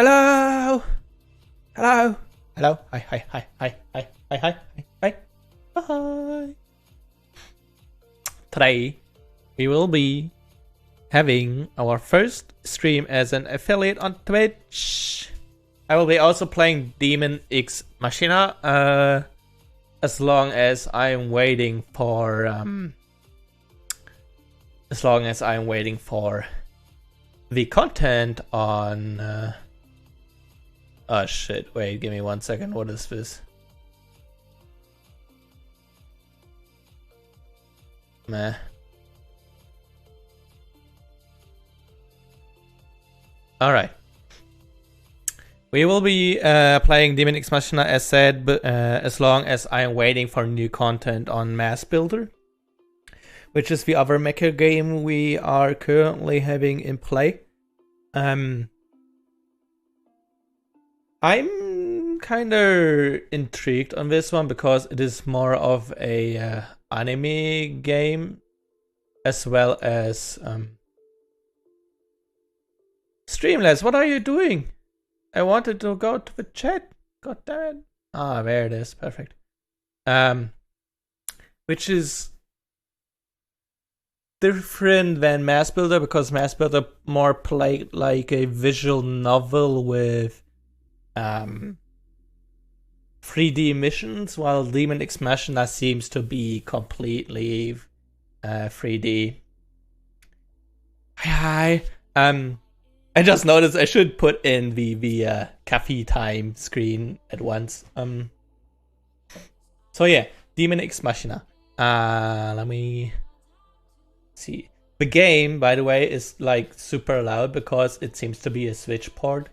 Hello! Hello! Hello! Hi. Today, we will be having our first stream as an affiliate on Twitch. I will be also playing Daemon X Machina, as long as I'm waiting for, the content on, oh shit, wait, give me 1 second, what is this? Meh. Alright. We will be playing Daemon X Machina as said, but as long as I'm waiting for new content on Mass Builder, which is the other mecha game we are currently having in play. I'm kind of intrigued on this one because it is more of a anime game as well as Streamless. What are you doing? I wanted to go to the chat. God damn it. Ah, there it is. Perfect. Which is different than Mass Builder because Mass Builder more played like a visual novel with 3D missions, while Daemon X Machina seems to be completely 3D. Hi. I just noticed I should put in the cafe time screen at once. So yeah, Daemon X Machina. Let me see. The game, by the way, is like super loud because it seems to be a Switch port.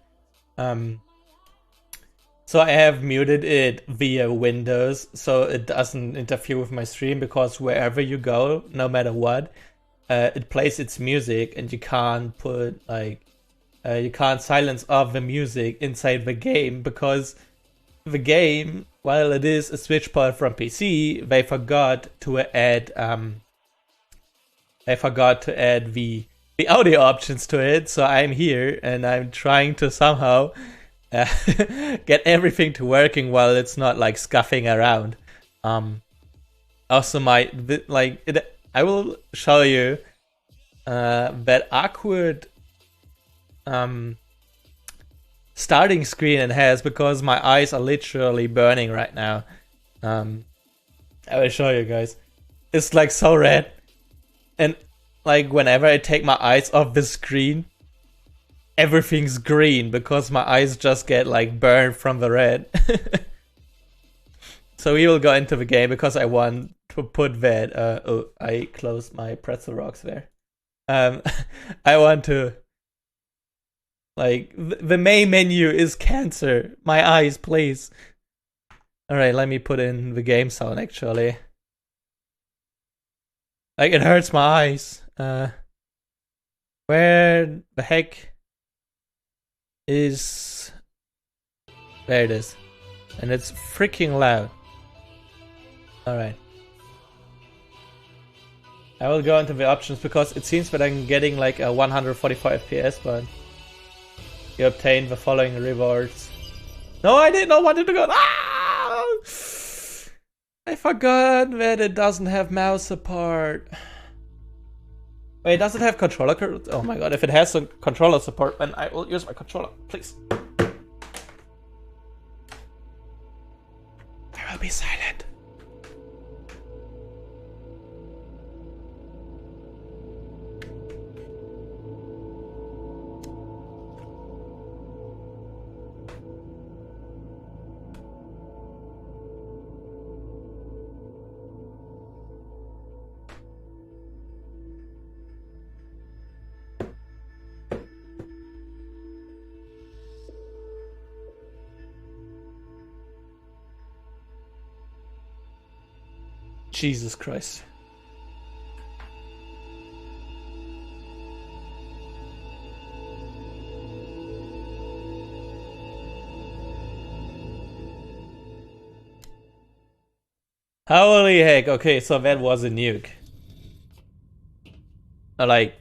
So I have muted it via Windows so it doesn't interfere with my stream, because wherever you go, no matter what, it plays its music, and you can't put like you can't silence off the music inside the game, because the game, while it is a Switch port from PC, they forgot to add the audio options to it. So I'm here and I'm trying to somehow get everything to working while it's not like scuffing around. Also I will show you that awkward starting screen it has, because my eyes are literally burning right now. I will show you guys. It's like so red, and like whenever I take my eyes off the screen, everything's green because my eyes just get like burned from the red. So we will go into the game because I want to put that. Oh, I closed my pretzel rocks there. I want to. Like, the main menu is cancer. My eyes, please. Alright, let me put in the game sound, actually. Like, it hurts my eyes. Where the heck is... There it is. And it's freaking loud. Alright. I will go into the options because it seems that I'm getting like a 144 FPS, but... You obtain the following rewards. No, I did not want it to go. Ah! I forgot that it doesn't have mouse support. Wait, does it have controller? Oh my god, if it has a controller support, then I will use my controller, please. I will be silent. Jesus Christ. Holy heck, okay, so that was a nuke. Like,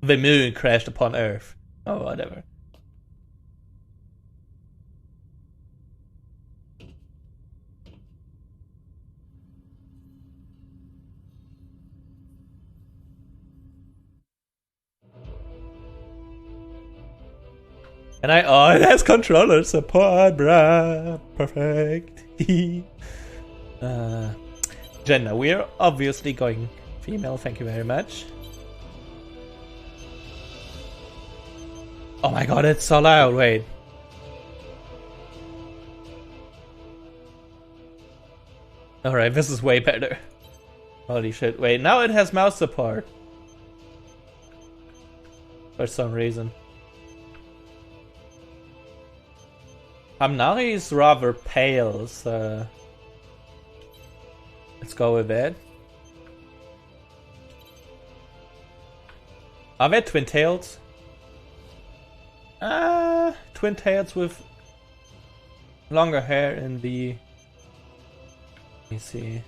the moon crashed upon Earth. Or whatever. And oh, it has controller support, bruh. Perfect. Gender, we're obviously going female, thank you very much. Oh my god, it's so loud, wait. Alright, this is way better. Holy shit, wait, now it has mouse support. For some reason. Hamnari is rather pale, so... Let's go with that. Are there twin tails? Twin tails with longer hair in the... Let me see.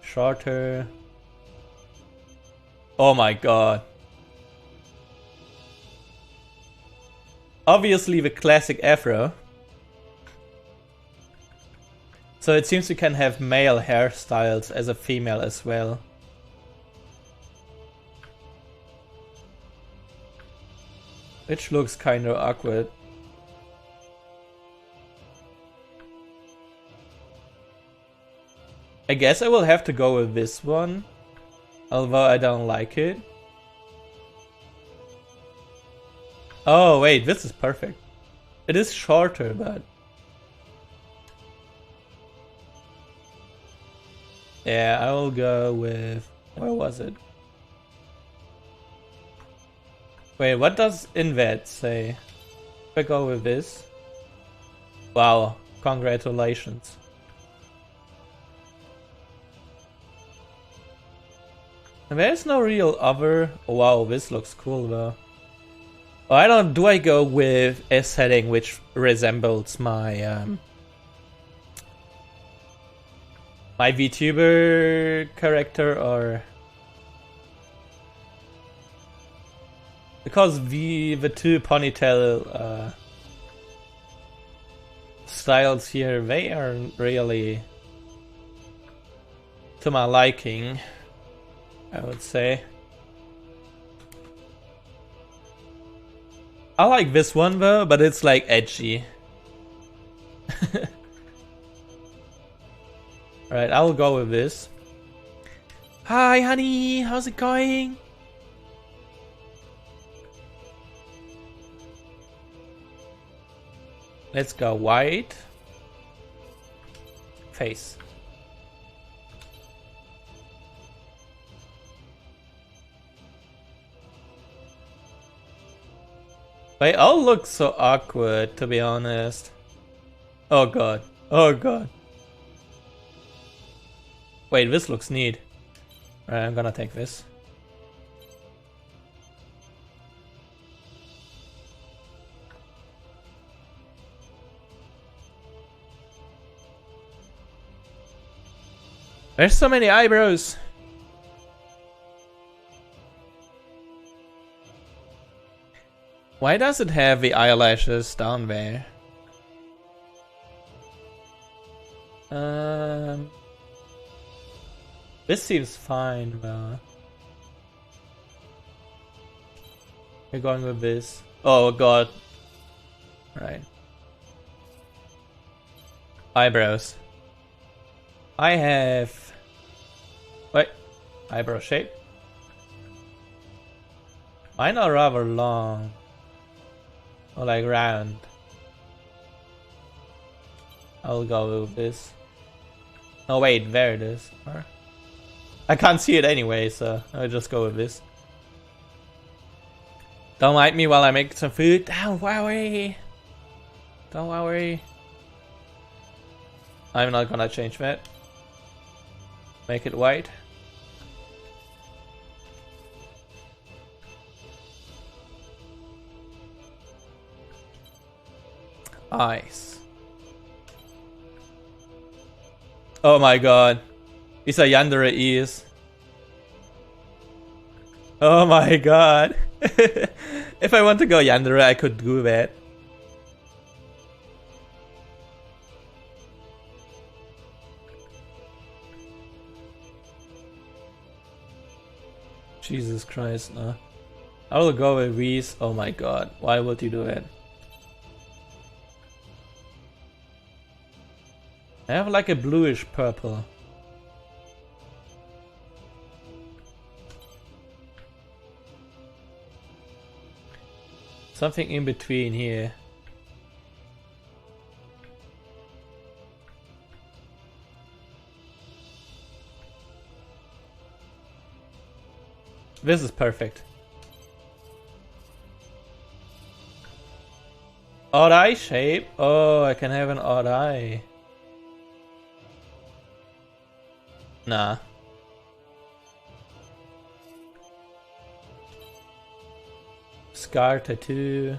Shorter. Oh my god. Obviously the classic afro. So it seems you can have male hairstyles as a female as well. Which looks kinda awkward. I guess I will have to go with this one. Although I don't like it. Oh wait, this is perfect. It is shorter, but... Yeah, I will go with... Where was it? Wait, what does Invet say? If I go with this... Wow, congratulations. And there's no real other... Oh, wow, this looks cool though. Oh, I don't... Do I go with a setting which resembles my... my VTuber character, or... Because the two ponytail styles here, they aren't really to my liking, I would say. I like this one though, but it's like edgy. Alright, I'll go with this. Hi honey, how's it going? Let's go white. Face. They all look so awkward, to be honest. Oh god. Oh god. Wait, this looks neat. Alright, I'm gonna take this. There's so many eyebrows. Why does it have the eyelashes down there? This seems fine, though. We're going with this. Oh god. Right. Eyebrows. I have... Wait. Eyebrow shape. Mine are rather long. Or like round. I'll go with this. Oh wait, there it is. I can't see it anyway, so I'll just go with this. Don't mind me while I make some food. Don't worry. Don't worry. I'm not gonna change that. Make it white. Eyes. Oh my god. These are yandere ears. Oh my god. If I want to go yandere, I could do that. Jesus Christ, no. I will go with Reese. Oh my god, why would you do it? I have like a bluish purple. Something in between here. This is perfect. Odd eye shape? Oh, I can have an odd eye. Nah. Scar tattoo.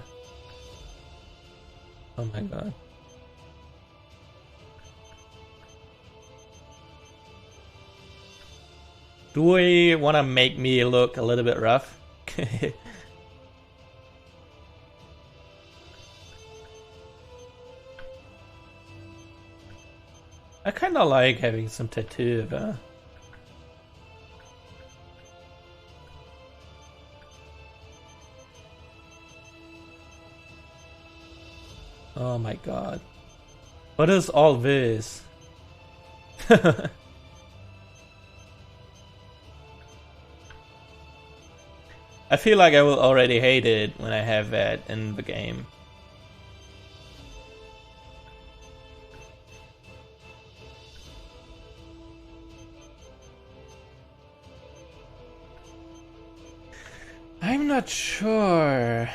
Oh my god. Do we want to make me look a little bit rough? I kinda like having some tattoo, but... Oh my god. What is all this? I feel like I will already hate it when I have that in the game. I'm not sure.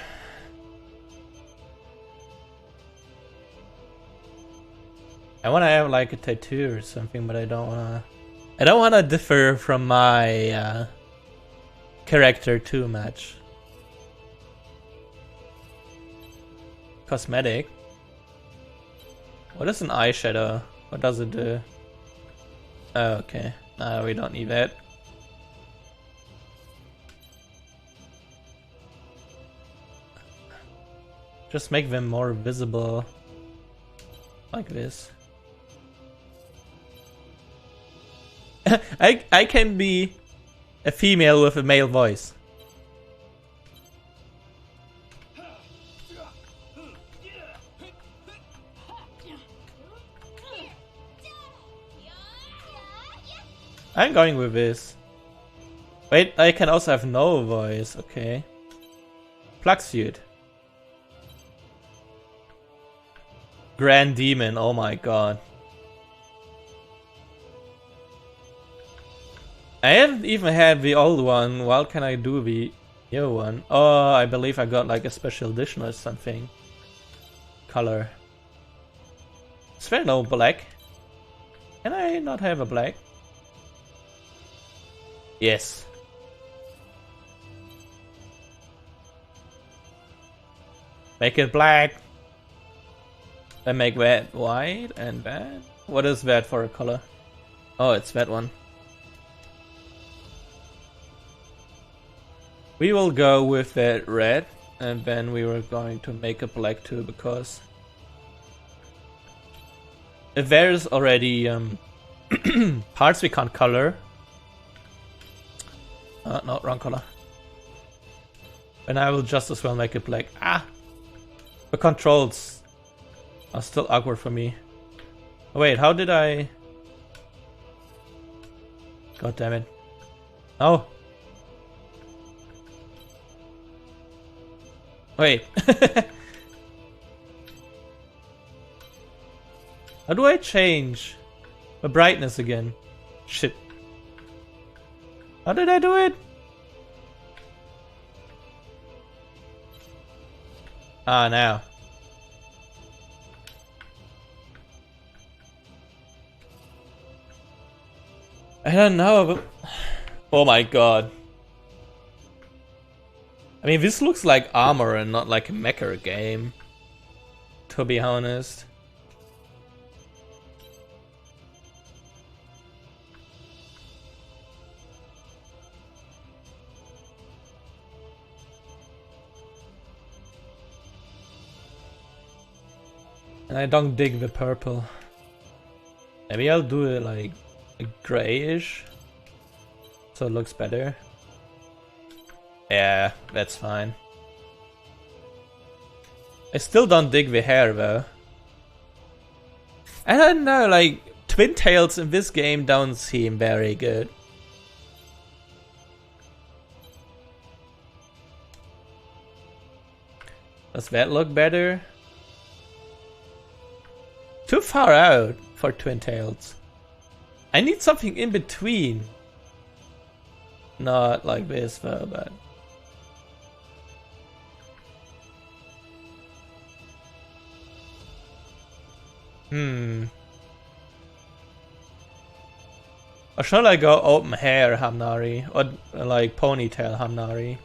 I wanna have like a tattoo or something, but I don't wanna differ from my character too much. Cosmetic. What is an eyeshadow? What does it do? Oh, okay. No, we don't need that. Just make them more visible. Like this. I can be a female with a male voice. I'm going with this. Wait, I can also have no voice, okay. Plug suit. Grand Demon, oh my god. I haven't even had the old one. What can I do the new one? Oh, I believe I got like a special edition or something. Color. Is there no black? Can I not have a black? Yes. Make it black. Then make that white and that. What is that for a color? Oh, it's that one. We will go with that red, and then we were going to make a black too, because if there's already parts we can't color. No, wrong color. And I will just as well make it black. Ah! The controls are still awkward for me. Oh, wait, how did I... God damn it. Oh! Wait. How do I change the brightness again? Shit. How did I do it? Ah, now. I don't know, but... Oh my god. I mean, this looks like armor and not like a mecha game, to be honest. And I don't dig the purple. Maybe I'll do it like a grayish, so it looks better. Yeah, that's fine. I still don't dig the hair though. I don't know, like, twin tails in this game don't seem very good. Does that look better? Too far out for twin tails. I need something in between. Not like this though, but... Or should I go open hair Hamnari? Or like ponytail Hamnari?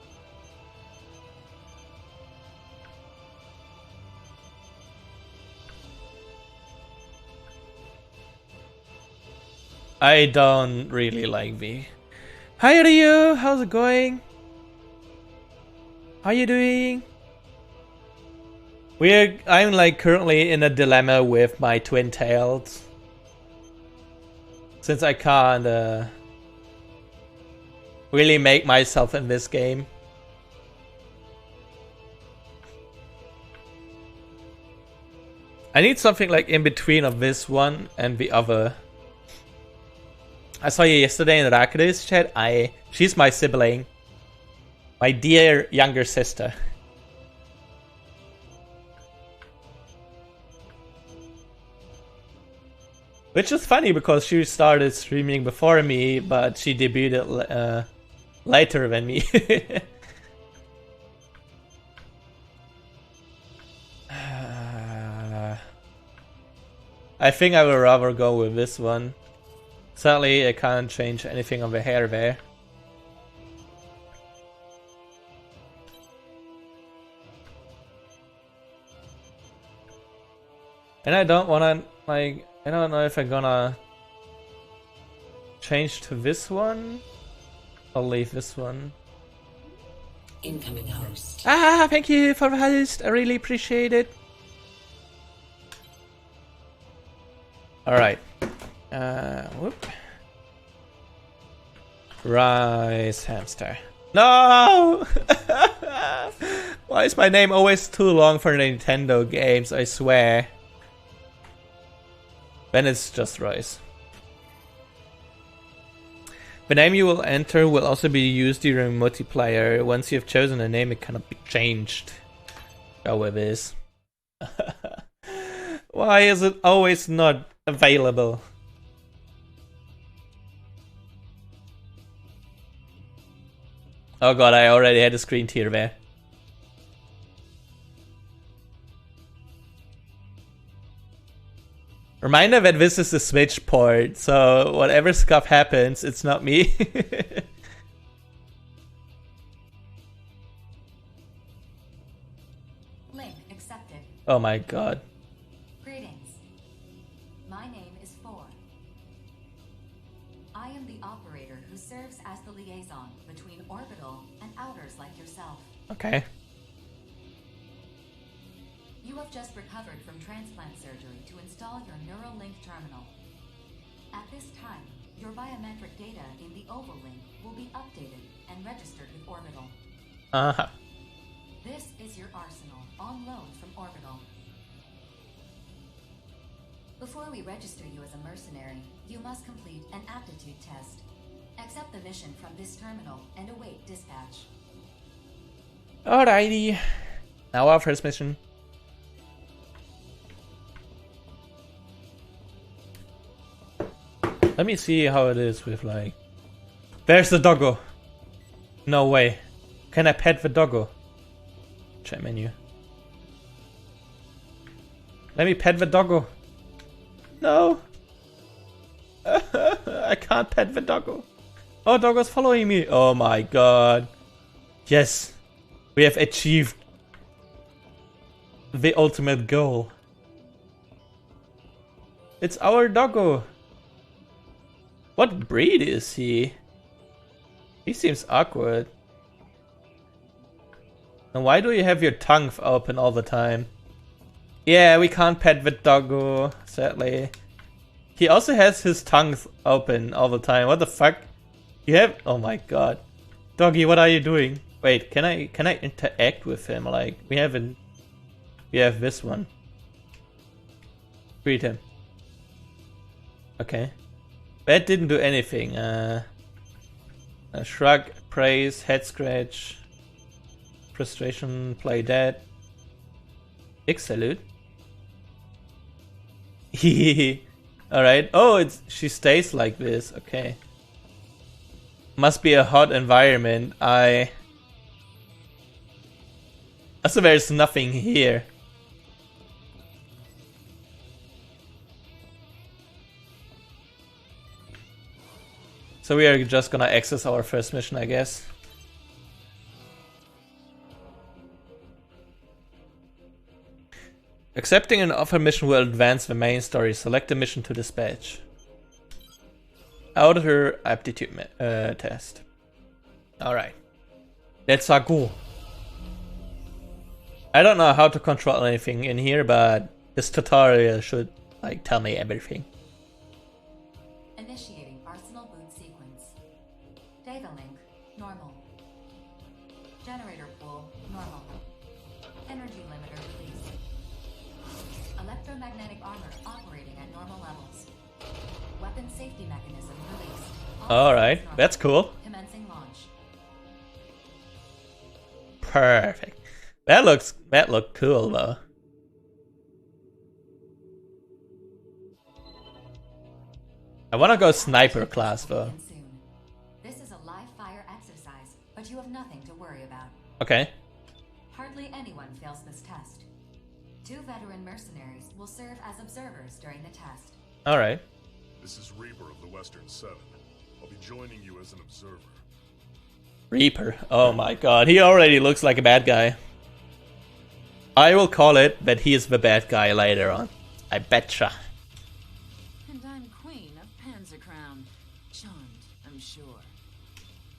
I don't really like V. Hi Ryu, how's it going? How you doing? I'm like currently in a dilemma with my twin tails. Since I can't really make myself in this game. I need something like in between of this one and the other. I saw you yesterday in Rakuda's chat. She's my sibling. My dear younger sister. Which is funny because she started streaming before me, but she debuted later than me. I think I would rather go with this one. Sadly, I can't change anything on the hair there. And I don't wanna, like, I don't know if I'm gonna change to this one. I'll leave this one. Incoming host. Ah, thank you for the host. I really appreciate it. Alright. Whoop. Ricehamster. No! Why is my name always too long for Nintendo games, I swear. Then it's just Rice. The name you will enter will also be used during multiplayer. Once you have chosen a name, it cannot be changed. Go with this. Why is it always not available? Oh god, I already had a screen tear there. Reminder that this is a Switch port, so whatever stuff happens, it's not me. Link accepted. Oh my god. Greetings. My name is Four. I am the operator who serves as the liaison between orbital and outers like yourself. Okay. You have just recovered from transplant surgery to install your Neuralink terminal. At this time, your biometric data in the Oval Link will be updated and registered with Orbital. Uh-huh. This is your arsenal on loan from Orbital. Before we register you as a mercenary, you must complete an aptitude test. Accept the mission from this terminal and await dispatch. Alrighty. Now our first mission. Let me see how it is with like... There's the doggo! No way. Can I pet the doggo? Chat menu. Let me pet the doggo. No! I can't pet the doggo. Oh, doggo's following me. Oh my god. Yes. We have achieved the ultimate goal. It's our doggo. What breed is he? He seems awkward. And why do you have your tongue open all the time? Yeah, we can't pet the doggo, sadly. He also has his tongue open all the time. What the fuck? You have... Oh my god. Doggy, what are you doing? Wait, can I interact with him? Like, we have this one. Greet him. Okay. That didn't do anything. A shrug, praise, head scratch, frustration, play dead. Big salute. Alright. Oh, she stays like this. Okay. Must be a hot environment. So there's nothing here. So we are just gonna access our first mission, I guess. Accepting an offer mission will advance the main story. Select a mission to dispatch. Outer aptitude test. Alright. Let's go. I don't know how to control anything in here, but this tutorial should like tell me everything. Initiating arsenal boot sequence. Data link, normal. Generator pool, normal. Energy limiter release. Electromagnetic armor operating at normal levels. Weapon safety mechanism released. Alright, that's cool. Commencing launch. Perfect. That looked cool though. I wanna go sniper class though. This is a live fire exercise, but you have nothing to worry about. Okay. Hardly anyone fails this test. 2 veteran mercenaries will serve as observers during the test. Alright. This is Reaper of the Western 7. I'll be joining you as an observer. Reaper. Oh my god, he already looks like a bad guy. I will call it that he is the bad guy later on. I betcha. And I'm Queen of Panzercrown. Charmed, I'm sure.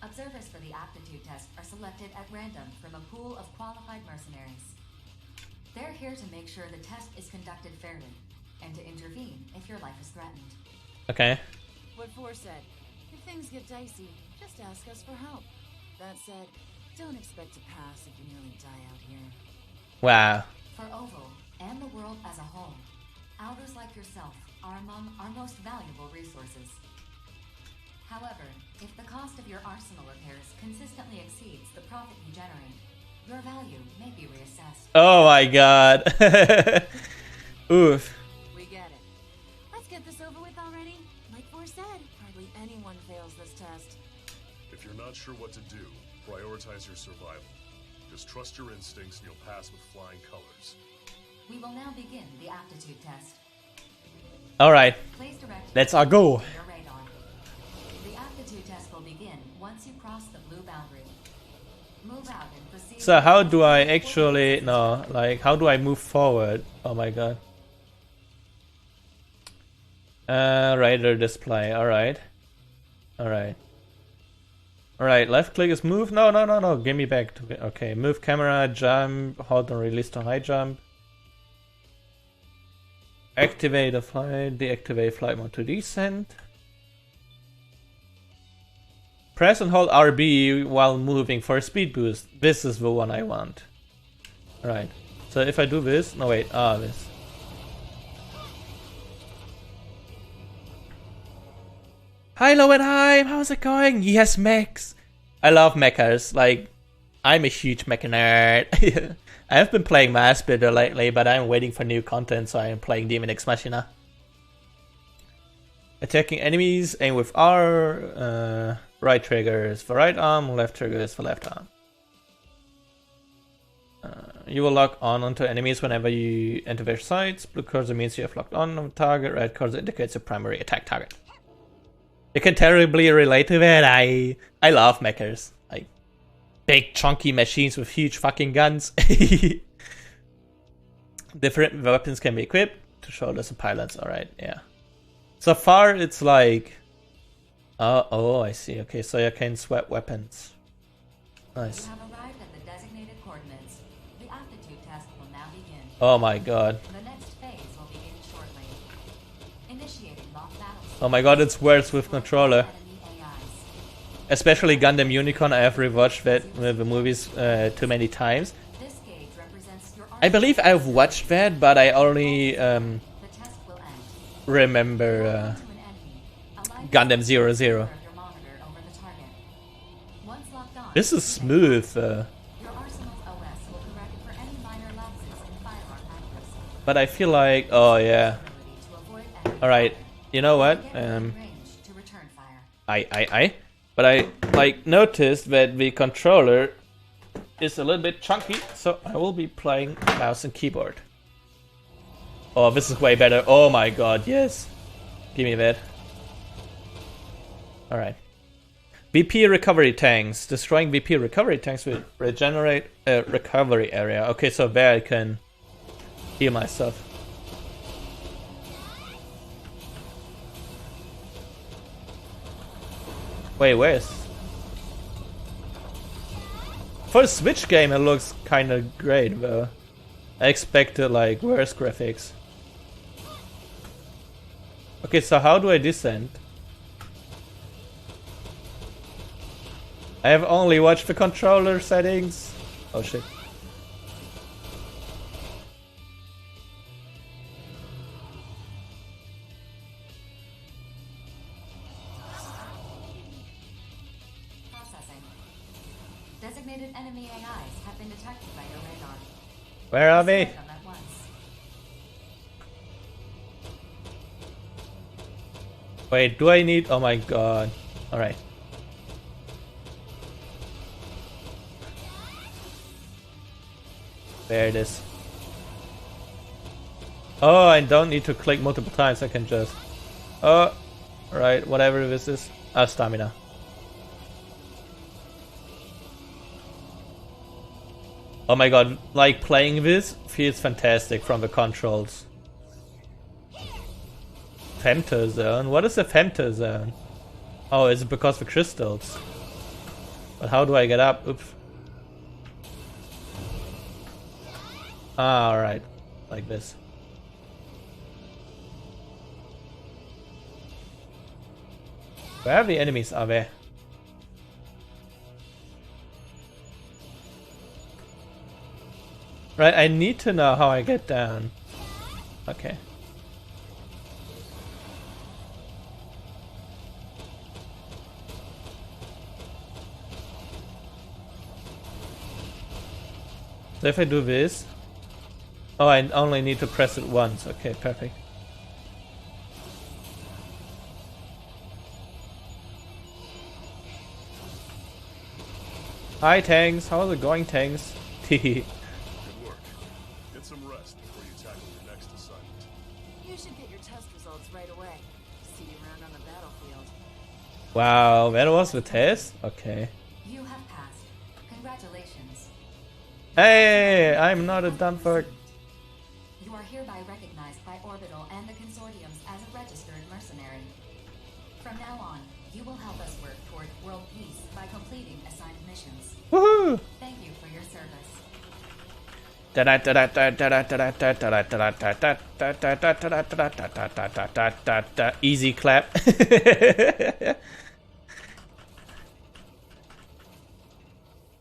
Observers for the aptitude test are selected at random from a pool of qualified mercenaries. They're here to make sure the test is conducted fairly, and to intervene if your life is threatened. Okay. What Four said. If things get dicey, just ask us for help. That said, don't expect to pass if you nearly die out here. Wow. For Oval, and the world as a whole, outers like yourself are among our most valuable resources. However, if the cost of your arsenal repairs consistently exceeds the profit you generate, your value may be reassessed. Oh my god. Oof. We get it. Let's get this over with already. Like Four said, hardly anyone fails this test. If you're not sure what to do, prioritize your survival. Just trust your instincts and you'll pass with flying colors. We will now begin the aptitude test. Alright. Please direct Let's go. your radar. The aptitude test will begin once you cross the blue boundary. Move out and proceed. So how do I actually... No, like, how do I move forward? Oh my god. Radar display. Alright. Alright. Alright, left click is move. No. Give me back to... Okay, move camera, jump, hold and release to high jump. Activate the flight, deactivate flight mode to descend. Press and hold RB while moving for a speed boost. This is the one I want. Alright, so if I do this... No wait, this. Hi Lowenheim, how's it going? Yes, mechs. I love mechas. Like, I'm a huge mecha nerd. I have been playing Mass Builder lately, but I'm waiting for new content, so I'm playing Daemon X Machina. Attacking enemies, aim with R. Right trigger is for right arm, left trigger is for left arm. You will lock on onto enemies whenever you enter their sights. Blue cursor means you have locked on the target. Red cursor indicates a primary attack target. You can terribly relate to that. I love mechas. Like big chunky machines with huge fucking guns. Different weapons can be equipped to show us the pilots. Alright, yeah. So far it's like... oh, I see. Okay, so you can swap weapons. Nice. You have arrived at the designated coordinates. The aptitude test will now begin. Oh my god. The next phase will begin shortly. Initiating mock battles. Oh my god, it's worse with controller. Enemy AIs. Especially Gundam Unicorn, I have rewatched that the movies too many times. This gauge represents your I believe I've watched that, but I only The test will end. remember To an enemy. Align Gundam 00. of your monitor over the target. Once locked on, This is smooth, your arsenal's OS will correct for any minor lapses in firearm accuracy. but I feel like, oh yeah. Ability to avoid enemy Alright, you know what? Get within range to return fire. But I like noticed that the controller is a little bit chunky, so I will be playing mouse and keyboard. Oh, this is way better. Oh my god, yes. Give me that. Alright. VP recovery tanks. Destroying VP recovery tanks will regenerate a recovery area. Okay, so there I can heal myself. Wait, where's... For a Switch game it looks kinda great though. I expected like worse graphics. Okay, so how do I descend? I have only watched the controller settings. Oh shit. Processing. Designated enemy AIs have been detected by your radar. Where are they? Select them at once. Wait, do I need... Oh my god. Alright. There it is. Oh, I don't need to click multiple times, I can just... Oh, right, whatever this is. Ah, stamina. Oh my god, like playing this feels fantastic from the controls. Femtozone? What is a femtozone? Oh, is it because of the crystals? But how do I get up? Oops. Ah, alright. Like this. Where are the enemies? Are there? Right, I need to know how I get down. Okay. So if I do this... Oh, I only need to press it once. Okay, perfect. Hi tanks, how's it going tanks? Good work. Get some rest before you tackle your next assignment. You should get your test results right away. See you around on the battlefield. Wow, that was the test? Okay. You have passed. Congratulations. Hey, I'm not a dumb fuck. You are hereby recognized by Orbital and the consortiums as a registered mercenary. From now on, you will help us work toward world peace by completing assigned missions. Woohoo! Thank you for your service. Easy clap.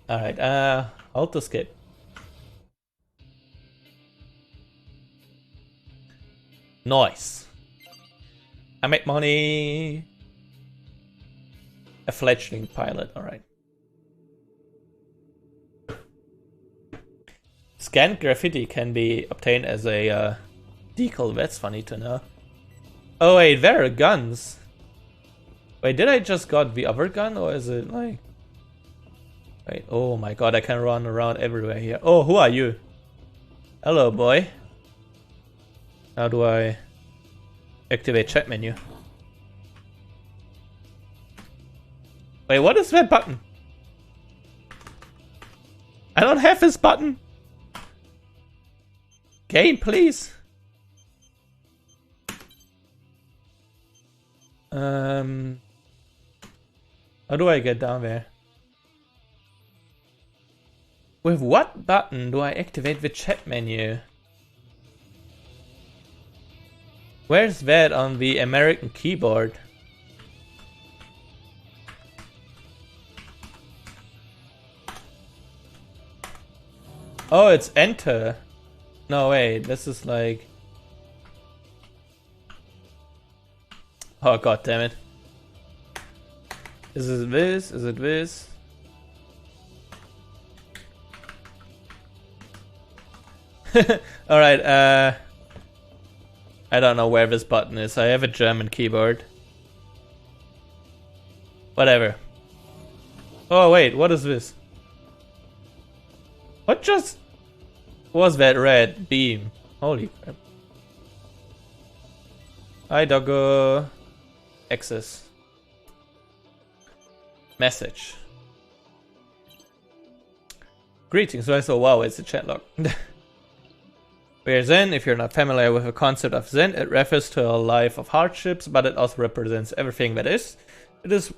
Alright, auto skip. Nice. I make money. A fledgling pilot, alright. Scanned graffiti can be obtained as a decal, that's funny to know. Oh wait, there are guns. Wait, did I just got the other gun or is it like... Wait, oh my god, I can run around everywhere here. Oh, who are you? Hello boy. How do I activate chat menu? Wait, what is that button? I don't have this button. Game, please. How do I get down there? With what button do I activate the chat menu? Where's that on the American keyboard? Oh, it's enter. No, wait, this is like... Oh, god damn it. Is it this? Is it this? Alright, I don't know where this button is. I have a German keyboard. Whatever. Oh wait, what is this? What just was that red beam? Holy crap. Hi doggo. Access. Message. Greetings, wow, it's a chat log. Where Zen, if you're not familiar with the concept of Zen, it refers to a life of hardships, but it also represents everything that is. It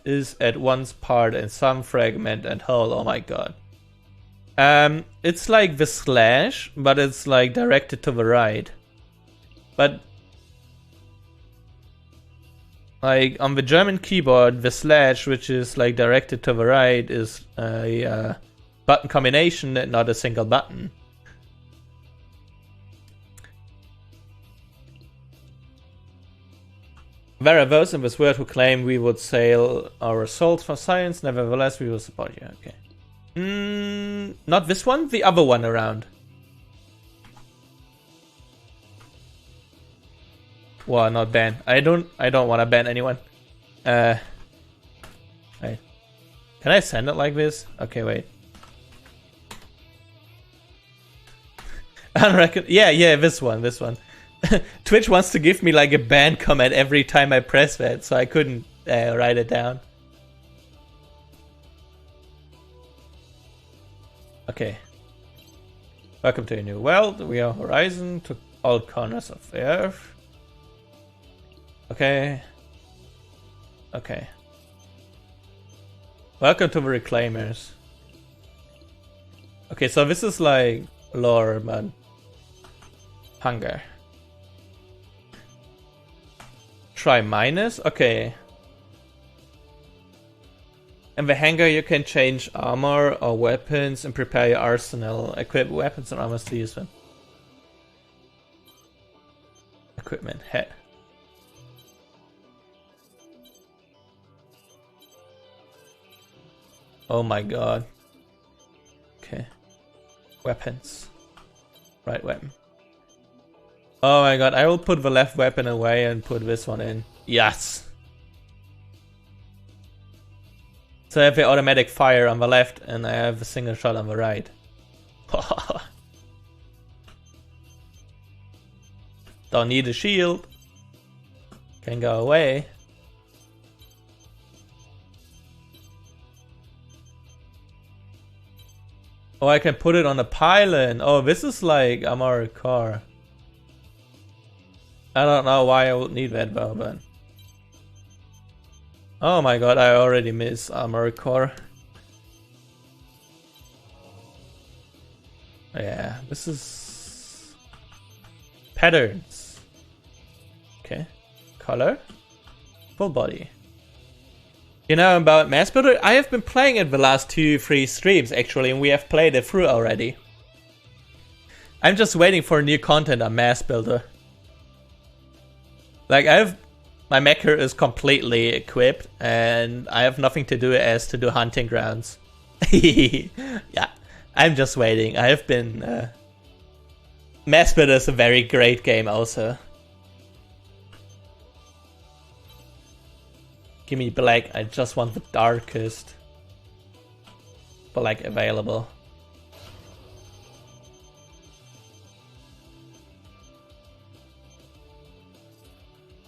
is at once part and some fragment and whole. Oh my god. It's like the slash, but it's like directed to the right. But like on the German keyboard, the slash, which is like directed to the right, is a button combination and not a single button. There are those in this world who claim we would sell our souls for science, nevertheless we will support you. Okay. Not this one, the other one around. Well, not ban. I don't want to ban anyone. Wait. Can I send it like this? Okay, wait. Yeah, this one. Twitch wants to give me like a ban comment every time I press that, so I couldn't write it down. Okay. Welcome to a new world. We are Horizon to all corners of the earth. Okay. Okay. Welcome to the Reclaimers. Okay, so this is like lore, but hunger. Try minus? Okay. In the hangar you can change armor or weapons and prepare your arsenal. Equip weapons and armor to use them. Equipment. Head. Oh my god. Okay. Weapons. Right weapon. Oh my god, I will put the left weapon away and put this one in. Yes! So I have the automatic fire on the left and I have a single shot on the right. Don't need a shield. Can go away. Oh, I can put it on a pylon. Oh, this is like armored car. I don't know why I would need that though, but... Oh my god, I already miss armored core. Yeah, this is... Patterns. Okay. Color. Full body. You know about Mass Builder? I have been playing it the last 2-3 streams actually, and we have played it through already. I'm just waiting for new content on Mass Builder. Like my mecha is completely equipped and I have nothing to do as to do hunting grounds. Yeah, I'm just waiting. I have been... Mass Builder is a very great game also. Give me black, I just want the darkest black available.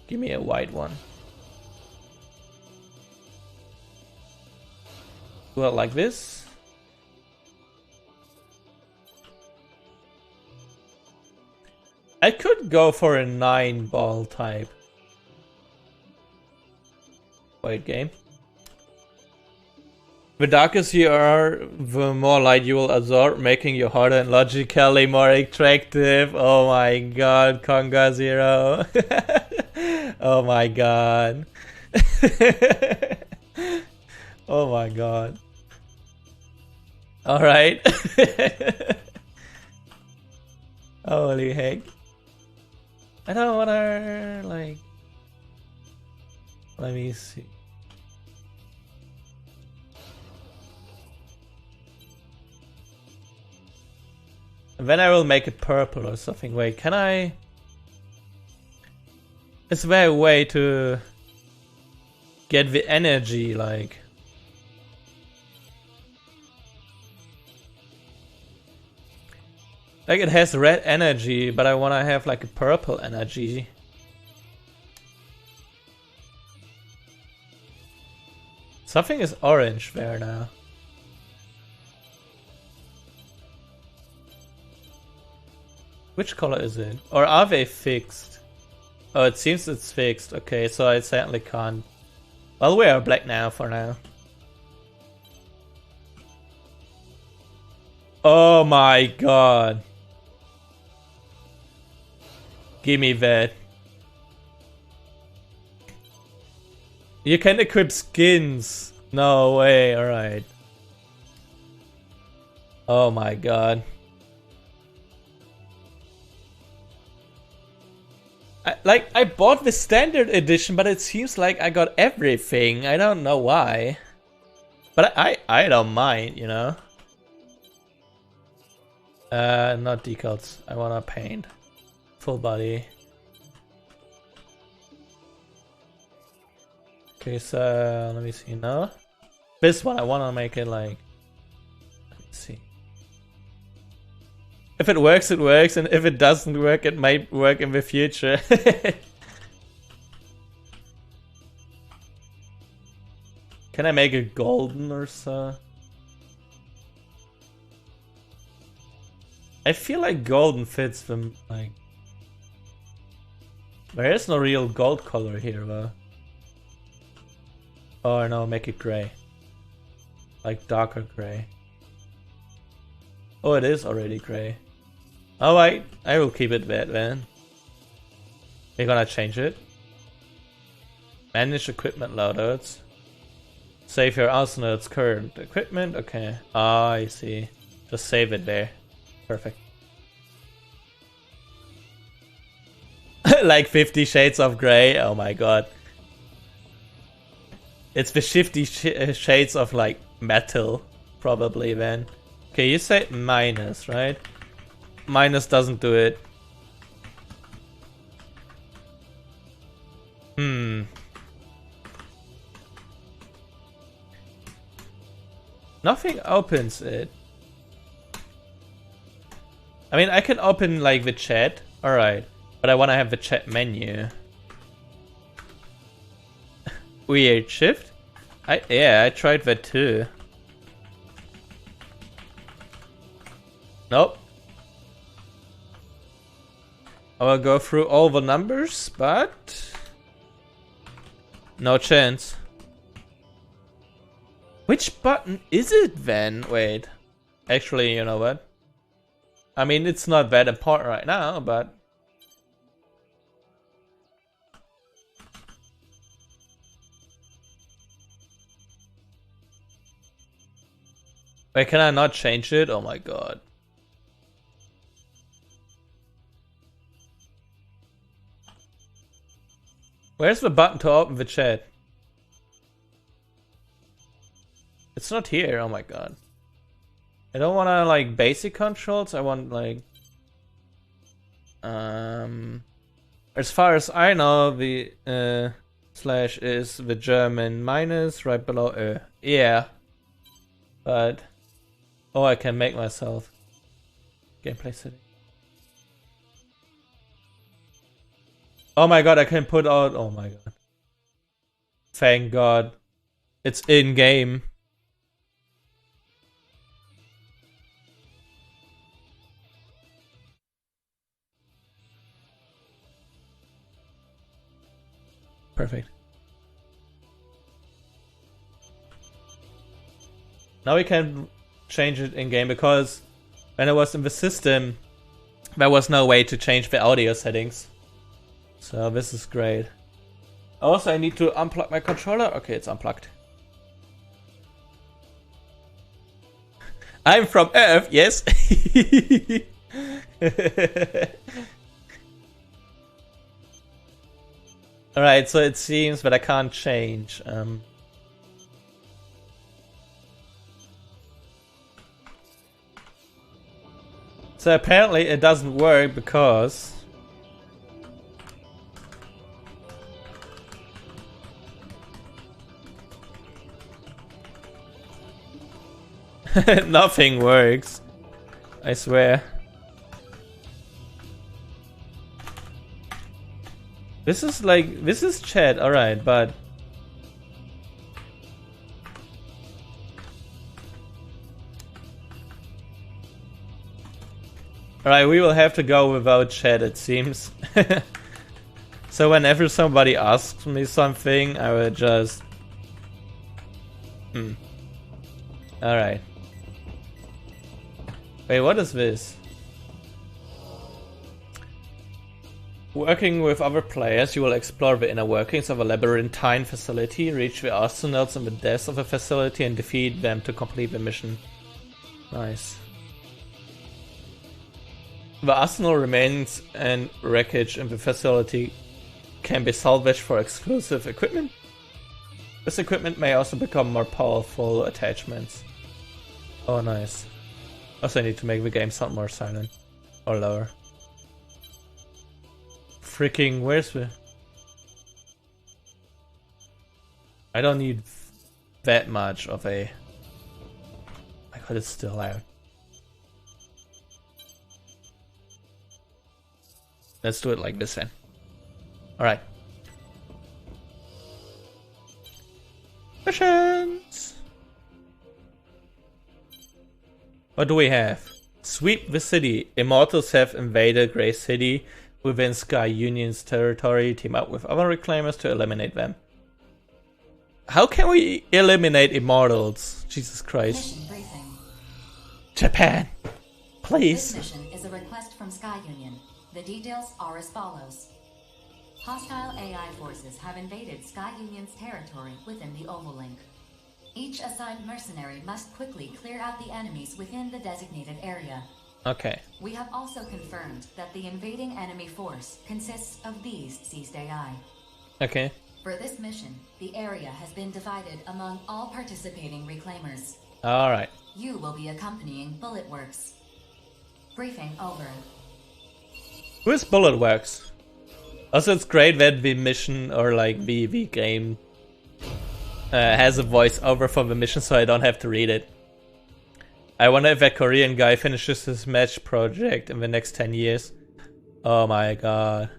Give me a white one. Well, like this. I could go for a 9-ball type. Wait, game. The darker you are, the more light you will absorb, making you harder and logically more attractive. Oh my god, Conga Zero. Oh my god. Oh my god. Alright. Holy heck. I don't wanna, like... Let me see. And then I will make it purple or something. Wait, can I... Is there a way to get the energy, like... Like it has red energy, but I wanna have like a purple energy. Something is orange there now. Which color is it? Or are they fixed? Oh, it seems it's fixed. Okay, so I certainly can't. Well, we are black now for now. Oh my god. Give me that. You can equip skins. No way, alright. Oh my god. I bought the standard edition, but it seems like I got everything. I don't know why. But I don't mind, you know. Not decals. I wanna paint. Full body. Okay, so let me see now. This one I wanna make it like, let me see. If it works, it works, and if it doesn't work, it might work in the future. Can I make it golden or so? I feel like golden fits them, like... There is no real gold color here, though. Oh no, make it gray. Like darker gray. Oh, it is already gray. Alright, I will keep it that then. We're gonna change it. Manage equipment loadouts. Save your arsenal's current equipment. Okay. Ah, I see. Just save it there. Perfect. Like 50 Shades of Grey. Oh my god. It's the 50 shades of like metal, probably then. Okay, you say minus, right? Minus doesn't do it. Nothing opens it. I mean, I can open like the chat. Alright. But I want to have the chat menu. Weird. Shift? Yeah, I tried that too. Nope. I will go through all the numbers, but... no chance. Which button is it then? Wait. Actually, you know what? I mean, it's not that important right now, but... Wait, can I not change it? Oh my god. Where's the button to open the chat? It's not here, oh my god. I don't wanna like basic controls, I want like... As far as I know, the slash is the German minus right below Yeah. But... oh, I can make myself. Gameplay setting. Oh my god, I can put out... oh my god. Thank god. It's in-game. Perfect. Now we can change it in-game, because when I was in the system, there was no way to change the audio settings. So this is great. Also, I need to unplug my controller. Okay, it's unplugged. I'm from Earth, yes. Alright, so it seems that I can't change. So apparently it doesn't work because nothing works. I swear. This is chat, alright, but alright, we will have to go without chat, it seems. So whenever somebody asks me something, I will just... Alright. Wait, what is this? Working with other players, you will explore the inner workings of a labyrinthine facility, reach the astronauts in the depths of the facility, and defeat them to complete the mission. Nice. The arsenal remains and wreckage in the facility can be salvaged for exclusive equipment. This equipment may also become more powerful attachments. Oh, nice. Also, I need to make the game sound more silent. Or lower. Freaking, where's the... I don't need that much of a... My god, it's still loud. Let's do it like this then. Alright. Missions! What do we have? Sweep the city. Immortals have invaded Grey City within Sky Union's territory. Team up with other reclaimers to eliminate them. How can we eliminate Immortals? Jesus Christ. Mission briefing. Japan! Please! This mission is a request from Sky Union. The details are as follows. Hostile AI forces have invaded Sky Union's territory within the Ovalink. Each assigned mercenary must quickly clear out the enemies within the designated area. Okay. We have also confirmed that the invading enemy force consists of these seized AI. Okay. For this mission, the area has been divided among all participating reclaimers. Alright. You will be accompanying Bulletworks. Briefing over. Who is Bulletworks? Also, it's great that the mission or like the game has a voiceover for the mission, so I don't have to read it. I wonder if that Korean guy finishes his match project in the next 10 years. Oh my god.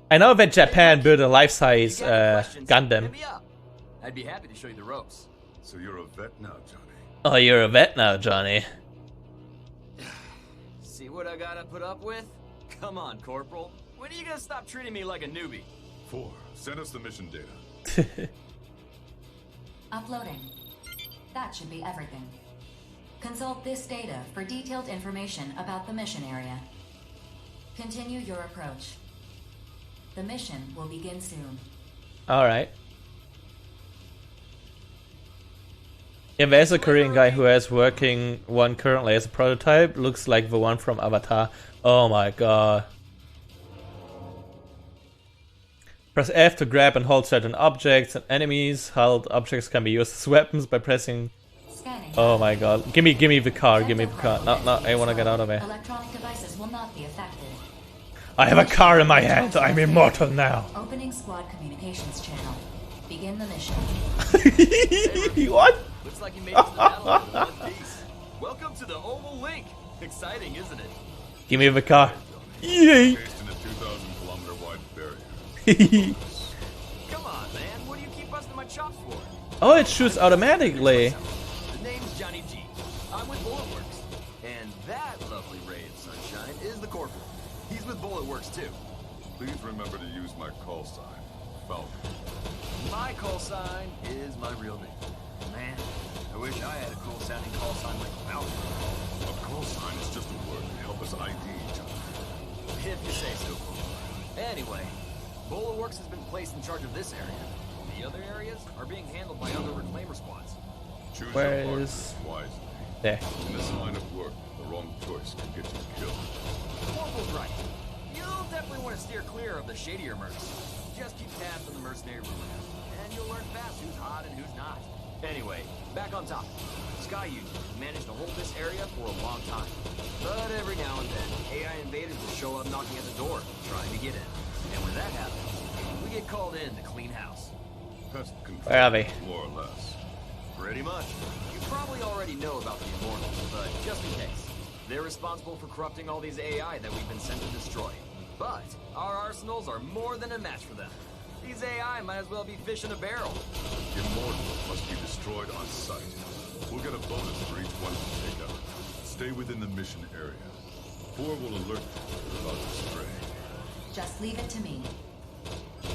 I know that Japan built a life-size Gundam. I'd be happy to show you the ropes. So you're a vet now, Johnny. Oh, you're a vet now, Johnny. See what I gotta put up with? Come on, Corporal. When are you gonna stop treating me like a newbie? 4. Send us the mission data. Uploading. That should be everything. Consult this data for detailed information about the mission area. Continue your approach. The mission will begin soon. Alright. Yeah, there's a Korean guy who has working one currently as a prototype. Looks like the one from Avatar. Oh my god. Press F to grab and hold certain objects and enemies. Held objects can be used as weapons by pressing... Scanning. Oh my god. Give me the car, give me the car. No, I wanna get out of here. Electronic devices will not be affected. I have a car in my hand, I'm immortal now. Opening squad communications channel. Begin the mission. What? Looks like you made it to the battle in one piece. Welcome to the Oval Link. Exciting, isn't it? Give me the car. Yay! Cased in a 2,000-kilometer wide barrier. Come on, man. What do you keep busting my chops for? Oh, it shoots automatically. The name's Johnny G. I'm with Bulletworks. And that lovely ray of sunshine is the Corporal. He's with Bulletworks, too. Please remember to use my call sign, Falcon. My call sign is my real name. Man, I wish I had a cool-sounding call sign like Falcon. A call sign is just a word to help us ID each other. If you say so. Anyway, Bulletworks has been placed in charge of this area. The other areas are being handled by other reclaimer squads. Choose Where your is- partners wisely. There. In this line of work, the wrong choice can get you killed. Corporal's right. You'll definitely want to steer clear of the shadier mercs. Just keep tabs on the mercenary rumors, and you'll learn fast who's hot and who's not. Anyway, back on top. Sky Union managed to hold this area for a long time. But every now and then, AI invaders will show up knocking at the door, trying to get in. And when that happens, we get called in to clean house. Pest control, Where are we? more or less. Pretty much. You probably already know about the Immortals, but just in case. They're responsible for corrupting all these AI that we've been sent to destroy. But our arsenals are more than a match for them. These AI might as well be fish in a barrel. Immortals must be destroyed on sight. We'll get a bonus for each one to take out. Stay within the mission area. 4 will alert you if you're about to stray. Just leave it to me.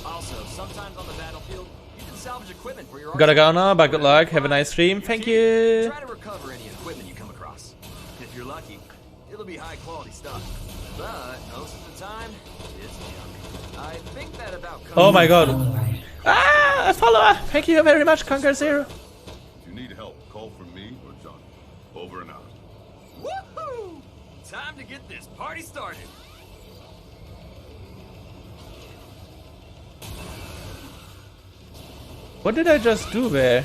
Also, sometimes on the battlefield, you can salvage equipment for your Gotta go now, but good luck. Have a nice stream. Thank you. Try to recover any equipment you come across. If you're lucky, it'll be high quality stuff. But most of the time, it's junk. I think that about covers. Oh my god. Ah, a follower. Thank you very much, Conquer Zero. If you need help, call for me or Johnny. Over and out. Woohoo! Time to get this party started. What did I just do there?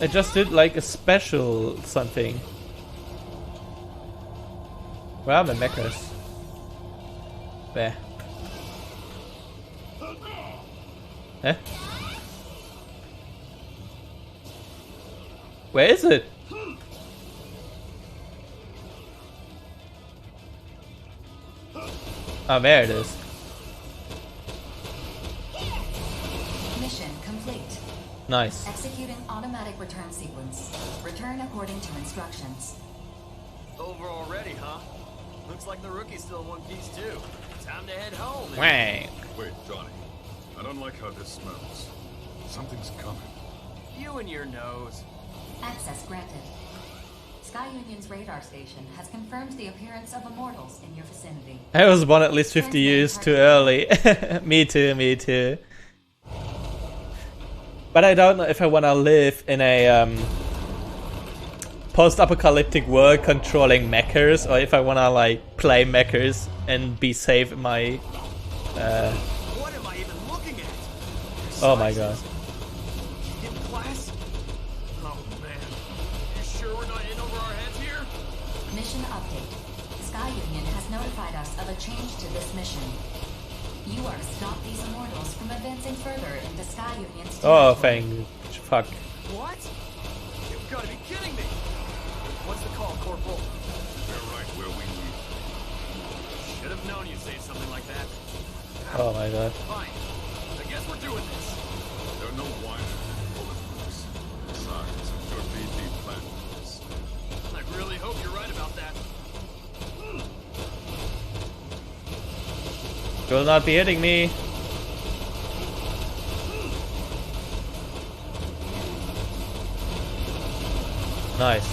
I just did like a special something. Where are the mechas? Where? Huh? Where is it? Oh, there it is. Mission complete. Nice. Executing automatic return sequence. Return according to instructions. Over already, huh? Looks like the rookie's still in one piece too. Time to head home. Wang. Wait, Johnny. I don't like how this smells. Something's coming. You and your nose. Access granted. Sky Union's radar station has confirmed the appearance of immortals in your vicinity. I was born at least 50 years too early. Me too, me too. But I don't know if I wanna live in a post-apocalyptic world controlling mechas, or if I wanna like play mechas and be safe in my What am I even looking at? oh my god. In class? Oh man. You sure we're not in over our heads here? Mission update. Sky Union has notified us of a change to this mission. You are to stop these immortals from advancing further into Sky Union's Oh territory. fuck. What? You've got to be kidding me. What's the call, Corporal? We're right where we need you. Should have known you'd say something like that. Oh my god. Fine. I guess we're doing this. There are no whiners in bulletproofs. Besides, your VT planned this. I really hope you're right about that. Will not be hitting me. Nice.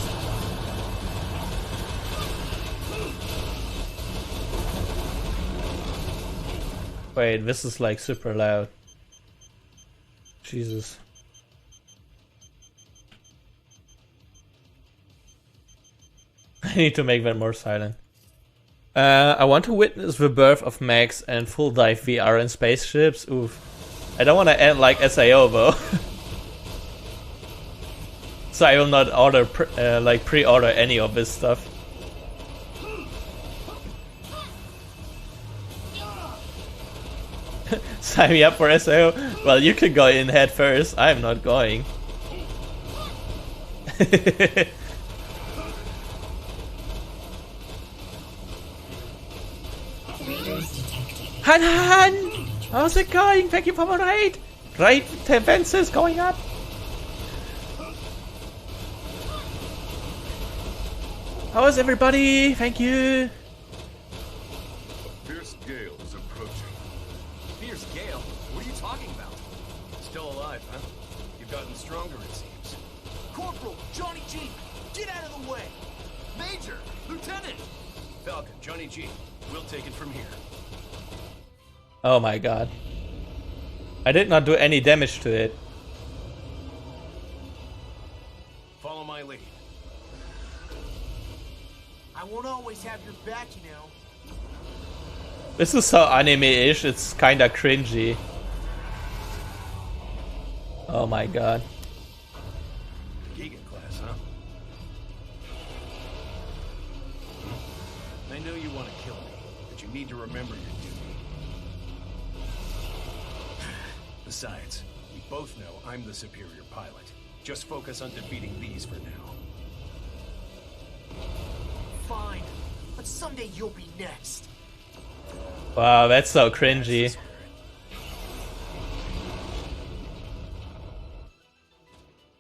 Wait, this is like super loud. Jesus. I need to make that more silent. I want to witness the birth of mechs and full dive VR in spaceships. Oof. I don't want to end like SAO though. So I will not order pre-order any of this stuff. Sign me up for SAO. Well, you can go in head first. I'm not going. Han! How's it going? Thank you for the raid! Raid defenses going up! How is everybody? Thank you! A fierce gale is approaching. Fierce gale? What are you talking about? Still alive, huh? You've gotten stronger, it seems. Corporal! Johnny G! Get out of the way! Major! Lieutenant! Falcon, Johnny G. We'll take it from here. Oh my god. I did not do any damage to it. Follow my lead. won't always have your back, you know. This is so anime-ish, it's kinda cringy. Oh my god. Giga class, huh? I know you want to kill me, but you need to remember your duty. Besides, we both know I'm the superior pilot. Just focus on defeating these for now. Fine, but someday you'll be next. Wow, that's so cringy.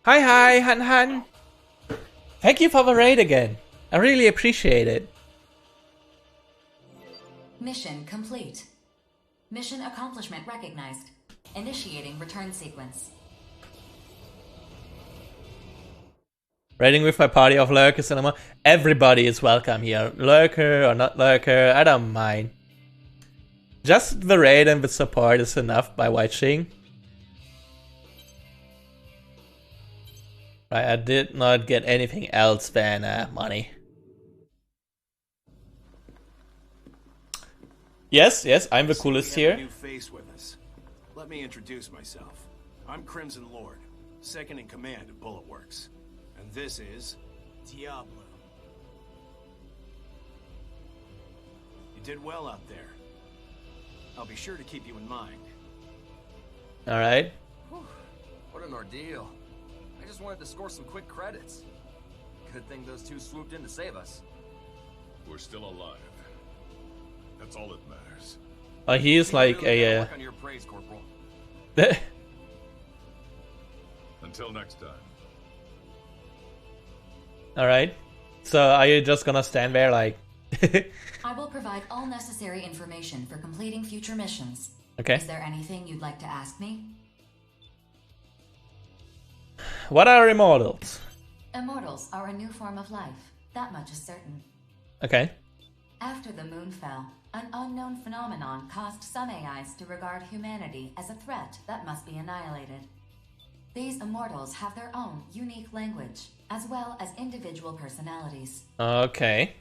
Hi, Han. Thank you for the raid again. I really appreciate it. Mission complete. Mission accomplishment recognized. Initiating return sequence. Raiding with my party of lurkers and more. Everybody is welcome here. Lurker or not lurker, I don't mind. Just the raid and the support is enough by watching. Right, I did not get anything else than money. Yes, I'm the coolest here. New face with us. Let me introduce myself. I'm Crimson Lord, second in command of Bullet Works. And this is Diablo. You did well out there. I'll be sure to keep you in mind. Alright. What an ordeal. I just wanted to score some quick credits. Good thing those two swooped in to save us. We're still alive. That's all that matters. He is like a Work on your praise, Corporal. Until next time. Alright. So are you just gonna stand there like I will provide all necessary information for completing future missions. Okay. Is there anything you'd like to ask me? What are immortals? Immortals are a new form of life. That much is certain. Okay. After the moon fell, an unknown phenomenon caused some AIs to regard humanity as a threat that must be annihilated. These immortals have their own unique language, as well as individual personalities. Okay.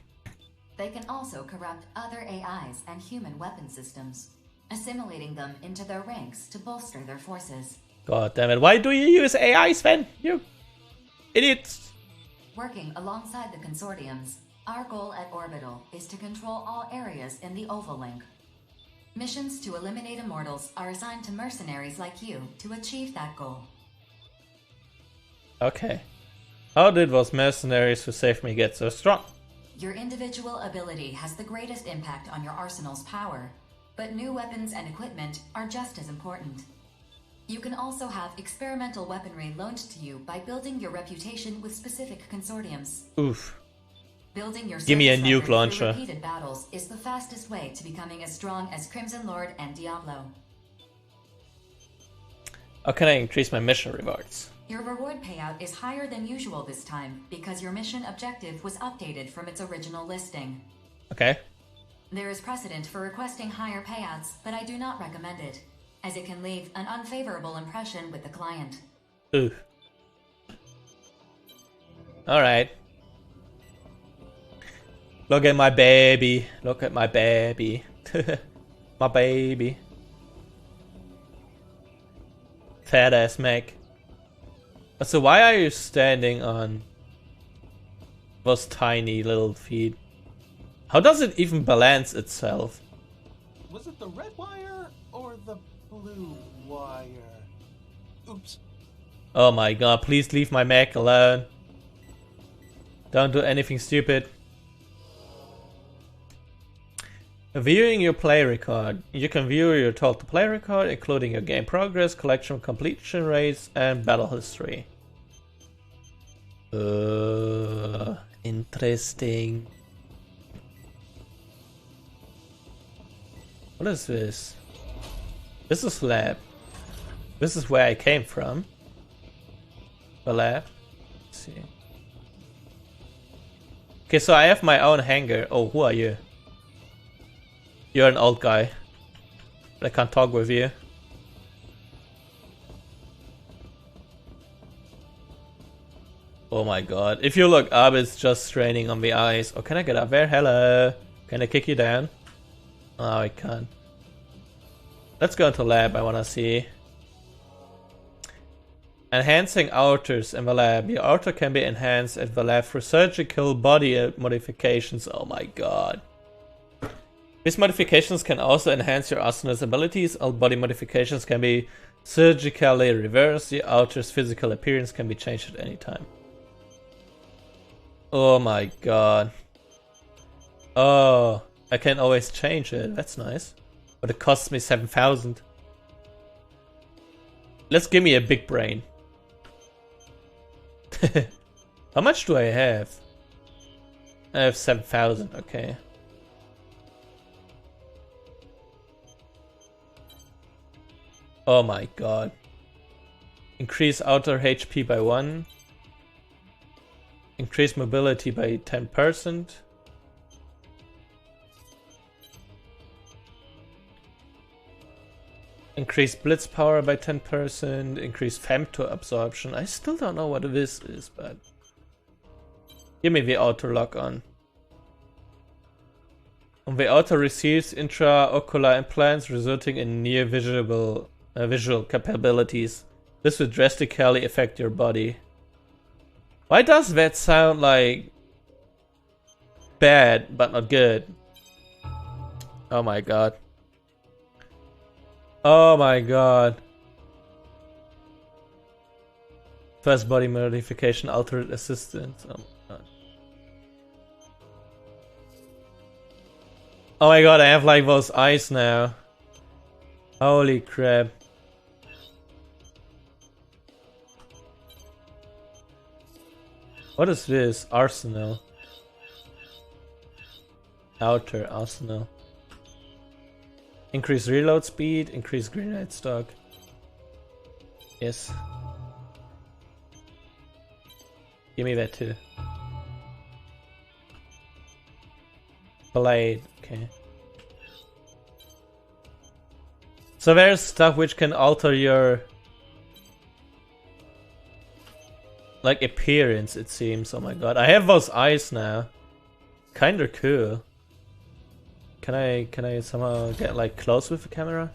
They can also corrupt other AIs and human weapon systems, assimilating them into their ranks to bolster their forces. God damn it. Why do you use AI, Sven? You idiots. Working alongside the consortiums, our goal at Orbital is to control all areas in the Oval Link. Missions to eliminate immortals are assigned to mercenaries like you to achieve that goal. Okay. How did those mercenaries who saved me get so strong? Your individual ability has the greatest impact on your arsenal's power, but new weapons and equipment are just as important. You can also have experimental weaponry loaned to you by building your reputation with specific consortiums. Oof. Building your Give me a service nuke record through launcher. repeated battles is the fastest way to becoming as strong as Crimson Lord and Diablo. How can I increase my mission rewards? Your reward payout is higher than usual this time because your mission objective was updated from its original listing. Okay. There is precedent for requesting higher payouts, but I do not recommend it, as it can leave an unfavorable impression with the client. Ooh. Alright. Look at my baby. Look at my baby. My baby. Fat ass Mac. So why are you standing on those tiny little feet? How does it even balance itself? Was it the red wire or the blue wire? Oops. Oh my god, please leave my Mac alone. Don't do anything stupid. Viewing your play record. You can view your total play record, including your game progress, collection completion rates, and battle history. Interesting. What is this? This is lab. This is where I came from. The lab. Let's see. Okay, so I have my own hangar. Oh, who are you? You're an old guy. I can't talk with you. Oh my god. If you look up, it's just straining on the eyes. Oh, can I get up there? Hello. Can I kick you down? Oh, I can't. Let's go into lab, I wanna see. Enhancing outers in the lab. Your outer can be enhanced at the lab through surgical body modifications. Oh my god. These modifications can also enhance your arsenal's abilities. All body modifications can be surgically reversed. Your outer's physical appearance can be changed at any time. Oh my god. Oh, I can always change it. That's nice. But it costs me 7,000. Let's give me a big brain. How much do I have? I have 7,000, okay. Oh my god. Increase outer HP by 1. Increase mobility by 10%. Increase blitz power by 10%. Increase femto absorption. I still don't know what this is, but... Give me the auto lock on. The auto receives intraocular implants resulting in near visual capabilities. This would drastically affect your body. Why does that sound like bad but not good? Oh my god. Oh my god. First body modification, altered assistance. Oh my god. Oh my god, I have like those eyes now. Holy crap. What is this? Arsenal. Outer arsenal. Increase reload speed, increase grenade stock. Yes. Give me that too. Blade, okay. So there's stuff which can alter your like appearance, it seems. Oh my god. I have those eyes now. Kinda cool. Can I somehow get like close with the camera?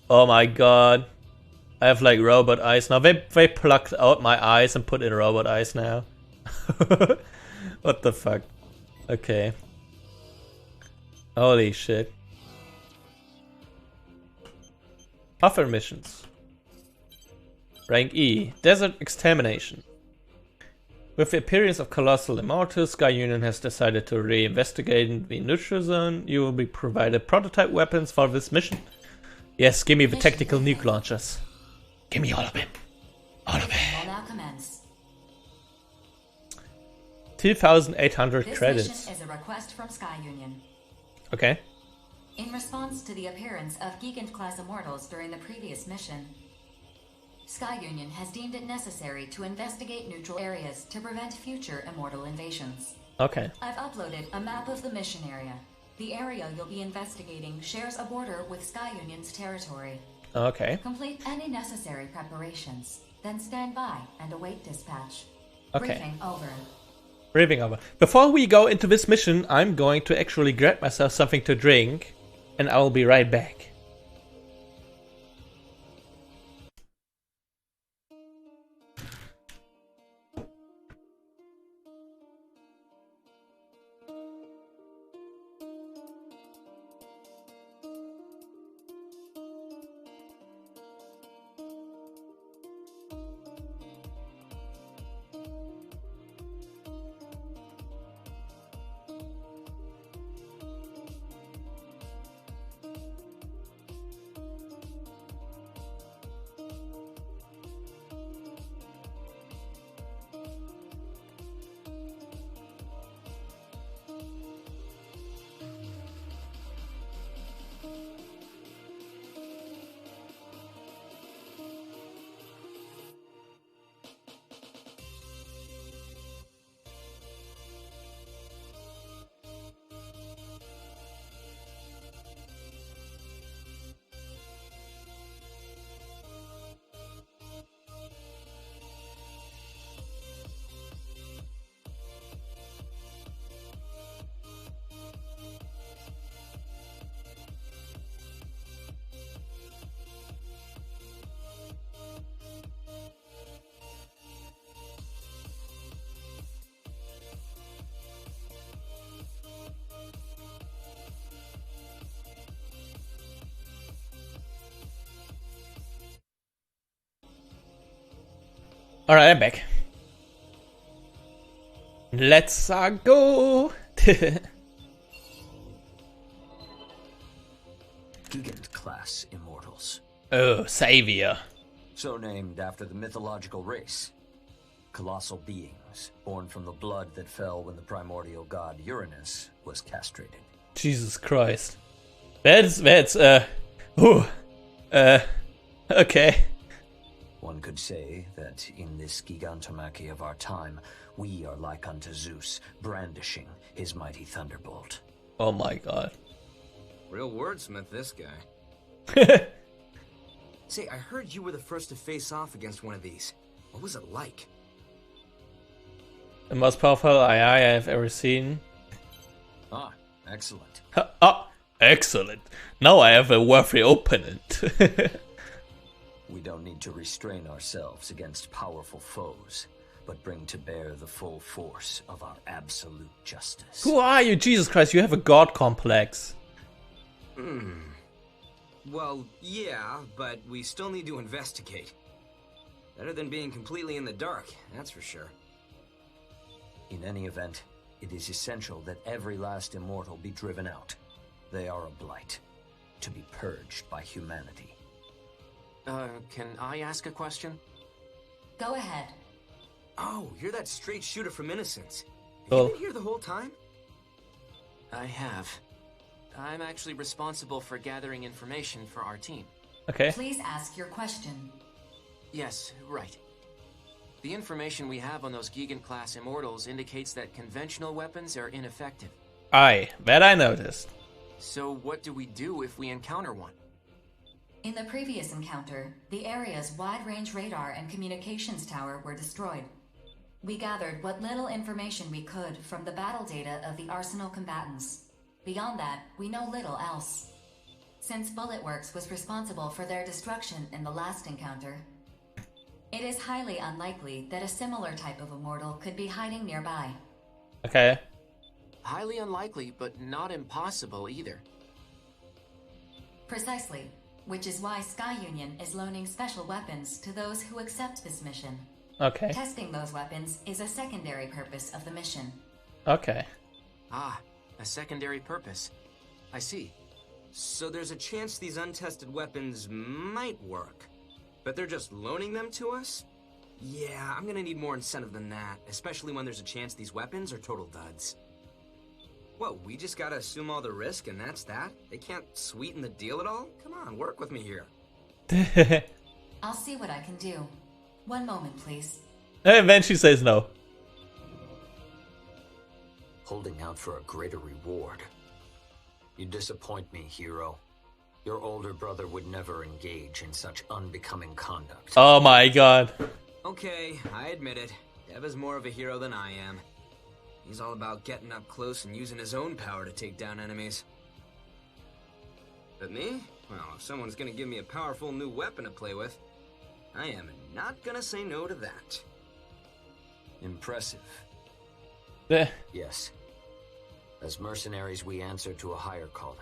Oh my god. I have like robot eyes now. They plucked out my eyes and put in robot eyes now. What the fuck? Okay. Holy shit. Offer missions. Rank E. Desert Extermination. With the appearance of Colossal Immortals, Sky Union has decided to re-investigate the neutral zone. You will be provided prototype weapons for this mission. Yes, give me the tactical nuke launchers. Give me all of them. All of them. Will now commence. 2,800 This credits. mission is a request from Sky Union. Okay. In response to the appearance of Gigant-class immortals during the previous mission, Sky Union has deemed it necessary to investigate neutral areas to prevent future immortal invasions. Okay. I've uploaded a map of the mission area. The area you'll be investigating shares a border with Sky Union's territory. Okay. Complete any necessary preparations, then stand by and await dispatch. Okay. Briefing over. Briefing over. Before we go into this mission, I'm going to actually grab myself something to drink, and I will be right back. Alright, I'm back. Let's go! Gigant class immortals. Oh, Savior. So named after the mythological race. Colossal beings, born from the blood that fell when the primordial god Uranus was castrated. Jesus Christ. That's, okay. One could say that in this gigantomachy of our time, we are like unto Zeus, brandishing his mighty thunderbolt. Oh my god. Real wordsmith, this guy. Say, I heard you were the first to face off against one of these. What was it like? The most powerful AI I have ever seen. Ah, excellent. Oh, excellent. Now I have a worthy opponent. We don't need to restrain ourselves against powerful foes, but bring to bear the full force of our absolute justice. Who are you? Jesus Christ, you have a god complex. Well, yeah, but we still need to investigate. Better than being completely in the dark, that's for sure. In any event, it is essential that every last immortal be driven out. They are a blight, to be purged by humanity. Can I ask a question? Go ahead. Oh, you're that straight shooter from Innocence. Have Oh. you been here the whole time? I have. I'm actually responsible for gathering information for our team. Okay. Please ask your question. Yes, right. The information we have on those Gigant-class immortals indicates that conventional weapons are ineffective. Aye, that I noticed. So what do we do if we encounter one? In the previous encounter, the area's wide-range radar and communications tower were destroyed. We gathered what little information we could from the battle data of the Arsenal combatants. Beyond that, we know little else. Since Bulletworks was responsible for their destruction in the last encounter, it is highly unlikely that a similar type of immortal could be hiding nearby. Okay. Highly unlikely, but not impossible either. Precisely, which is why Sky Union is loaning special weapons to those who accept this mission. Okay. Testing those weapons is a secondary purpose of the mission. Okay. Ah, a secondary purpose. I see. So there's a chance these untested weapons might work. But they're just loaning them to us? Yeah, I'm gonna need more incentive than that, especially when there's a chance these weapons are total duds. What, we just gotta assume all the risk and that's that? They can't sweeten the deal at all? Come on, work with me here. I'll see what I can do. One moment, please. And then she says no. Holding out for a greater reward. You disappoint me, hero. Your older brother would never engage in such unbecoming conduct. Oh my god. Okay, I admit it. Dev is more of a hero than I am. He's all about getting up close and using his own power to take down enemies. But me? Well, if someone's gonna give me a powerful new weapon to play with, I am not gonna say no to that. Impressive. Eh, Yes. As mercenaries, we answer to a higher calling.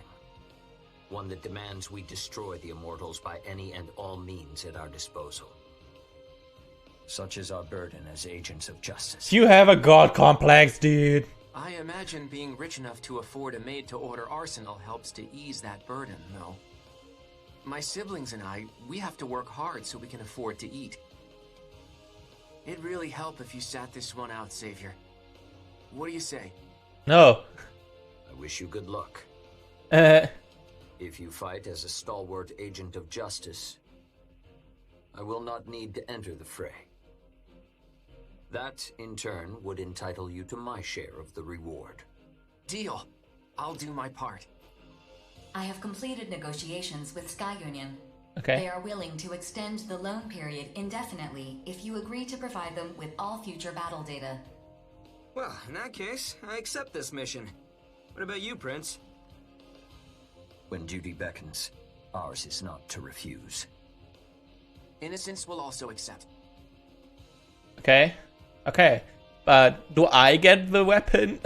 One that demands we destroy the immortals by any and all means at our disposal. Such is our burden as agents of justice. You have a god complex, dude. I imagine being rich enough to afford a made-to-order arsenal helps to ease that burden, though. My siblings and I, we have to work hard so we can afford to eat. It'd really help if you sat this one out, Savior. What do you say? No. I wish you good luck. If you fight as a stalwart agent of justice, I will not need to enter the fray. That, in turn, would entitle you to my share of the reward. Deal. I'll do my part. I have completed negotiations with Sky Union. Okay. They are willing to extend the loan period indefinitely if you agree to provide them with all future battle data. Well, in that case, I accept this mission. What about you, Prince? When duty beckons, ours is not to refuse. Innocence will also accept. Okay. Okay. But do I get the weapon?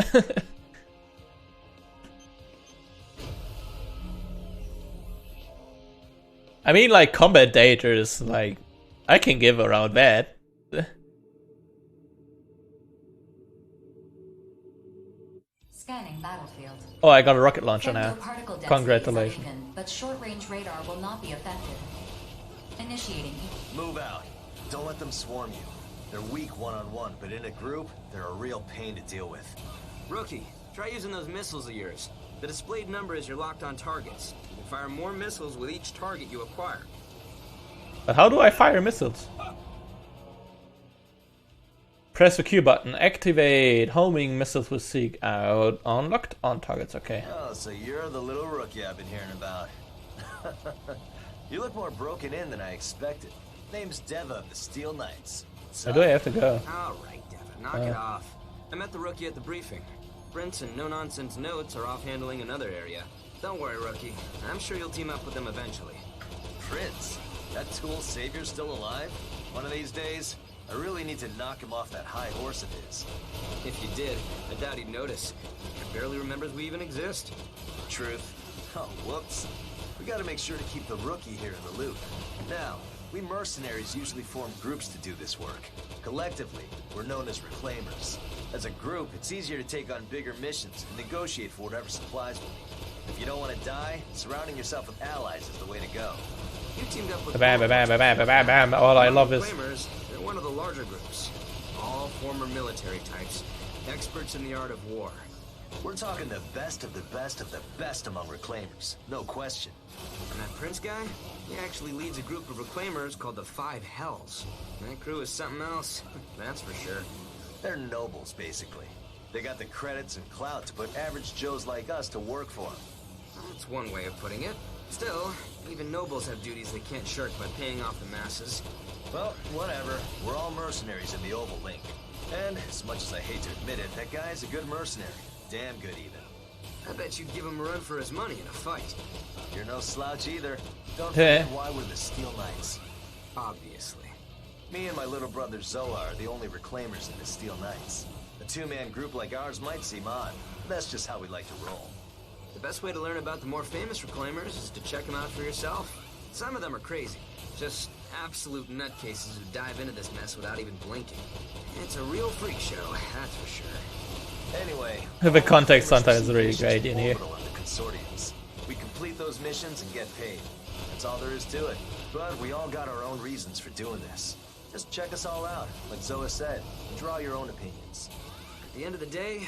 I mean, like, combat data is, like, I can give around that. Oh, I got a rocket launcher now. Femtoparticle density is Congratulations. uneven, but short-range radar will not be affected. Initiating. Move out. Don't let them swarm you. They're weak one-on-one, but in a group, they're a real pain to deal with. Rookie, try using those missiles of yours. The displayed number is your locked-on targets. You can fire more missiles with each target you acquire. But how do I fire missiles? Press the Q button. Activate homing missiles with seek out on locked on targets. Okay. Oh, so you're the little rookie I've been hearing about. You look more broken in than I expected. Name's Deva of the Steel Knights. Where do I have to go? Alright, Devin, knock it off. I met the rookie at the briefing. Brent's and no-nonsense notes are off handling another area. Don't worry, rookie. I'm sure you'll team up with them eventually. Prince? That tool savior's still alive? One of these days, I really need to knock him off that high horse of his. If you did, I doubt he'd notice. He barely remembers we even exist. Truth. Oh, whoops. We gotta make sure to keep the rookie here in the loop. Now, we mercenaries usually form groups to do this work. Collectively, we're known as reclaimers. As a group, it's easier to take on bigger missions and negotiate for whatever supplies we need. If you don't want to die, surrounding yourself with allies is the way to go. You teamed up with Bam, bam, bam, bam, bam, bam, bam. Oh, I love this. Reclaimers. They're one of the larger groups. All former military types. Experts in the art of war. We're talking the best of the best of the best among reclaimers. No question. And that Prince guy? He actually leads a group of reclaimers called the Five Hells. That crew is something else, that's for sure. They're nobles, basically. They got the credits and clout to put average Joes like us to work for them. That's one way of putting it. Still, even nobles have duties they can't shirk by paying off the masses. Well, whatever. We're all mercenaries in the Oval Link. And, as much as I hate to admit it, that guy's a good mercenary. Damn good, even. I bet you'd give him a run for his money in a fight. You're no slouch either. Don't forget why we're the Steel Knights. Obviously. Me and my little brother Zoa are the only reclaimers in the Steel Knights. A two-man group like ours might seem odd, but that's just how we like to roll. The best way to learn about the more famous reclaimers is to check them out for yourself. Some of them are crazy. Just absolute nutcases who dive into this mess without even blinking. It's a real freak show, that's for sure. Anyway, The context sometimes is really great in here. The consortiums. We complete those missions and get paid. That's all there is to it. But we all got our own reasons for doing this. Just check us all out, like Zoa said, and draw your own opinions. At the end of the day,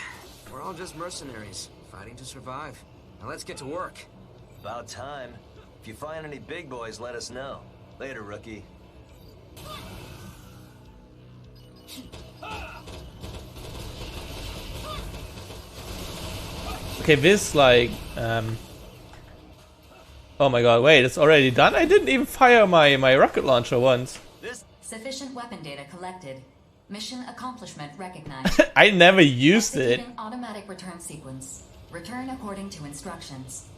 we're all just mercenaries, fighting to survive. Now let's get to work. About time. If you find any big boys, let us know. Later, rookie. Okay, this like oh my god, wait, it's already done? I didn't even fire my rocket launcher once. Sufficient weapon data collected. Mission accomplishment recognized. I never used it. Executing automatic return sequence. Return according to instructions.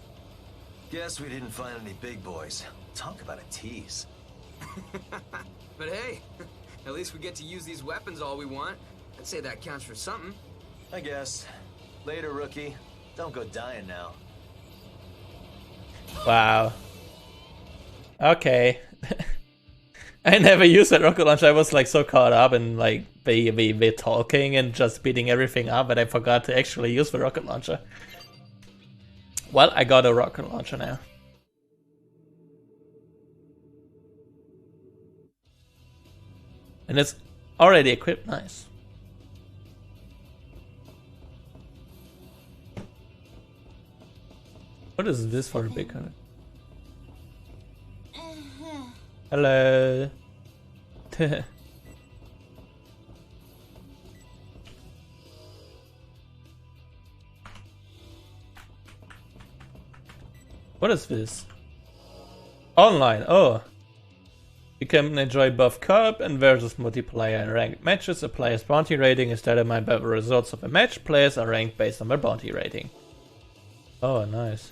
Guess we didn't find any big boys. Talk about a tease. But hey, at least we get to use these weapons all we want. I'd say that counts for something. I guess. Later, rookie. Don't go dying now. Wow. Okay. I never used that rocket launcher. I was like so caught up in like the talking and just beating everything up, but I forgot to actually use the rocket launcher. Well, I got a rocket launcher now. And it's already equipped, nice. What is this for a big one? Hello. What is this? Online, oh. You can enjoy both co-op and versus multiplayer and ranked matches. A player's bounty rating is determined by the results of a match. Players are ranked based on their bounty rating. Oh, nice.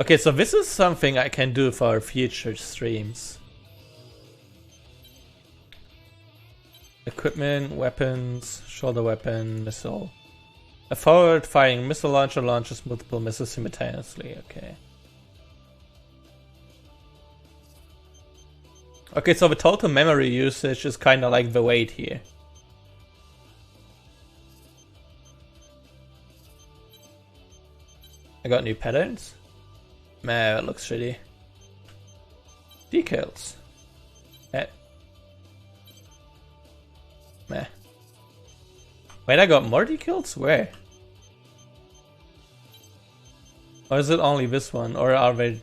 Okay, so this is something I can do for future streams. Equipment, weapons, shoulder weapon, missile. A forward-firing missile launcher launches multiple missiles simultaneously. Okay. Okay, so the total memory usage is kind of like the weight here. I got new patterns. Man, that looks shitty. Decals. Eh. Meh. Wait, I got more decals? Where? Or is it only this one? Or are there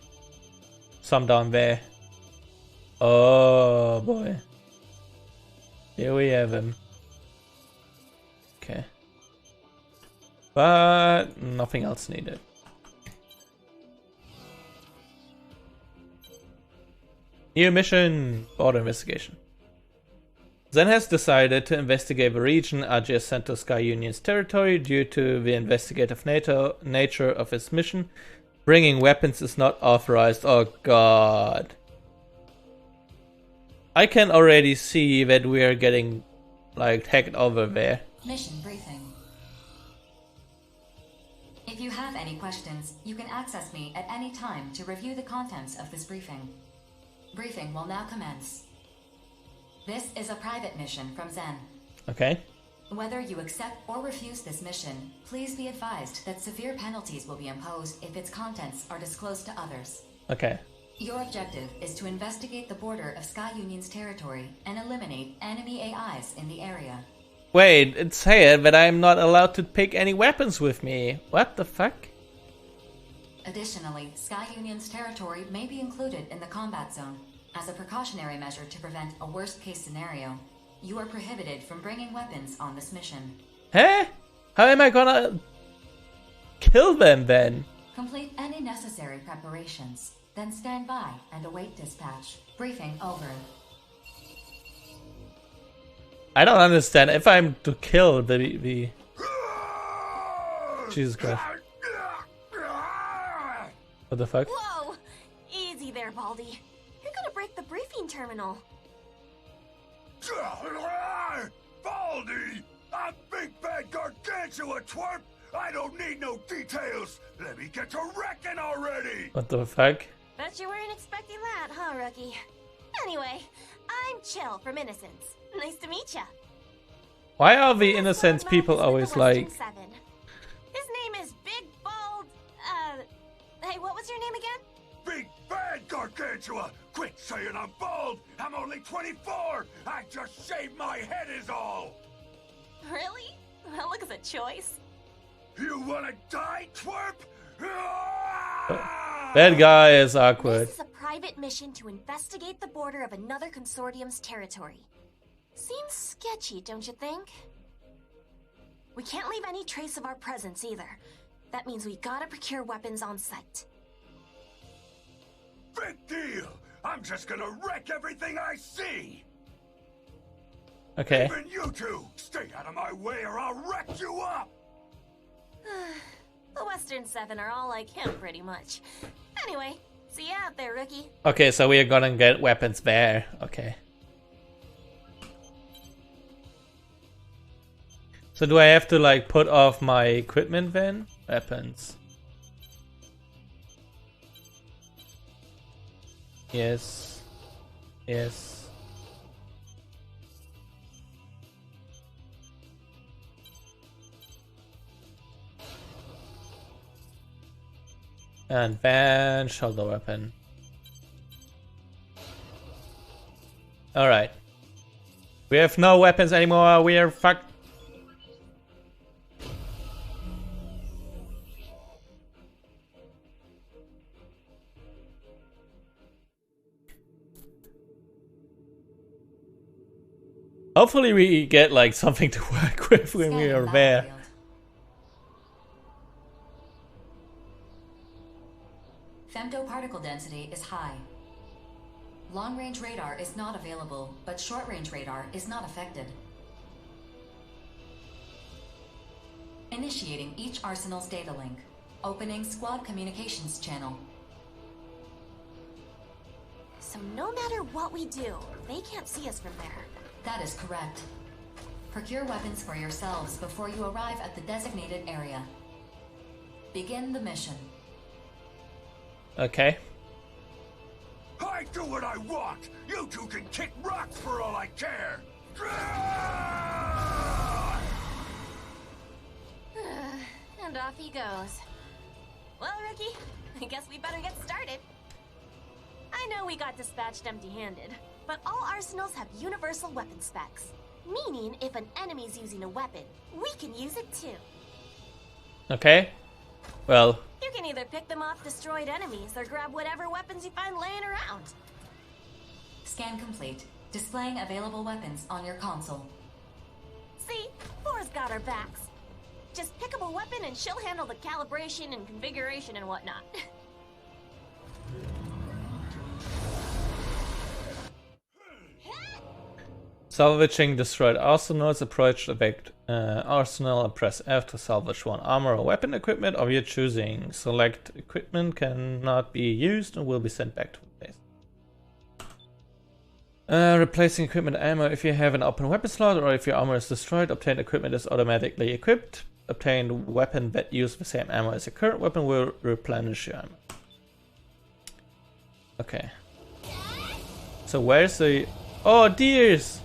some down there? Oh boy. Here we have him. Okay. But nothing else needed. New mission! Border investigation. Zen has decided to investigate the region adjacent to Sky Union's territory due to the investigative nature of its mission. Bringing weapons is not authorized. Oh god. I can already see that we are getting like hacked over there. Mission briefing. If you have any questions, you can access me at any time to review the contents of this briefing. Briefing will now commence. This is a private mission from Zen. Okay. Whether you accept or refuse this mission, please be advised that severe penalties will be imposed if its contents are disclosed to others. Okay. Your objective is to investigate the border of Sky Union's territory and eliminate enemy AIs in the area. Wait, it said that I'm not allowed to pick any weapons with me. What the fuck? Additionally, Sky Union's territory may be included in the combat zone. As a precautionary measure to prevent a worst-case scenario, you are prohibited from bringing weapons on this mission. Huh? How am I gonna kill them then? Complete any necessary preparations, then stand by and await dispatch. Briefing over. I don't understand. If I'm to kill the Jesus Christ. What the fuck? Whoa! Easy there, Baldy. You're gonna break the briefing terminal. Baldy! I'm Big Bad Gargantua, twerp! I don't need no details! Let me get to wrecking already! What the fuck? Bet you weren't expecting that, huh, rookie? Anyway, I'm Chill from Innocence. Nice to meet ya. Why are the innocent people always like... 7. His name is Big Bald... Hey, what was your name again? Big Bad Gargantua! Quit saying I'm bald! I'm only 24! I just shaved my head is all! Really? That looks a choice. You wanna die, twerp? That guy is awkward. This is a private mission to investigate the border of another consortium's territory. Seems sketchy, don't you think? We can't leave any trace of our presence either. That means we gotta procure weapons on site. Big deal! I'm just gonna wreck everything I see! Okay. Even you two! Stay out of my way or I'll wreck you up! The Western 7 are all like him, pretty much. Anyway, see ya out there, rookie. Okay, so we are gonna get weapons there. Okay. So do I have to like put off my equipment then? Weapons. Yes. Yes. And ban shoulder weapon. Alright. We have no weapons anymore, we are fucked. Hopefully we get like something to work with when we are there. Femtoparticle density is high. Long-range radar is not available, but short-range radar is not affected. Initiating each arsenal's data link. Opening squad communications channel. So no matter what we do, they can't see us from there. That is correct. Procure weapons for yourselves before you arrive at the designated area. Begin the mission. Okay. I do what I want! You two can kick rocks for all I care! And off he goes. Well, Ricky, I guess we better get started. I know we got dispatched empty-handed, but all arsenals have universal weapon specs. Meaning, if an enemy's using a weapon, we can use it too. Okay. Well. You can either pick them off destroyed enemies or grab whatever weapons you find laying around. Scan complete. Displaying available weapons on your console. See? Four's got our backs. Just pick up a weapon and she'll handle the calibration and configuration and whatnot. Salvaging destroyed arsenals. Approach the backed arsenal and press F to salvage one armor or weapon equipment of your choosing. Select equipment cannot be used and will be sent back to the base. Replacing equipment ammo. If you have an open weapon slot or if your armor is destroyed, obtained equipment is automatically equipped. Obtained weapon that uses the same ammo as your current weapon will replenish your ammo. Okay. So where's the... Oh, deers!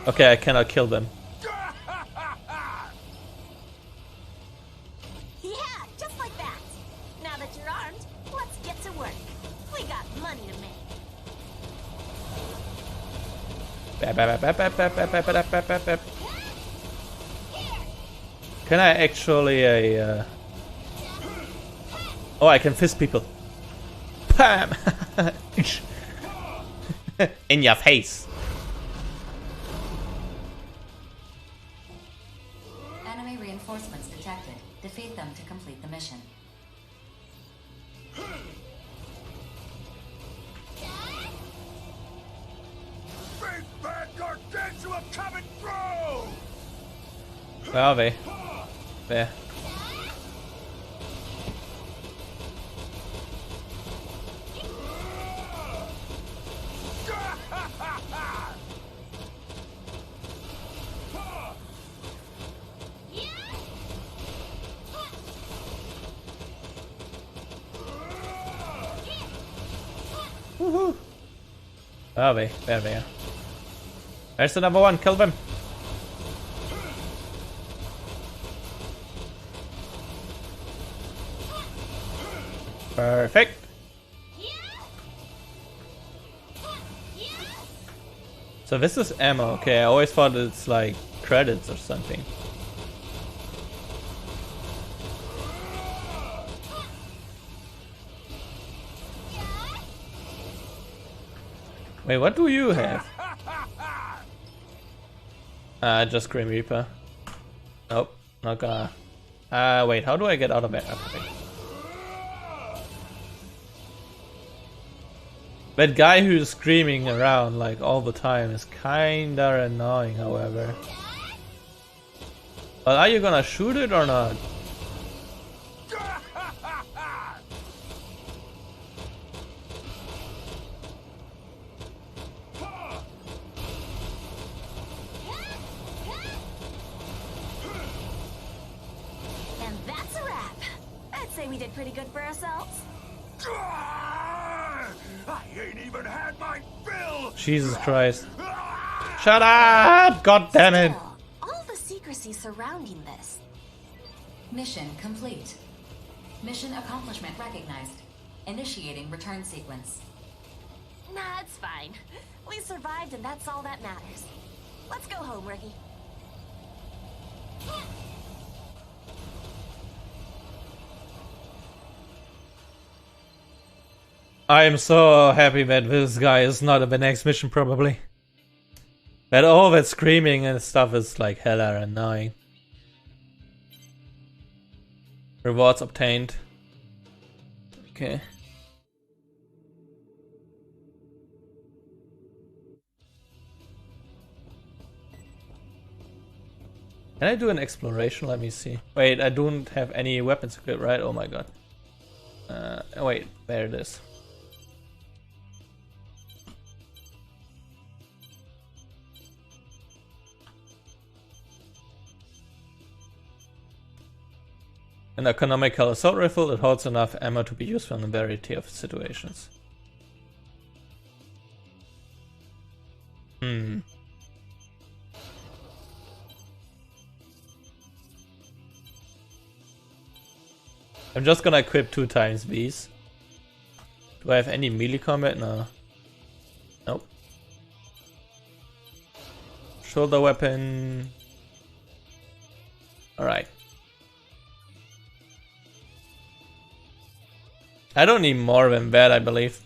Okay, I cannot kill them. Yeah, just like that. Now that you're armed, let's get to work. We got money to make. Can I actually Oh, I can fist people. Bam! In your face. Enemy reinforcements detected. Defeat them to complete the mission. Big bad gargantua coming through! Where are they? There. Woohoo! Where are they? There they are. There's the number one, kill them! Perfect! So this is ammo, okay, I always thought it's like credits or something. Wait, what do you have? Just Grim Reaper. Nope, not gonna... wait, how do I get out of it? Okay. That guy who's screaming around like all the time is kinda annoying, however. But are you gonna shoot it or not? And that's a wrap. I'd say we did pretty good for ourselves. I ain't even had my fill! Jesus Christ. Shut up! God damn it! Still, all the secrecy surrounding this. Mission complete. Mission accomplishment recognized. Initiating return sequence. Nah, it's fine. We survived and that's all that matters. Let's go home, Ricky. I am so happy that this guy is not in the next mission, probably. But all that screaming and stuff is like hella annoying. Rewards obtained. Okay. Can I do an exploration? Let me see. Wait, I don't have any weapons equipped, right? Oh my god. Wait, there it is. An economical assault rifle that holds enough ammo to be used for a variety of situations. I'm just gonna equip 2 times these. Do I have any melee combat? No. Nope. Shoulder weapon. Alright. I don't need more than that, I believe.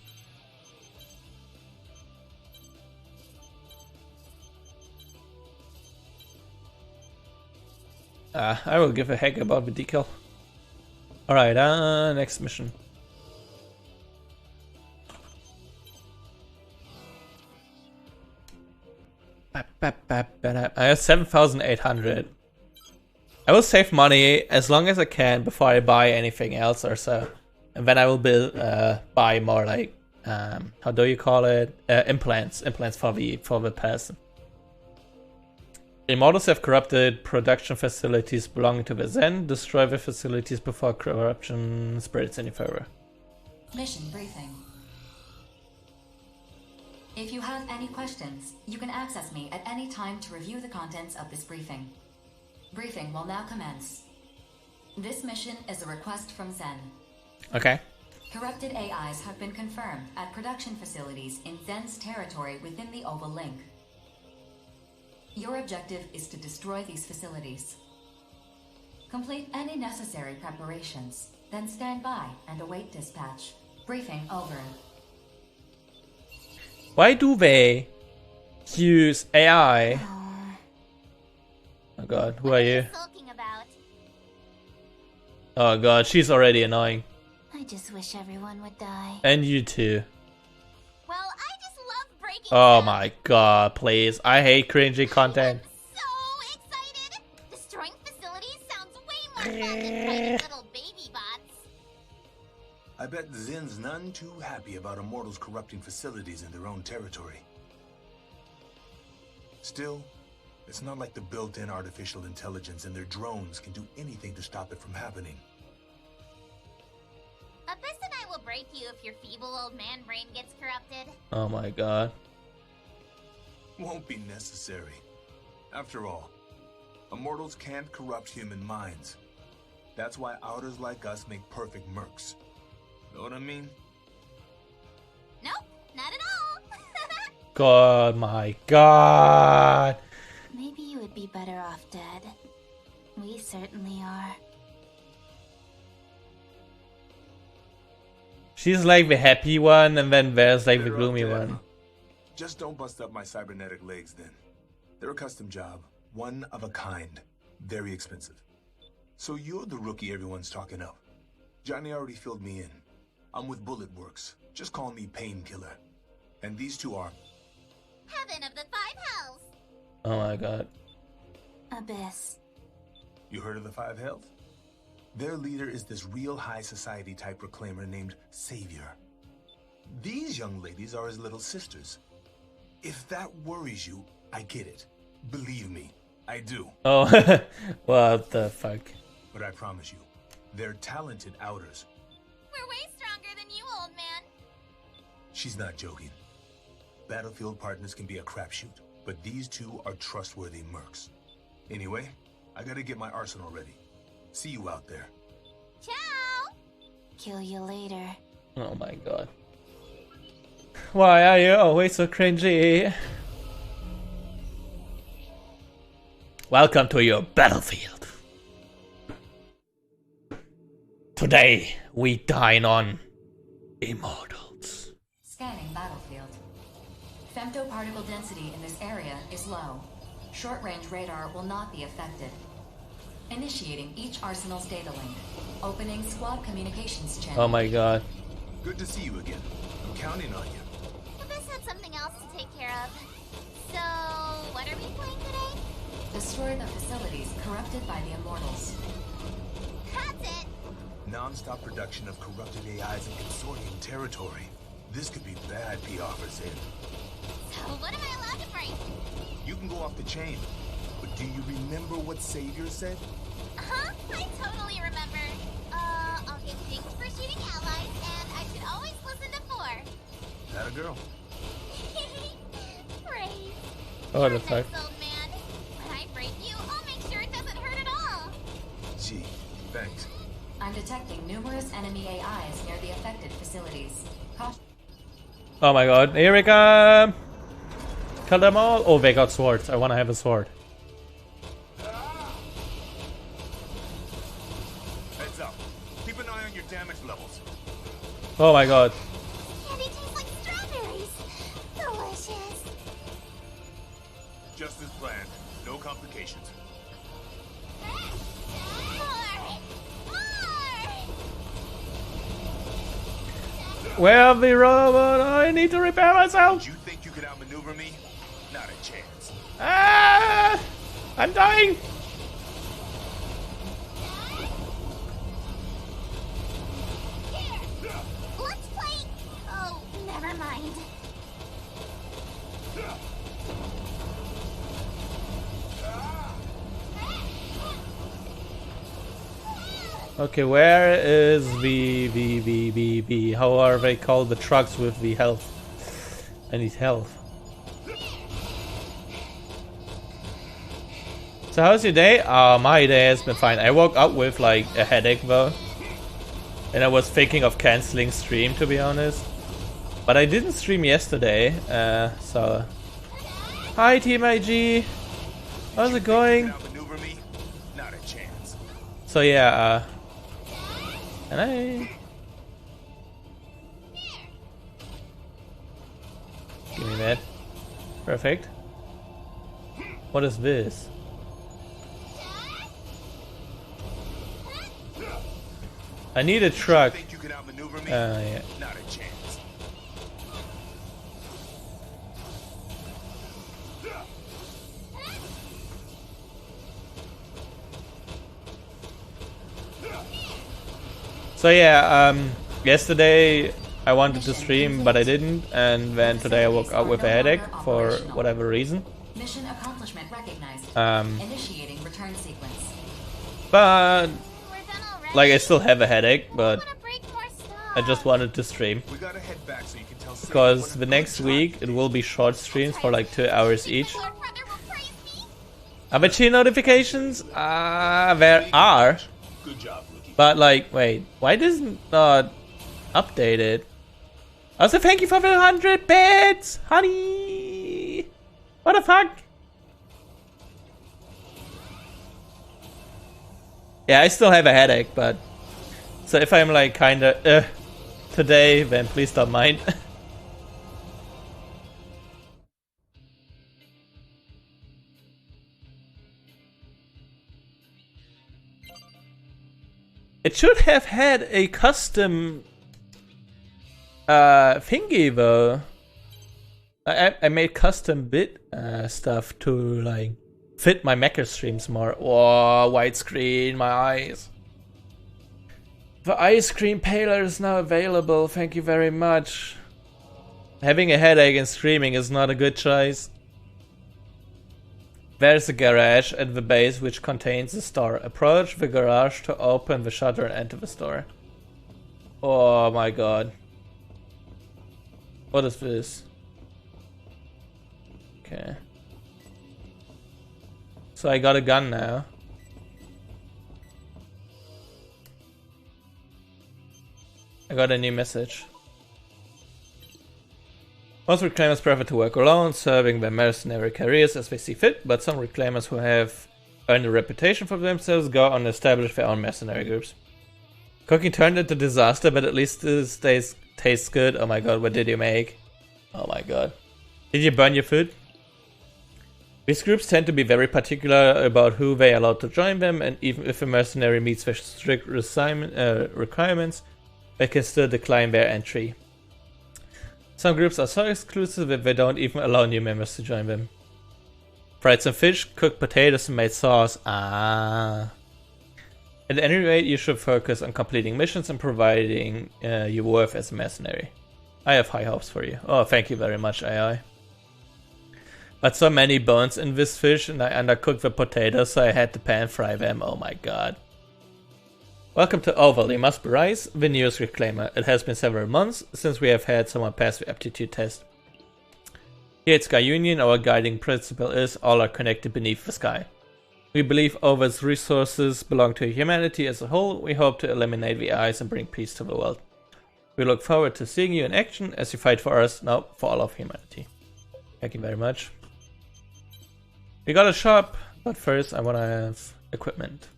I will give a heck about the decal. Alright, next mission. I have 7,800. I will save money as long as I can before I buy anything else or so. And then I will buy more like, how do you call it? Implants for the person. Immortals have corrupted production facilities belonging to the Zen. Destroy the facilities before corruption spreads any further. Mission briefing. If you have any questions, you can access me at any time to review the contents of this briefing. Briefing will now commence. This mission is a request from Zen. Okay. Corrupted AIs have been confirmed at production facilities in Zen's territory within the Oval Link. Your objective is to destroy these facilities. Complete any necessary preparations, then stand by and await dispatch. Briefing over. Why do they use AI? Oh god, who are you? Oh god, she's already annoying. I just wish everyone would die. And you too. Well, I just love breaking Oh stuff. my god, please. I hate cringy content. I'm so excited! Destroying facilities sounds way more fun than fighting little baby bots. I bet Zen's none too happy about immortals corrupting facilities in their own territory. Still, it's not like the built-in artificial intelligence and their drones can do anything to stop it from happening. Abyss and I will break you if your feeble old man brain gets corrupted. Oh my god. Won't be necessary. After all, immortals can't corrupt human minds. That's why outers like us make perfect mercs. Know what I mean? Nope, not at all. God, my god. Maybe you would be better off dead. We certainly are. She's like the happy one, and then there's like the gloomy one. Just don't bust up my cybernetic legs then. They're a custom job, one of a kind, very expensive. So you're the rookie everyone's talking up. Johnny already filled me in. I'm with Bullet Works. Just call me Painkiller. And these two are... Heaven of the Five Hells. Oh my god. Abyss. You heard of the Five Hells? Their leader is this real high society type reclaimer named Savior. These young ladies are his little sisters. If that worries you, I get it. Believe me, I do. Oh, what the fuck? But I promise you, they're talented outers. We're way stronger than you, old man. She's not joking. Battlefield partners can be a crapshoot, but these two are trustworthy mercs. Anyway, I gotta get my arsenal ready. See you out there. Ciao! Kill you later. Oh my god. Why are you always so cringy? Welcome to your battlefield. Today, we dine on immortals. Scanning battlefield. Femtoparticle density in this area is low. Short-range radar will not be affected. Initiating each arsenal's data link. Opening squad communications channel. Oh my god. Good to see you again. I'm counting on you. Abyss had something else to take care of. So, what are we playing today? Destroy the facilities corrupted by the immortals. That's it! Non-stop production of corrupted AIs in consortium territory. This could be bad PR for Zen. So, what am I allowed to break? You can go off the chain. But do you remember what Savior said? Huh? I totally remember. I'll get dinged for shooting allies, and I should always listen to 4. That a girl. Praise. Oh, the fuck. Nice old man. When I break you, I'll make sure it doesn't hurt at all. Gee, thanks. I'm detecting numerous enemy AIs near the affected facilities. Caution. Oh my god, here we come! Kill them all! Oh, they got swords. I wanna have a sword. Heads up. Keep an eye on your damage levels. Oh my god. Candy tastes like strawberries. Delicious. Just as planned. No complications. Where the robot? I need to repair myself! You think you could outmaneuver me? Not a chance. Ah! I'm dying! Here, let's play. Oh, never mind. Okay, where is the how are they called, the trucks with the health? I need health. So how's your day? My day has been fine. I woke up with like a headache though. And I was thinking of cancelling stream, to be honest. But I didn't stream yesterday, so... Hi Team IG! How's it going? So yeah, and I... Give me that. Perfect. What is this? I need a truck. Yeah. Not a chance. So yeah, yesterday I wanted to stream, but I didn't, and then today I woke up with a headache for whatever reason. Mission accomplishment recognized. Initiating return sequence. But like I still have a headache, but I just wanted to stream because the next week it will be short streams for like 2 hours each. Avachi notifications? There are. Good job, Rookie. But like, wait, why doesn't not update it? Also, thank you for the 100 bits, honey. What the fuck? Yeah, I still have a headache, but so if I'm like kinda today, then please don't mind. It should have had a custom thingy though. I made custom bit stuff to like fit my mecha streams more. Whoa, widescreen, my eyes. The ice cream paler is now available, thank you very much. Having a headache and streaming is not a good choice. There's a garage at the base which contains the store. Approach the garage to open the shutter and enter the store. Oh my god. What is this? Okay. So I got a gun now. I got a new message. Most reclaimers prefer to work alone, serving their mercenary careers as they see fit, but some reclaimers who have earned a reputation for themselves go on to establish their own mercenary groups. Cooking turned into disaster, but at least this tastes good. Oh my god, what did you make? Oh my god. Did you burn your food? These groups tend to be very particular about who they are allowed to join them, and even if a mercenary meets their strict requirements, they can still decline their entry. Some groups are so exclusive that they don't even allow new members to join them. Fried some fish, cooked potatoes and made sauce. Ah. At any rate, you should focus on completing missions and providing your worth as a mercenary. I have high hopes for you. Oh, thank you very much, AI. But so many bones in this fish, and I undercooked the potatoes, so I had to pan fry them. Oh my god. Welcome to Oval, you must be Rice, the newest reclaimer. It has been several months since we have had someone pass the aptitude test. Here at Sky Union, our guiding principle is all are connected beneath the sky. We believe Over's resources belong to humanity as a whole. We hope to eliminate the eyes and bring peace to the world. We look forward to seeing you in action as you fight for us, no, for all of humanity. Thank you very much. We got a shop, but first I want to have equipment.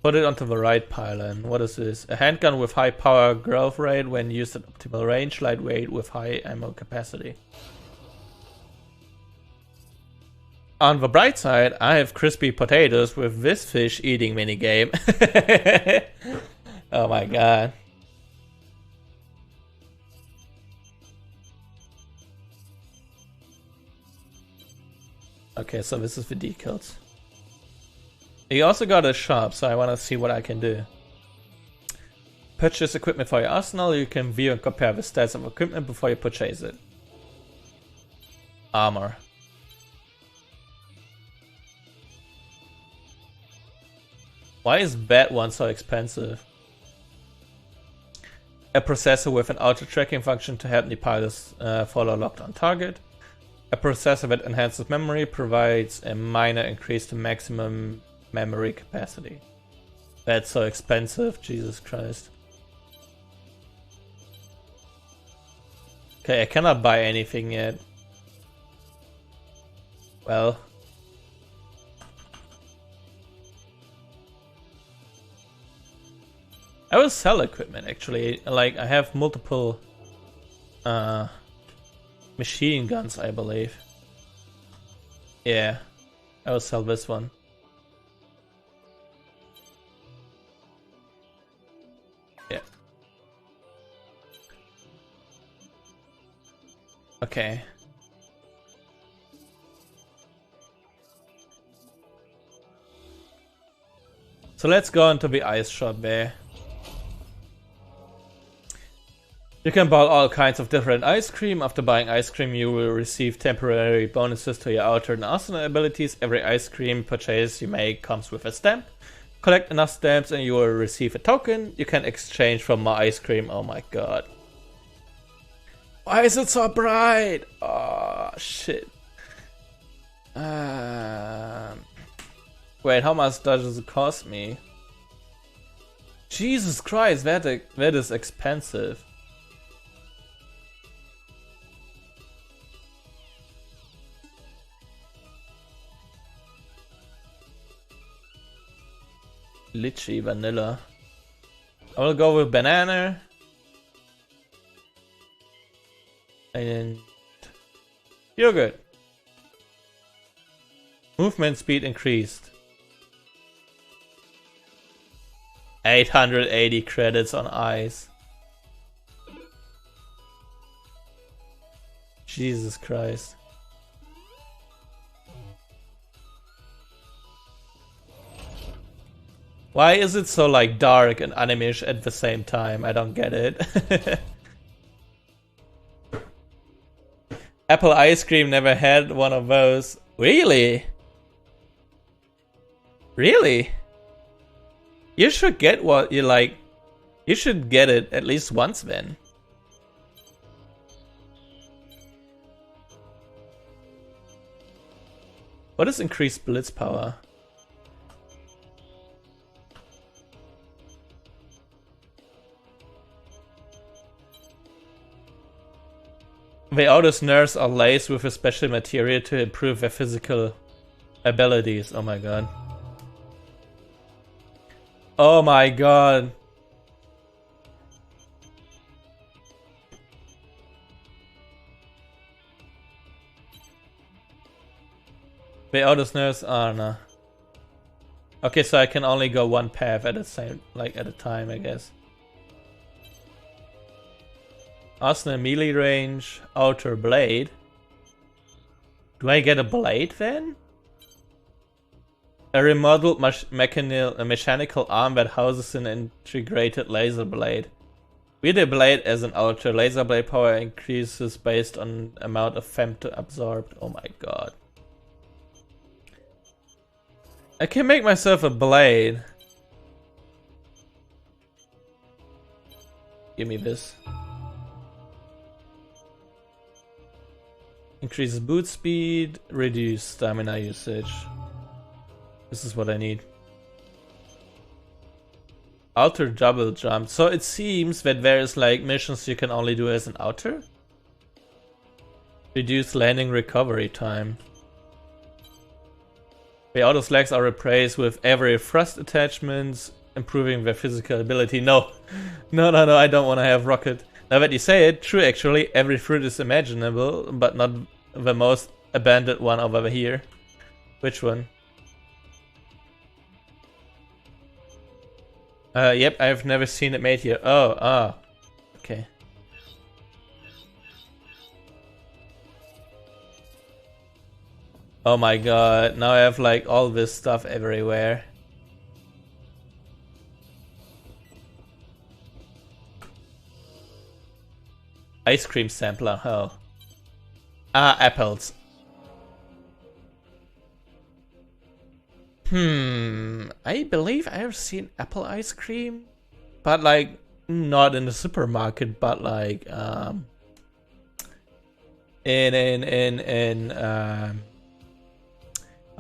Put it onto the right pylon. What is this? A handgun with high power growth rate when used at optimal range, lightweight with high ammo capacity. On the bright side, I have crispy potatoes with this fish eating minigame. Oh my god. Okay, so this is the decals. You also got a shop, so I want to see what I can do. Purchase equipment for your arsenal. You can view and compare the stats of equipment before you purchase it. Armor. Why is that one so expensive? A processor with an auto-tracking function to help the pilots follow locked on target. A processor that enhances memory, provides a minor increase to maximum memory capacity. That's so expensive, Jesus Christ. Okay, I cannot buy anything yet. Well. I will sell equipment actually. Like, I have multiple machine guns, I believe. Yeah, I will sell this one. Yeah. Okay. So let's go into the ice shop there. You can buy all kinds of different ice cream. After buying ice cream, you will receive temporary bonuses to your outer and arsenal abilities. Every ice cream purchase you make comes with a stamp. Collect enough stamps and you will receive a token. You can exchange for more ice cream. Oh my god. Why is it so bright? Oh shit. Wait, how much does it cost me? Jesus Christ, that is expensive. Lychee vanilla. I will go with banana. And yogurt. Movement speed increased. 880 credits on ice. Jesus Christ. Why is it so like dark and anime-ish at the same time? I don't get it. Apple ice cream never had one of those. Really? Really? You should get what you like. You should get it at least once then. What is increased blitz power? The outer nerves are laced with a special material to improve their physical abilities. Oh my god. Oh my god. The outer nerves are no. Okay, so I can only go one path at the same, like at a time, I guess. Arsenal melee range, outer blade. Do I get a blade then? A remodeled mechanical arm that houses an integrated laser blade. With the blade as an outer laser blade power increases based on amount of femto absorbed. Oh my god. I can make myself a blade. Give me this. Increases boot speed, reduce stamina usage. This is what I need. Outer double jump. So it seems that there's like missions you can only do as an outer. Reduce landing recovery time. The auto slags are replaced with every thrust attachments, improving their physical ability. No, I don't want to have rocket. Now that you say it, true actually, every fruit is imaginable, but not the most abandoned one over here. Which one? Yep, I've never seen it made here. Oh, okay. Oh my god, now I have like all this stuff everywhere. Ice cream sampler, oh. Ah, apples. I believe I have seen apple ice cream, but like not in the supermarket, but like how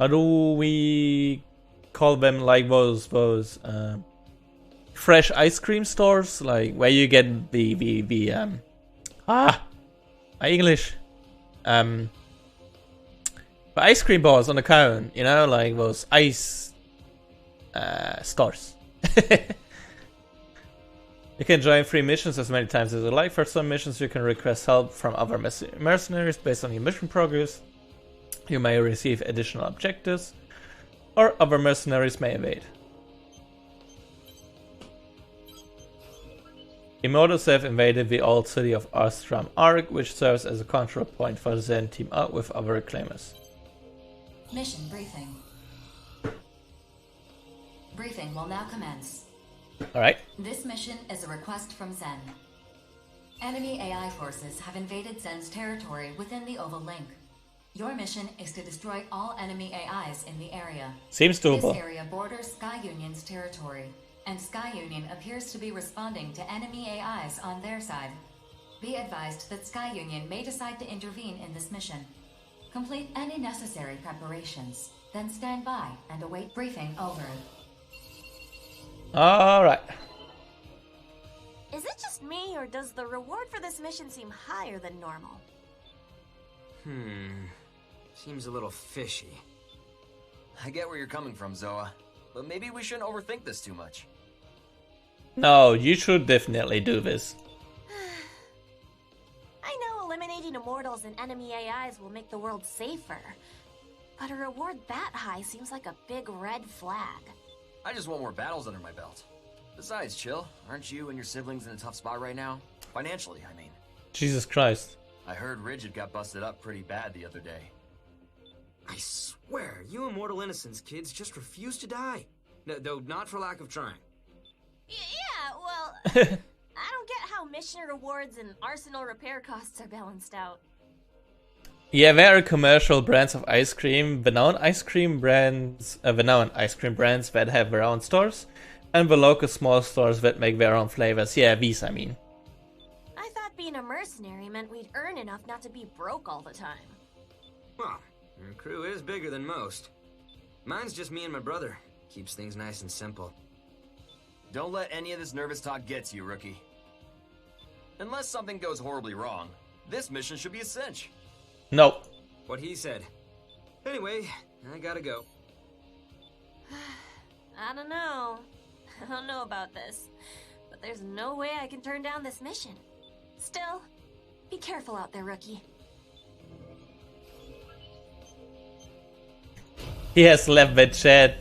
do we call them, like those fresh ice cream stores, like where you get the my English the ice cream bars on the cone, you know, like those ice stores. You can join free missions as many times as you like. For some missions you can request help from other mercenaries based on your mission progress. You may receive additional objectives, or other mercenaries may evade. Immortals have invaded the old city of Arstram Ark, which serves as a control point for the Zen team up with other reclaimers. Mission briefing. Briefing will now commence. Alright. This mission is a request from Zen. Enemy AI forces have invaded Zen's territory within the Oval Link. Your mission is to destroy all enemy AIs in the area. Seems doable. This area borders Sky Union's territory, and Sky Union appears to be responding to enemy AIs on their side. Be advised that Sky Union may decide to intervene in this mission. Complete any necessary preparations, then stand by and await briefing over. Alright. Is it just me, or does the reward for this mission seem higher than normal? Seems a little fishy. I get where you're coming from, Zoa, but maybe we shouldn't overthink this too much. No, you should definitely do this. I know eliminating immortals and enemy AIs will make the world safer, but a reward that high seems like a big red flag. I just want more battles under my belt. Besides, Chill, aren't you and your siblings in a tough spot right now? Financially, I mean. Jesus Christ. I heard Rigid got busted up pretty bad the other day. I swear, you Immortal Innocence kids just refuse to die. No, though not for lack of trying. Yeah, well, I don't get how mission rewards and arsenal repair costs are balanced out. Yeah, there are commercial brands of ice cream, renowned ice cream brands that have their own stores, and the local small stores that make their own flavors. Yeah, these I mean. I thought being a mercenary meant we'd earn enough not to be broke all the time. Well, your crew is bigger than most. Mine's just me and my brother. Keeps things nice and simple. Don't let any of this nervous talk get to you, rookie. Unless something goes horribly wrong, this mission should be a cinch. No. What he said. Anyway, I gotta go. I don't know. I don't know about this, but there's no way I can turn down this mission. Still, be careful out there, rookie. He has left that chat.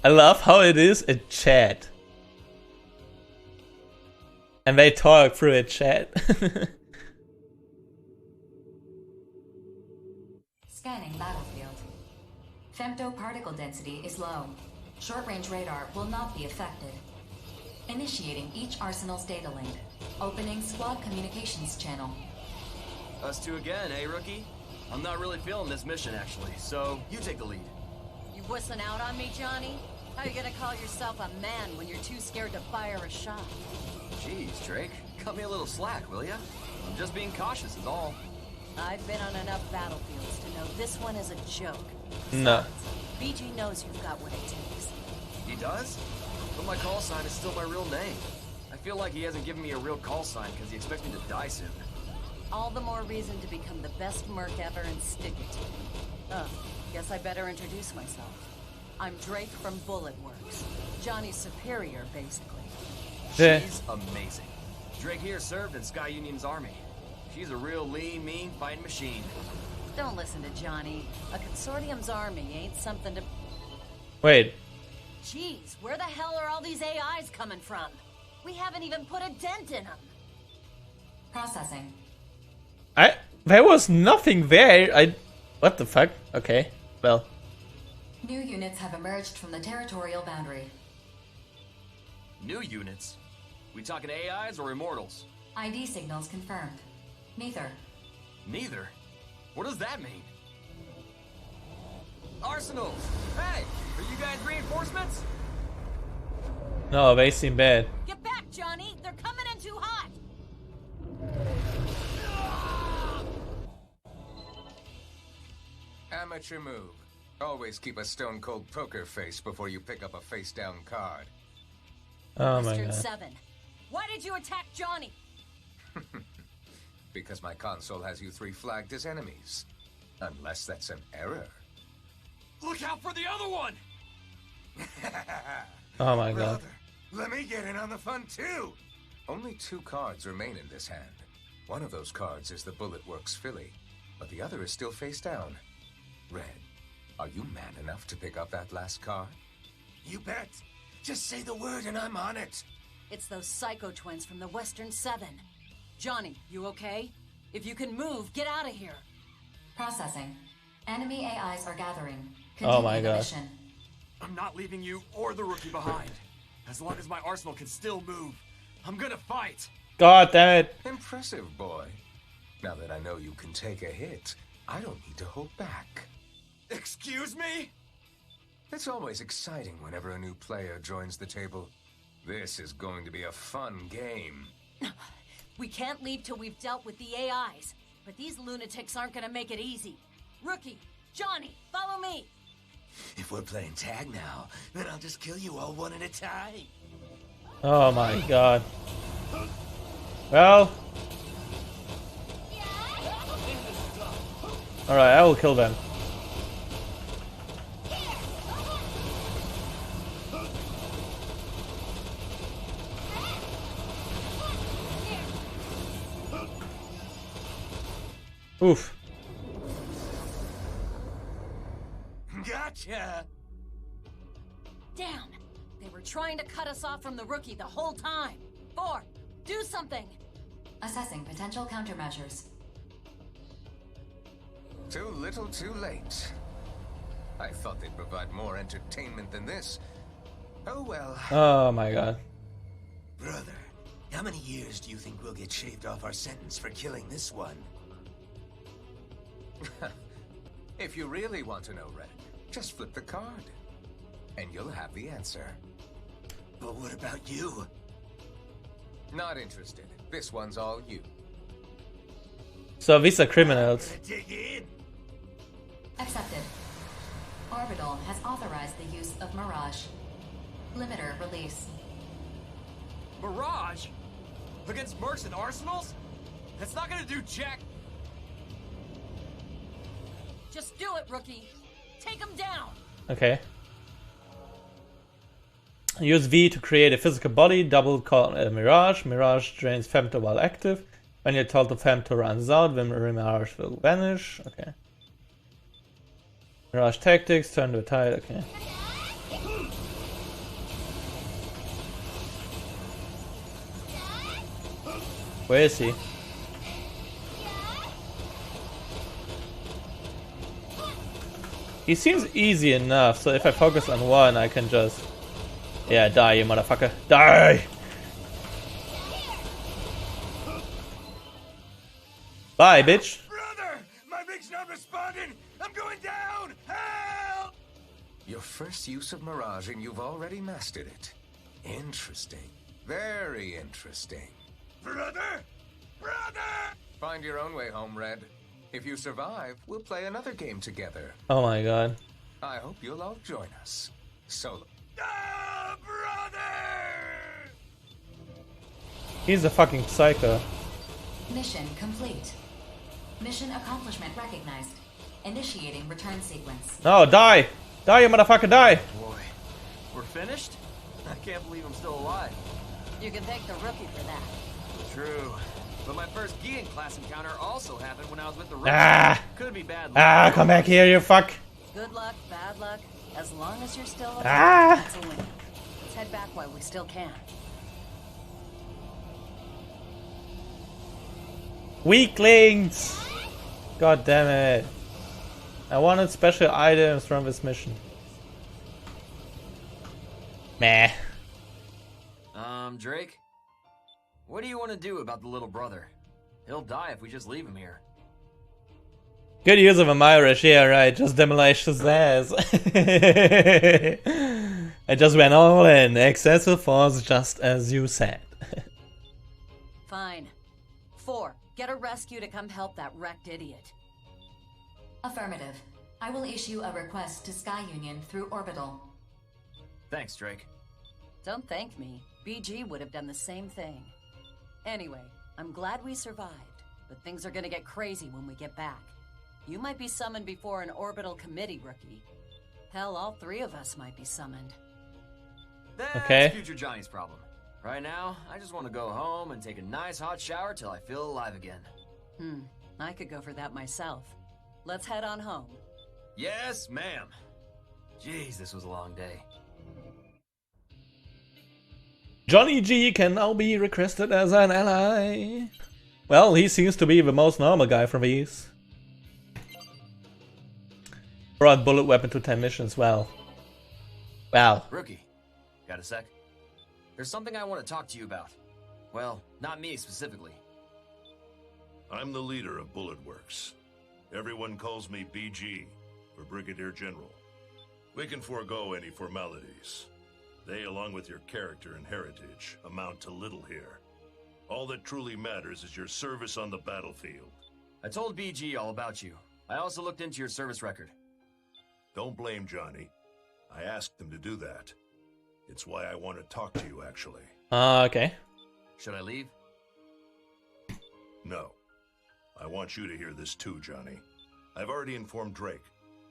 I love how it is a chat. And they talk through a chat. Scanning battlefield. Femto particle density is low. Short-range radar will not be affected. Initiating each arsenal's data link. Opening squad communications channel. Us two again, eh, rookie? I'm not really feeling this mission, actually, so you take the lead. You whistling out on me, Johnny? How you gonna call yourself a man when you're too scared to fire a shot? Jeez, Drake, cut me a little slack, will ya? I'm just being cautious is all. I've been on enough battlefields to know this one is a joke. No. BG knows you've got what it takes. He does? But my call sign is still my real name. I feel like he hasn't given me a real call sign because he expects me to die soon. All the more reason to become the best merc ever and stick it to me. Guess I better introduce myself. I'm Drake from Bullet Works. Johnny's superior, basically. She's amazing. Drake here served in Sky Union's army. She's a real lean, mean fighting machine. Don't listen to Johnny. A consortium's army ain't something to... Wait. Jeez, where the hell are all these AIs coming from? We haven't even put a dent in them. Processing. There was nothing there. What the fuck? Okay, well. New units have emerged from the territorial boundary. New units? We talking AIs or immortals? ID signals confirmed. Neither. Neither? What does that mean? Arsenals! Hey! Are you guys reinforcements? No, they seem bad. Get back, Johnny! They're coming in too hot! Amateur move. Always keep a stone-cold poker face before you pick up a face-down card. Oh my Western god. 7. Why did you attack Johnny? Because my console has you three flagged as enemies. Unless that's an error. Look out for the other one! Oh my god. Brother, let me get in on the fun too! Only 2 cards remain in this hand. One of those cards is the Bullet Works filly, but the other is still face down. Red, are you man enough to pick up that last card? You bet! Just say the word and I'm on it! It's those psycho twins from the Western 7. Johnny, you okay? If you can move, get out of here. Processing. Enemy AIs are gathering. Oh Continue my the god. mission. I'm not leaving you or the rookie behind. As long as my arsenal can still move, I'm gonna fight. God damn it. Impressive, boy. Now that I know you can take a hit, I don't need to hold back. Excuse me? It's always exciting whenever a new player joins the table. This is going to be a fun game. We can't leave till we've dealt with the AIs. But these lunatics aren't gonna make it easy. Rookie, Johnny, follow me. If we're playing tag now, then I'll just kill you all one at a time. Oh my god. Well. Alright, I will kill them. Oof. Gotcha! Damn! They were trying to cut us off from the rookie the whole time. 4, do something! Assessing potential countermeasures. Too little, too late. I thought they'd provide more entertainment than this. Oh well. Oh my god. Brother, how many years do you think we'll get shaved off our sentence for killing this one? If you really want to know, Red, just flip the card. And you'll have the answer. But what about you? Not interested. This one's all you. So these are criminals. Dig in. Accepted. Orbital has authorized the use of Mirage. Limiter release. Mirage? Against mercs and arsenals? That's not gonna do jack. Just do it, rookie. Take him down. Okay. Use V to create a physical body, double call Mirage. Mirage drains Femto while active. When you're told the Femto runs out, then Mirage will vanish. Okay. Mirage tactics, turn to a tide, okay. Where is he? He seems easy enough, so if I focus on one, I can just... Yeah, die, you motherfucker. Die! Bye, bitch. Brother! My rig's not responding! I'm going down! Help! Your first use of Mirage and you've already mastered it. Interesting. Very interesting. Brother! Brother! Find your own way home, Red. If you survive, we'll play another game together. Oh my god. I hope you'll all join us. Solo. He's a fucking psycho. Mission complete. Mission accomplishment recognized. Initiating return sequence. No, die! Die, you motherfucker, die! Boy, we're finished? I can't believe I'm still alive. You can thank the rookie for that. True. But my first Geeing class encounter also happened when I was with the rookie. Ah! Could be bad luck. Ah, come back here, you fuck! Good luck, bad luck. As long as you're still alive, Ah! that's a win. Let's head back while we still can. Weaklings! God damn it. I wanted special items from this mission. Meh. Drake? What do you want to do about the little brother? He'll die if we just leave him here. Good use of a Myrish, yeah right, just demolish his ass. I just went all in, excessive force just as you said. Fine. 4. Get a rescue to come help that wrecked idiot. Affirmative. I will issue a request to Sky Union through Orbital. Thanks, Drake. Don't thank me. BG would have done the same thing. Anyway, I'm glad we survived, but things are gonna get crazy when we get back. You might be summoned before an orbital committee, rookie. Hell, all 3 of us might be summoned. That's future Johnny's problem. Right now, I just want to go home and take a nice hot shower till I feel alive again. I could go for that myself. Let's head on home. Yes, ma'am. Jeez, this was a long day. Johnny G can now be requested as an ally. Well, he seems to be the most normal guy from these. Brought bullet weapon to 10 missions, well. Wow. Rookie, got a sec? There's something I want to talk to you about. Well, not me specifically. I'm the leader of Bullet Works. Everyone calls me BG, for Brigadier General. We can forego any formalities. They, along with your character and heritage, amount to little here. All that truly matters is your service on the battlefield. I told BG all about you. I also looked into your service record. Don't blame Johnny. I asked him to do that. It's why I want to talk to you, actually. Okay. Should I leave? No. I want you to hear this too, Johnny. I've already informed Drake,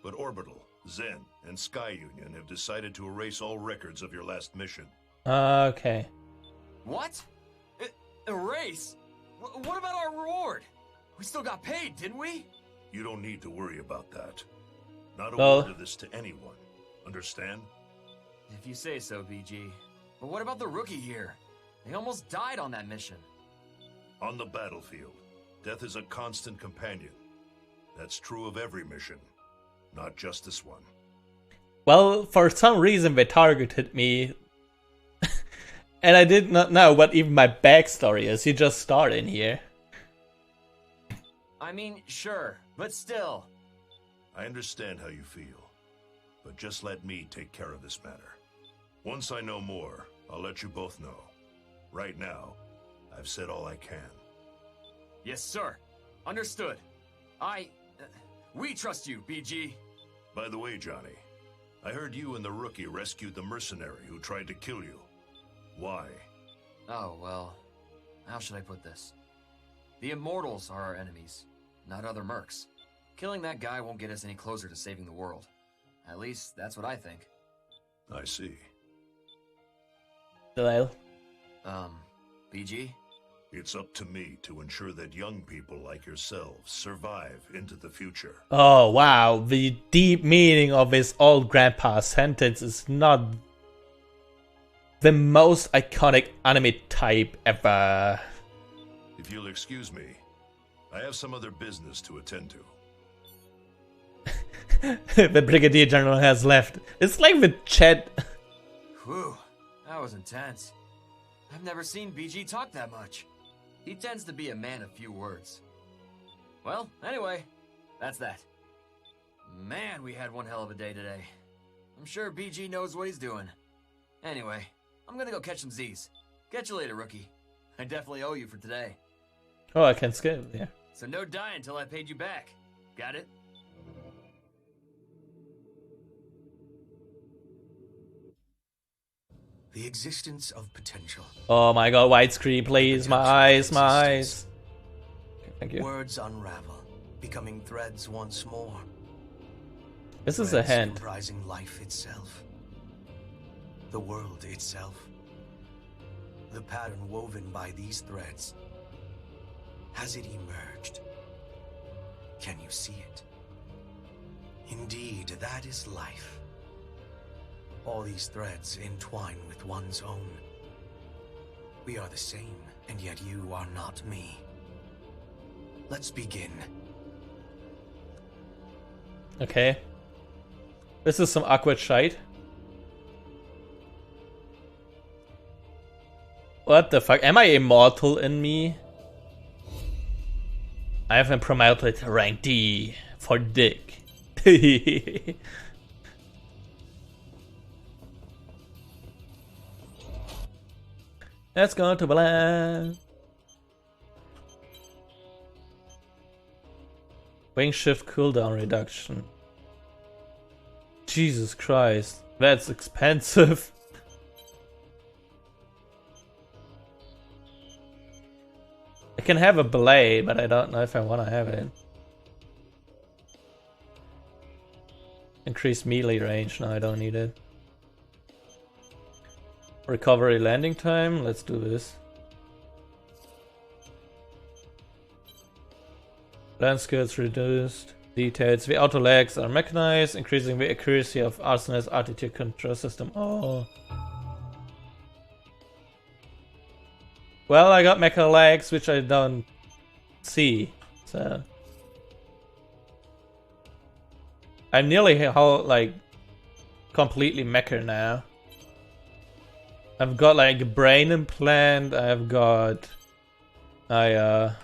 but Orbital, Zen, and Sky Union have decided to erase all records of your last mission. Okay. What? Erase? What about our reward? We still got paid, didn't we? You don't need to worry about that. Not a Well, word of this to anyone. Understand? If you say so, BG. But what about the rookie here? They almost died on that mission. On the battlefield, death is a constant companion. That's true of every mission, not just this one. Well, for some reason they targeted me. And I did not know what even my backstory is. You just start in here. I mean, sure, but still. I understand how you feel, but just let me take care of this matter. Once I know more, I'll let you both know. Right now, I've said all I can. Yes, sir. Understood. We trust you, BG. By the way, Johnny, I heard you and the rookie rescued the mercenary who tried to kill you. Why? Oh, well, how should I put this? The Immortals are our enemies, not other mercs. Killing that guy won't get us any closer to saving the world. At least, that's what I think. I see. Delilah. BG? It's up to me to ensure that young people like yourselves survive into the future. Oh, wow. The deep meaning of his old grandpa's sentence is not the most iconic anime type ever. If you'll excuse me, I have some other business to attend to. The Brigadier General has left. It's like the chat. Whew, that was intense. I've never seen BG talk that much. He tends to be a man of few words. Well, anyway, that's that. Man, we had one hell of a day today. I'm sure BG knows what he's doing. Anyway, I'm gonna go catch some Z's. Catch you later, rookie. I definitely owe you for today. Oh, I can skip, yeah. So no dying until I paid you back. Got it? The existence of potential. Oh my god, widescreen, please. My eyes, my eyes. Okay, thank you. Words unravel, becoming threads once more. This is a hint. Comprising life itself. The world itself. The pattern woven by these threads. Has it emerged? Can you see it? Indeed, that is life. All these threads entwine with one's own. We are the same, and yet you are not me. Let's begin. Okay. This is some awkward shite. What the fuck? Am I immortal in me? I have been promoted to rank D for dick. Let's go to Blan. Wing shift cooldown reduction. Jesus Christ, that's expensive. I can have a blade, but I don't know if I want to have it. Increase melee range, no I don't need it. Recovery landing time, let's do this. Land skills reduced. Details, the auto legs are mechanized, increasing the accuracy of Arsenal's attitude control system. Oh. Well, I got mecha legs, which I don't see, so. I'm nearly like completely mecha now. I've got like a brain implant, I've got a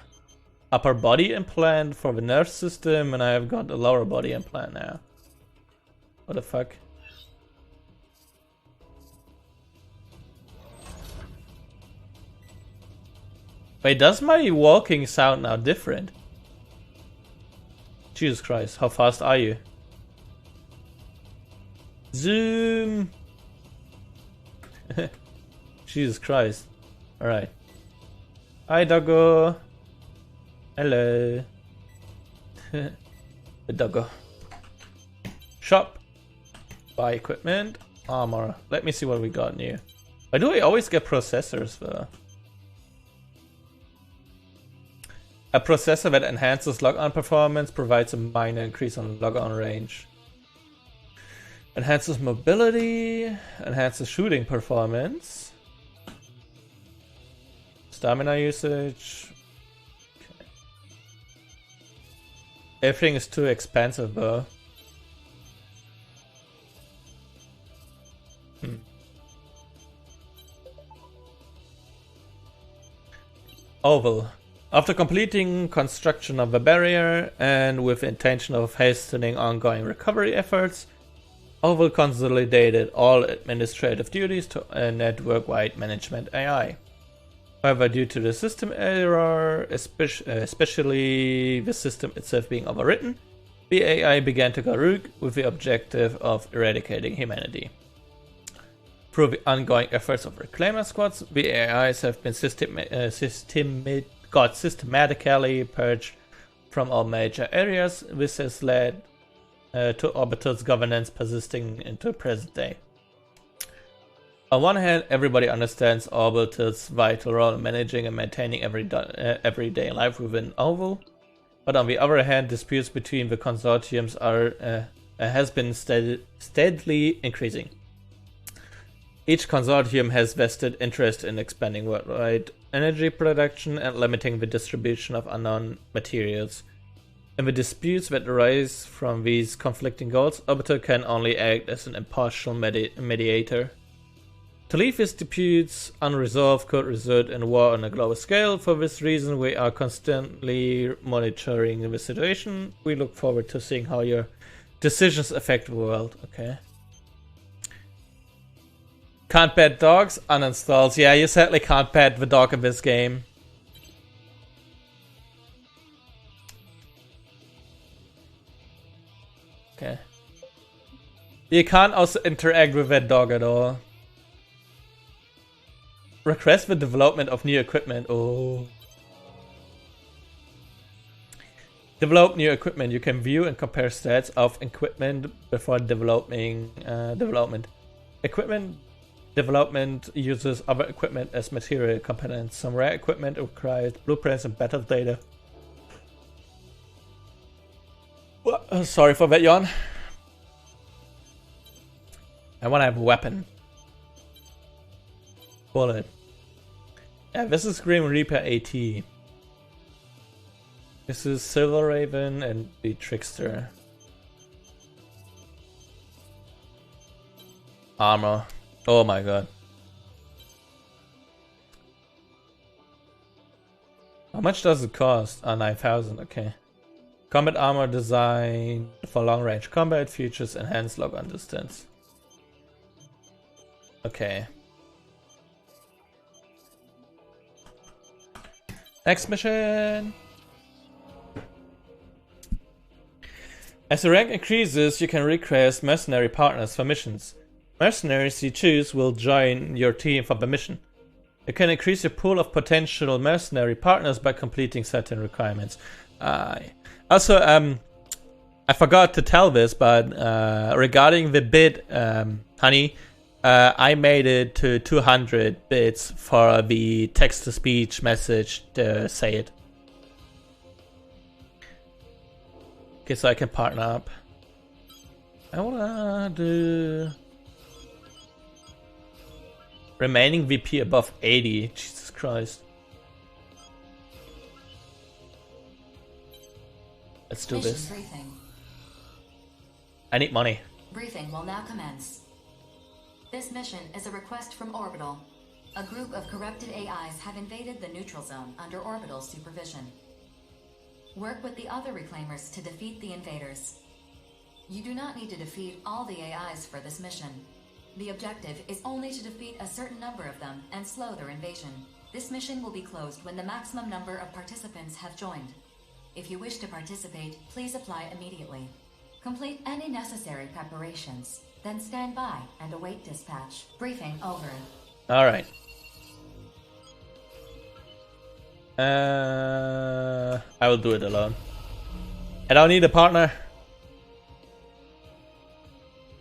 upper body implant for the nerve system, and I've got a lower body implant now. What the fuck? Wait, does my walking sound now different? Jesus Christ, how fast are you? Zoom! Jesus Christ. Alright. Hi, doggo. Hello. The doggo. Shop. Buy equipment. Armor. Let me see what we got new. Why do we always get processors though? A processor that enhances lock-on performance, provides a minor increase on lock-on range. Enhances mobility, enhances shooting performance. Stamina usage. Okay. Everything is too expensive though. Oval. After completing construction of the barrier and with intention of hastening ongoing recovery efforts, Oval consolidated all administrative duties to a network-wide management AI. However, due to the system error, especially the system itself being overwritten, the AI began to go rogue with the objective of eradicating humanity. Through the ongoing efforts of Reclaimer squads, the AIs have been systematically purged from all major areas. This has led to Orbital's governance persisting into present day. On one hand, everybody understands Orbital's vital role in managing and maintaining everyday life within Oval, but on the other hand, disputes between the consortiums has been steadily increasing. Each consortium has vested interest in expanding worldwide energy production and limiting the distribution of unknown materials. In the disputes that arise from these conflicting goals, Orbital can only act as an impartial mediator. To leave these disputes unresolved could result in war on a global scale. For this reason, we are constantly monitoring the situation. We look forward to seeing how your decisions affect the world. Okay. Can't pet dogs? Uninstalls. Yeah, you certainly can't pet the dog in this game. You can't also interact with that dog at all. Request the development of new equipment. Oh. Develop new equipment. You can view and compare stats of equipment before developing development. Equipment development uses other equipment as material components. Some rare equipment requires blueprints and battle data. Well, sorry for that, yawn. I want to have a weapon. Bullet. Yeah, this is Grim Reaper AT. This is Silver Raven and the Trickster. Armor. Oh my god. How much does it cost? 9,000, okay. Combat armor designed for long range combat, features enhanced lock-on distance. Okay. Next mission! As the rank increases, you can request mercenary partners for missions. Mercenaries you choose will join your team for the mission. You can increase your pool of potential mercenary partners by completing certain requirements. Also, I forgot to tell this, but regarding the bid, honey, I made it to 200 bits for the text-to-speech message to say it. Okay, so I can partner up. I wanna do remaining VP above 80. Jesus Christ. Let's do Mission this. Briefing. I need money. Briefing will now commence. This mission is a request from Orbital. A group of corrupted AIs have invaded the neutral zone under Orbital's supervision. Work with the other reclaimers to defeat the invaders. You do not need to defeat all the AIs for this mission. The objective is only to defeat a certain number of them and slow their invasion. This mission will be closed when the maximum number of participants have joined. If you wish to participate, please apply immediately. Complete any necessary preparations, then stand by and await dispatch. Briefing over. Alright. I will do it alone. I don't need a partner.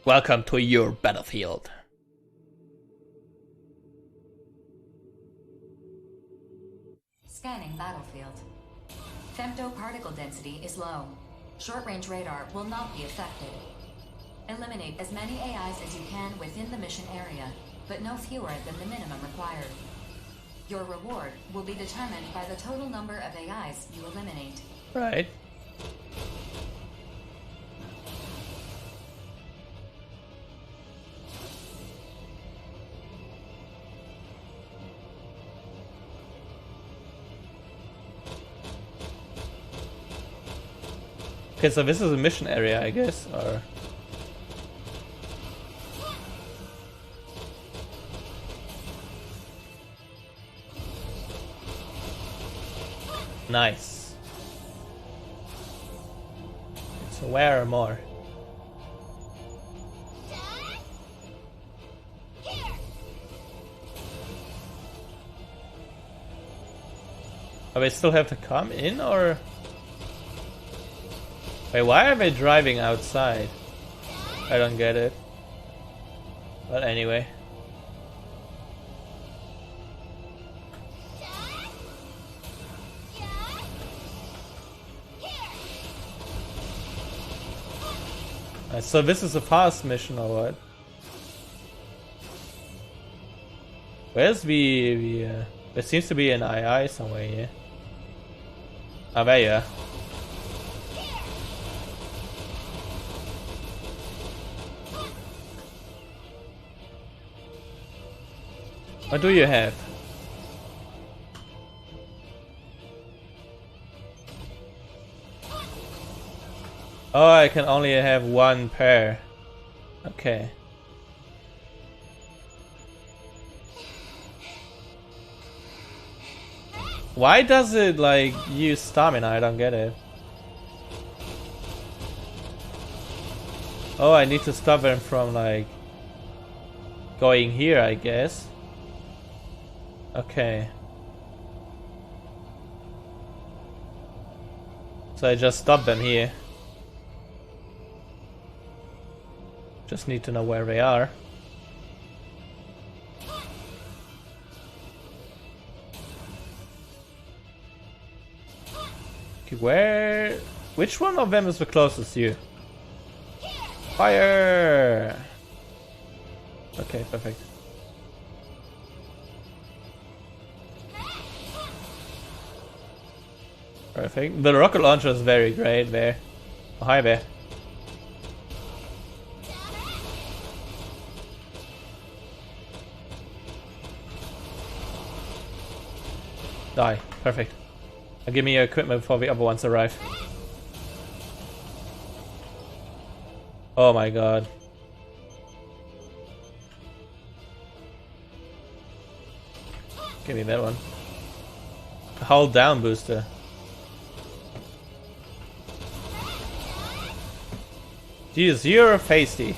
Welcome to your battlefield. Scanning battlefield. Femtoparticle density is low. Short-range radar will not be affected. Eliminate as many AIs as you can within the mission area, but no fewer than the minimum required. Your reward will be determined by the total number of AIs you eliminate. Right. Okay, so this is a mission area, I guess, or... Nice. So where are more? Do they still have to come in, or... Wait, why are they driving outside? I don't get it. But anyway. So this is a fast mission or what? Where's the there seems to be an II somewhere here. Ah, there you are. What do you have? Oh, I can only have one pair. Okay. Why does it like use stamina? I don't get it. Oh, I need to stop him from like going here, I guess. Okay. So I just stop them here. Just need to know where they are. Okay, where... Which one of them is the closest to you? Fire! Okay, perfect. Perfect. The rocket launcher is very great there. Oh, hi there. Die. Perfect. Now give me your equipment before the other ones arrive. Oh my god. Give me that one. Hold down booster. Jeez, you're feisty.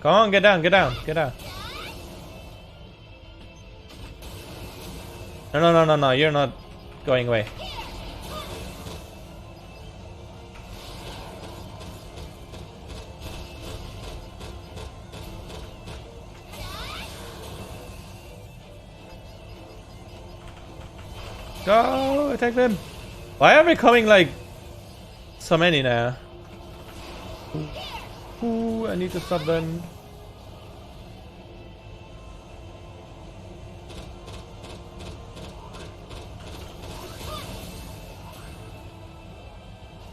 Come on, get down, get down, get down. No, you're not going away. Go, attack them. Why are we coming like so many now? Ooh, I need to stop them.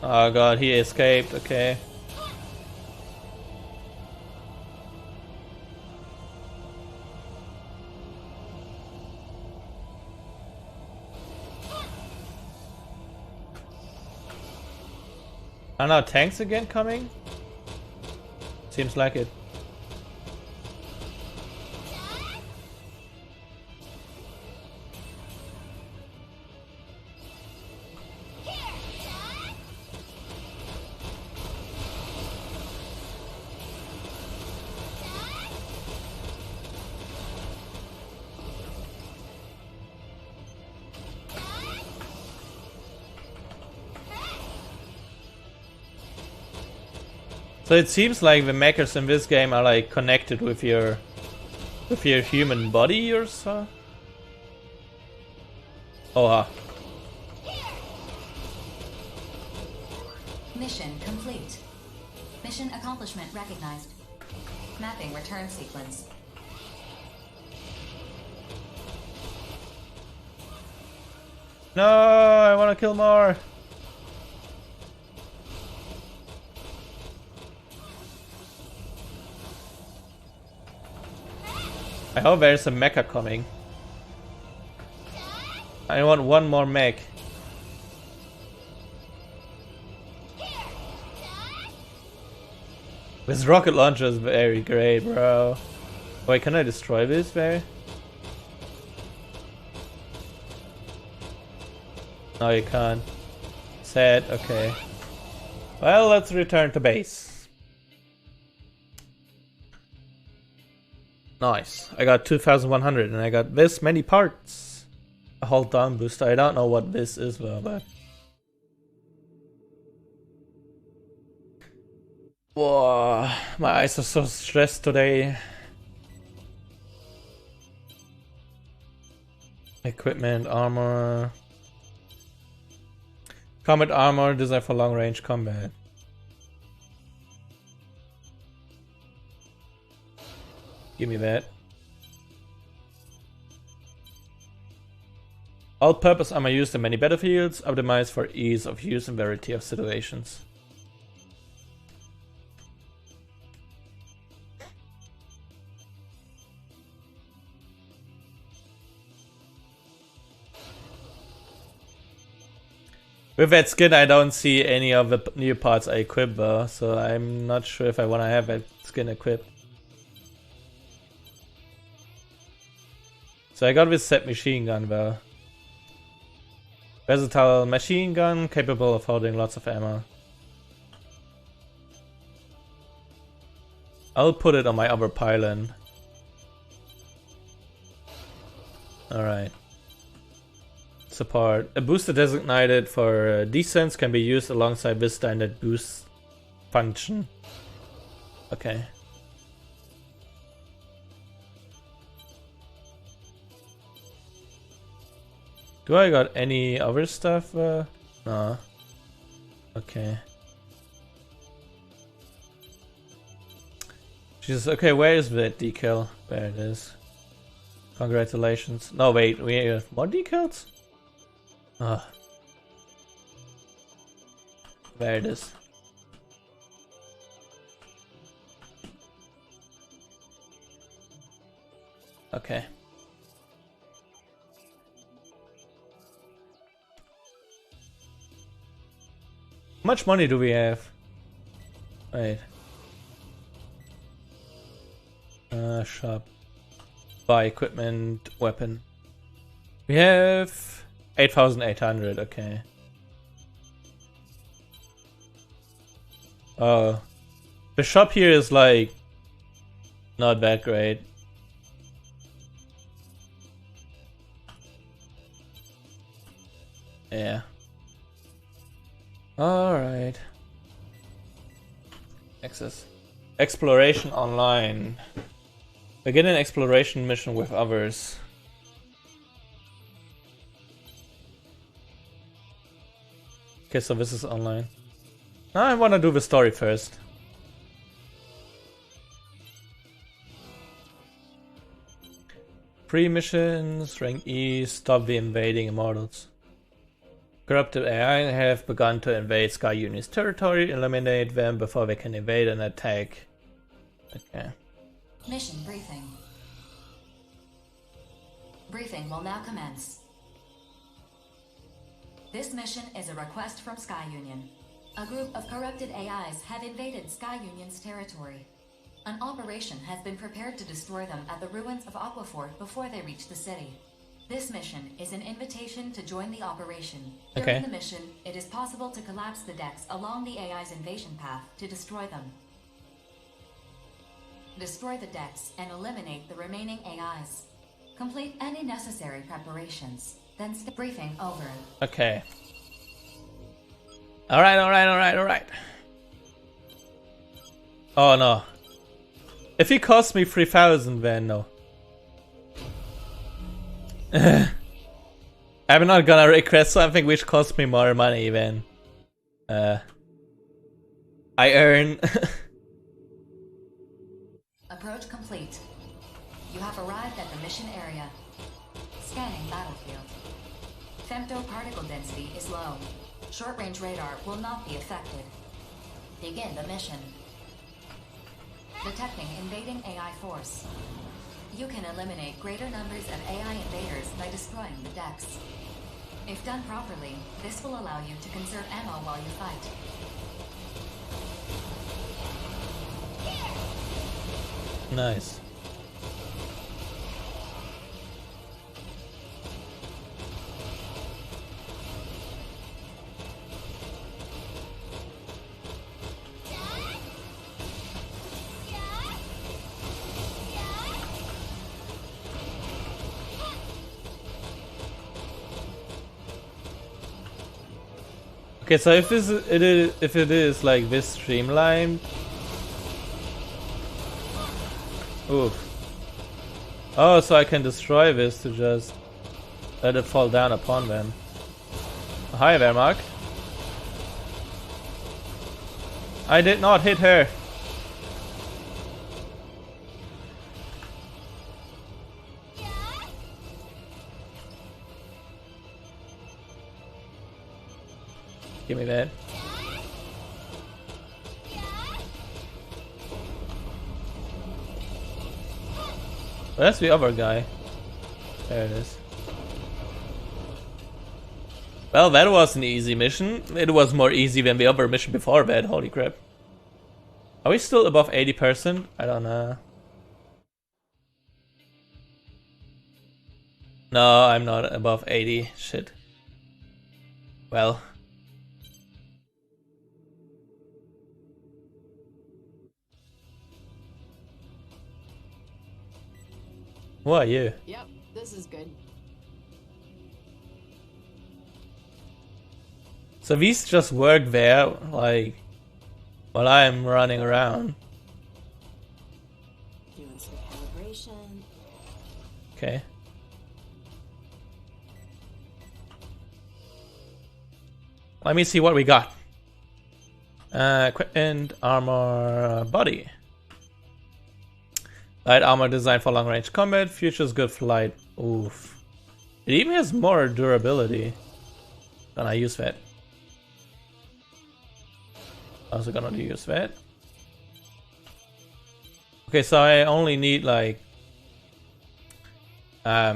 Oh god, he escaped, okay. Are now tanks again coming? Seems like it. So it seems like the mechas in this game are like connected with your human body or so. Oh, Mission complete. Mission accomplishment recognized. Mapping return sequence. no, I want to kill more. I hope there's a mecha coming. I want one more mech. This rocket launcher is very great, bro. Wait, can I destroy this there? No, you can't. Sad, okay. Well, let's return to base. Nice. I got 2,100 and I got this many parts. A hold down booster. I don't know what this is though, but... Whoa, my eyes are so stressed today. Equipment, armor. Combat armor designed for long range combat. Give me that. All-purpose armor used in many battlefields, optimized for ease of use and variety of situations. With that skin, I don't see any of the new parts I equip though, so I'm not sure if I want to have that skin equipped. So I got this set machine gun though. Versatile machine gun capable of holding lots of ammo. I'll put it on my other pylon. Alright. Support. A booster designated for descents can be used alongside this standard boost function. Okay. Do I got any other stuff? No. Okay. Jesus, okay, where is that decal? There it is. Congratulations. No, wait, we have more decals? Ah. There it is. Okay. How much money do we have? Wait. Shop. Buy equipment, weapon. We have 8,800, okay. Oh. The shop here is like not that great. Yeah. Alright. Access. Exploration online. Begin an exploration mission with others. Okay, so this is online. Now I wanna do the story first. Free missions, rank E, stop the invading immortals. Corrupted AI have begun to invade Sky Union's territory. Eliminate them before they can invade and attack. Okay. Mission briefing. Briefing will now commence. This mission is a request from Sky Union. A group of corrupted AIs have invaded Sky Union's territory. An operation has been prepared to destroy them at the ruins of Aquafort before they reach the city. This mission is an invitation to join the operation. During the mission, it is possible to collapse the decks along the AI's invasion path to destroy them. Destroy the decks and eliminate the remaining AIs. Complete any necessary preparations. Then briefing over. Okay. Alright. Oh no. If it costs me 3,000 then no. I'm not gonna request something which costs me more money than I earn. Approach complete. You have arrived at the mission area. Scanning battlefield. Femto particle density is low. Short-range radar will not be affected. Begin the mission. Detecting invading AI force. You can eliminate greater numbers of AI invaders by destroying the decks. If done properly, this will allow you to conserve ammo while you fight. Nice. Okay, so if it is like this streamlined. Oof. Oh, so I can destroy this to just let it fall down upon them. Hi there, Mark. I did not hit her. Give me that. Well, that's the other guy. There it is. Well, that was an easy mission. It was more easy than the other mission before that. Holy crap. Are we still above 80%? I don't know. No, I'm not above 80. Shit. Well. Who are you? Yep, this is good. So these just work there, like, while I'm running around. Doing some calibration. Okay. Let me see what we got. Equipment, armor, body. Light armor designed for long range combat. Future's good for light. Oof. It even has more durability. Gonna use that. Also gonna use that. Okay, so I only need like a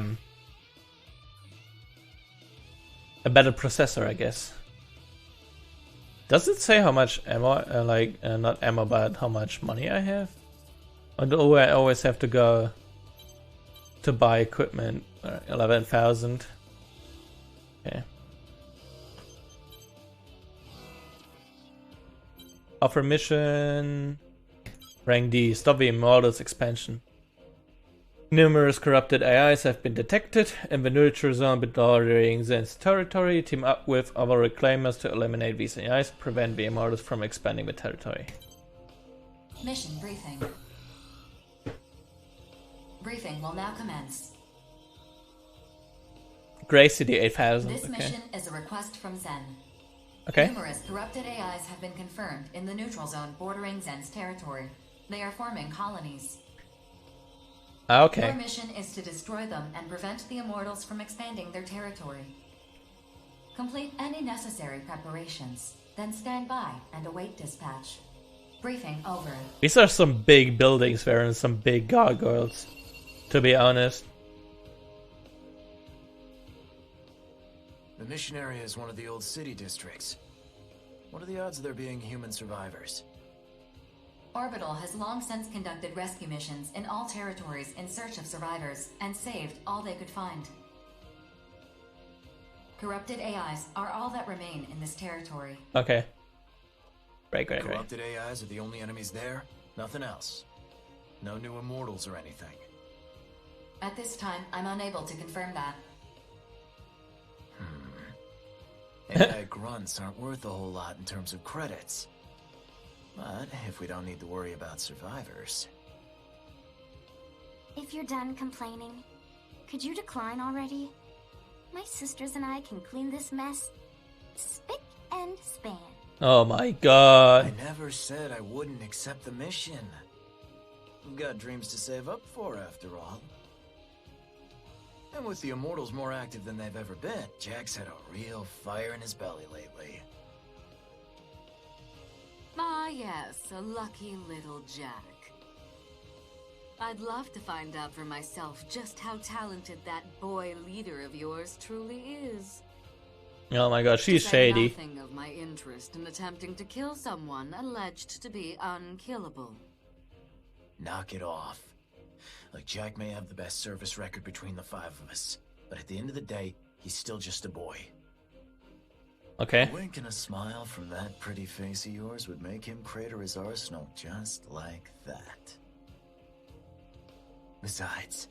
better processor, I guess. Does it say how much ammo, not ammo, but how much money I have? Or do I always have to go to buy equipment? 11,000. Okay. Offer mission. Rank D. Stop the Immortals expansion. Numerous corrupted AIs have been detected in the neutral zone bordering Zen's territory. Team up with other reclaimers to eliminate these AIs, prevent the Immortals from expanding the territory. Mission briefing. Briefing will now commence. Grey City 8000. This okay. mission is a request from Zen. Okay. Numerous corrupted AIs have been confirmed in the neutral zone bordering Zen's territory. They are forming colonies. Okay. Your mission is to destroy them and prevent the Immortals from expanding their territory. Complete any necessary preparations, then stand by and await dispatch. Briefing over. These are some big buildings there and some big gargoyles, to be honest. The mission area is one of the old city districts. What are the odds of there being human survivors? Orbital has long since conducted rescue missions in all territories in search of survivors and saved all they could find. Corrupted AIs are all that remain in this territory. Okay. Great. Corrupted AIs are the only enemies there? Nothing else? No new Immortals or anything? At this time, I'm unable to confirm that. AI grunts aren't worth a whole lot in terms of credits. But if we don't need to worry about survivors... If you're done complaining, could you decline already? My sisters and I can clean this mess spick and span. Oh my god. I never said I wouldn't accept the mission. We've got dreams to save up for, after all. And with the Immortals more active than they've ever been, Jack's had a real fire in his belly lately. Ah, yes, a lucky little Jack. I'd love to find out for myself just how talented that boy leader of yours truly is. Oh my god, she's To say shady. nothing of my interest in attempting to kill someone alleged to be unkillable. Knock it off. Like, Jack may have the best service record between the five of us, but at the end of the day, he's still just a boy. Okay. A wink and a smile from that pretty face of yours would make him crater his arsenal just like that. Besides,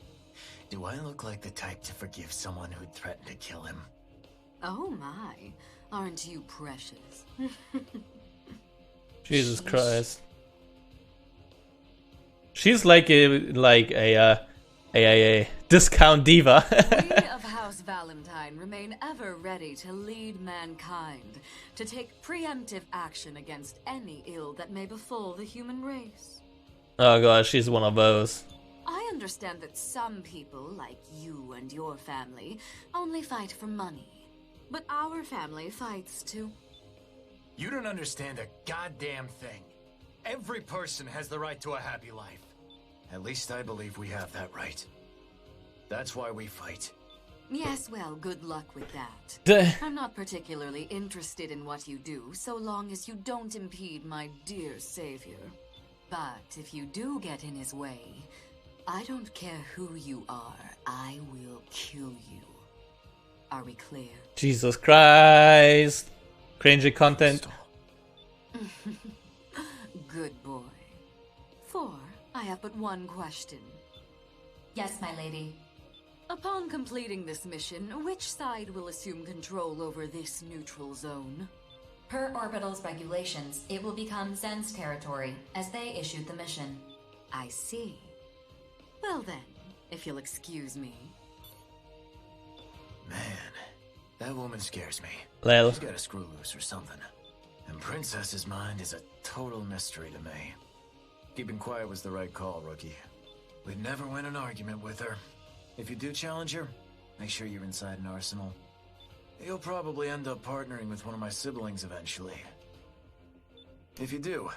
do I look like the type to forgive someone who'd threaten to kill him? Oh my, aren't you precious? Jesus Christ. She's like a discount diva. We of House Valentine remain ever ready to lead mankind, to take preemptive action against any ill that may befall the human race. Oh god, she's one of those. I understand that some people, like you and your family, only fight for money. But our family fights too. You don't understand a goddamn thing. Every person has the right to a happy life. At least I believe we have that right. That's why we fight. Yes, well, good luck with that. I'm not particularly interested in what you do, so long as you don't impede my dear savior. But if you do get in his way, I don't care who you are, I will kill you. Are we clear? Jesus Christ. Cringy content. Good boy. 4, I have but one question. Yes, my lady. Upon completing this mission, which side will assume control over this neutral zone? Per Orbital's regulations, it will become Zen's territory, as they issued the mission. I see. Well then, if you'll excuse me. Man, that woman scares me. Lel. She's got a screw loose or something. And Princess's mind is a total mystery to me. Keeping quiet was the right call, Rookie. We'd never win an argument with her. If you do challenge her, make sure you're inside an arsenal. You'll probably end up partnering with one of my siblings eventually. If you do,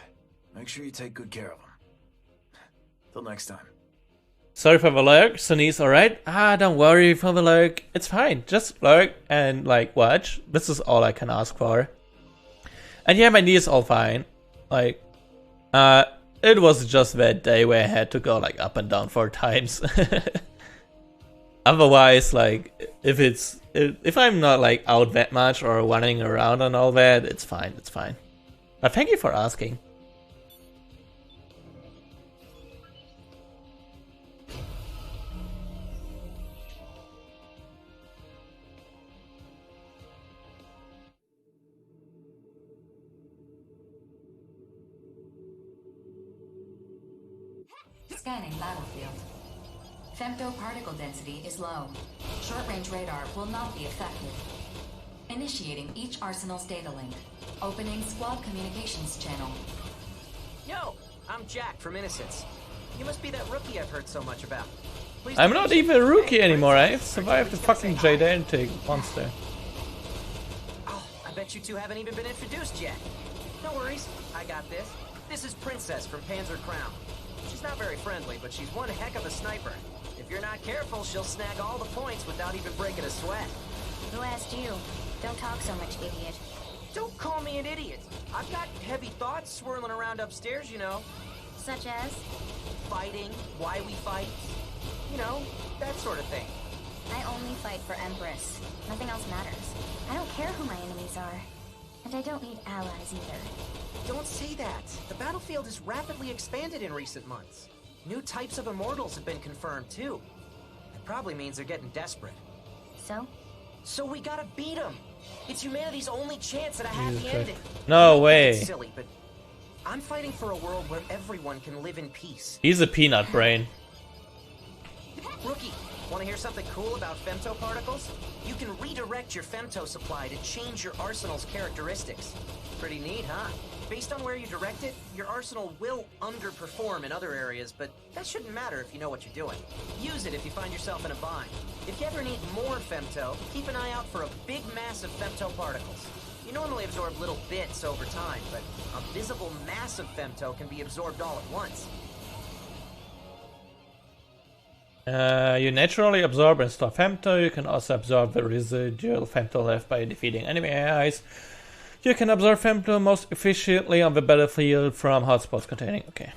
make sure you take good care of them. Till next time. Sorry for the lurk. Sunny's alright. Don't worry for the lurk. It's fine. Just lurk and like watch. This is all I can ask for. And yeah, my knee is all fine. Like, it was just that day where I had to go like up and down 4 times. Otherwise, like, if I'm not like out that much or running around and all that, it's fine, it's fine. But thank you for asking. Scanning battlefield. Femto particle density is low. Short-range radar will not be affected. Initiating each arsenal's data link. Opening squad communications channel. Yo, I'm Jack from Innocence. You must be that rookie I've heard so much about. Please I'm not even a rookie anymore. I survived the fucking gigantic monster. Oh, I bet you two haven't even been introduced yet. No worries, I got this. This is Princess from Panzer Crown. She's not very friendly, but she's one heck of a sniper. If you're not careful, she'll snag all the points without even breaking a sweat. Who asked you? Don't talk so much, idiot. Don't call me an idiot. I've got heavy thoughts swirling around upstairs, you know. Such as? Fighting, why we fight. You know, that sort of thing. I only fight for Empress. Nothing else matters. I don't care who my enemies are. And I don't need allies either. Don't say that. The battlefield has rapidly expanded in recent months. New types of immortals have been confirmed, too. That probably means they're getting desperate. So? So we gotta beat them. It's humanity's only chance at a happy ending. No way. It's silly, but I'm fighting for a world where everyone can live in peace. He's a peanut brain. Rookie, want to hear something cool about femto particles? You can redirect your femto supply to change your arsenal's characteristics. Pretty neat, huh? Based on where you direct it, your arsenal will underperform in other areas, but that shouldn't matter if you know what you're doing. Use it if you find yourself in a bind. If you ever need more femto, keep an eye out for a big mass of femto particles. You normally absorb little bits over time, but a visible mass of femto can be absorbed all at once. You naturally absorb and store femto. You can also absorb the residual femto left by defeating enemy AIs. You can absorb femto most efficiently on the battlefield from hotspots containing. Okay.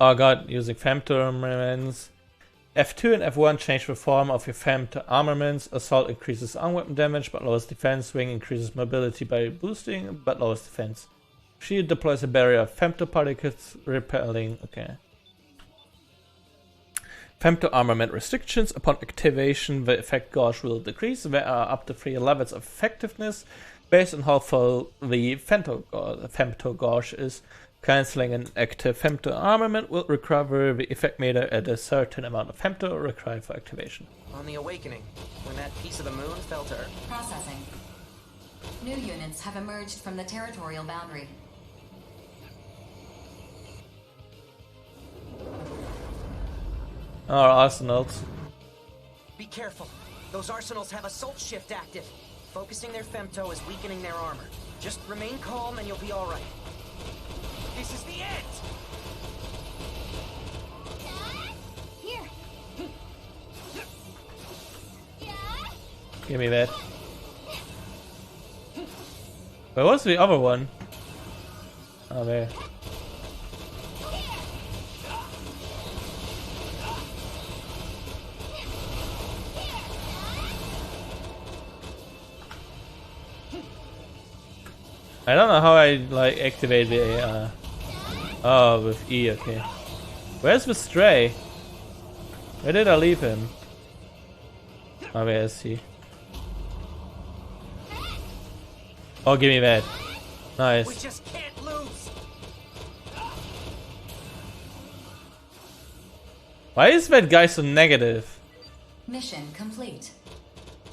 Oh god, using femto armaments. F2 and F1 change the form of your femto armaments. Assault increases arm weapon damage but lowers defense. Wing increases mobility by boosting but lowers defense. Shield deploys a barrier of femto particles repelling. Okay. Femto armament restrictions. Upon activation, the effect gauge will decrease. There are up to 3 levels of effectiveness based on how full the femto gauge is. Cancelling an active femto armament will recover the effect meter at a certain amount of femto required for activation. On the awakening, when that piece of the moon fell to Earth. Processing. New units have emerged from the territorial boundary. Our arsenals. Be careful. Those arsenals have assault shift active. Focusing their femto is weakening their armor. Just remain calm and you'll be alright. This is the end! Here. Give me that. Where was the other one? Oh, there. I don't know how I like activate the AI. Oh, with E, okay. Where's the stray? Where did I leave him? Oh, where is he? Oh, give me that. Nice. We just can't lose. Why is that guy so negative? Mission complete.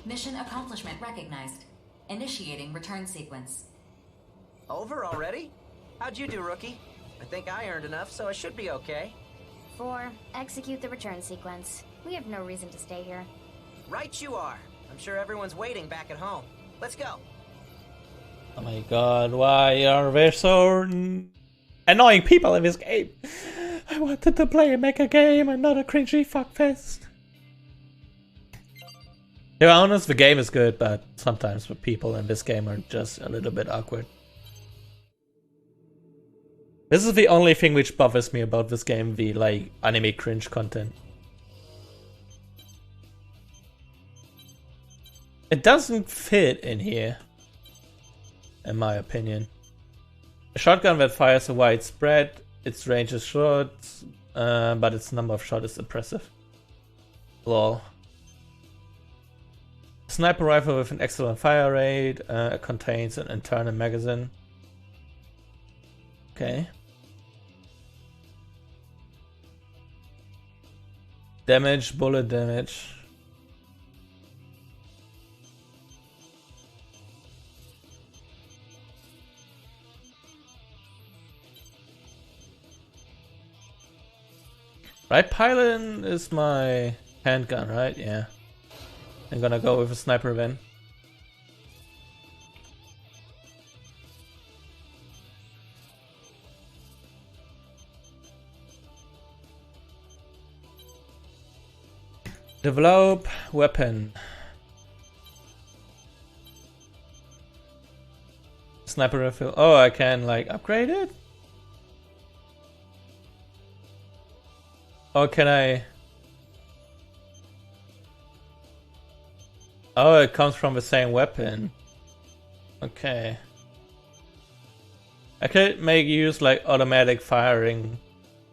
Mission accomplishment recognized. Initiating return sequence. Over already? How'd you do, rookie? I think I earned enough, so I should be okay. 4. Execute the return sequence. We have no reason to stay here. Right you are. I'm sure everyone's waiting back at home. Let's go. Oh my god, why are there so annoying people in this game? I wanted to play a mecha game and not a cringy fuckfest. To be honest, the game is good, but sometimes the people in this game are just a little bit awkward. This is the only thing which bothers me about this game, the like anime cringe content. It doesn't fit in here, in my opinion. A shotgun that fires a wide spread, its range is short, but its number of shots is impressive. Lol. Sniper rifle with an excellent fire rate, contains an internal magazine. Okay. Damage, bullet damage. Right, pylon is my handgun, right? Yeah. I'm gonna go with a sniper then. Develop weapon. Sniper rifle. Oh, I can like upgrade it? Or can I? Oh, it comes from the same weapon. Okay. I could make use like automatic firing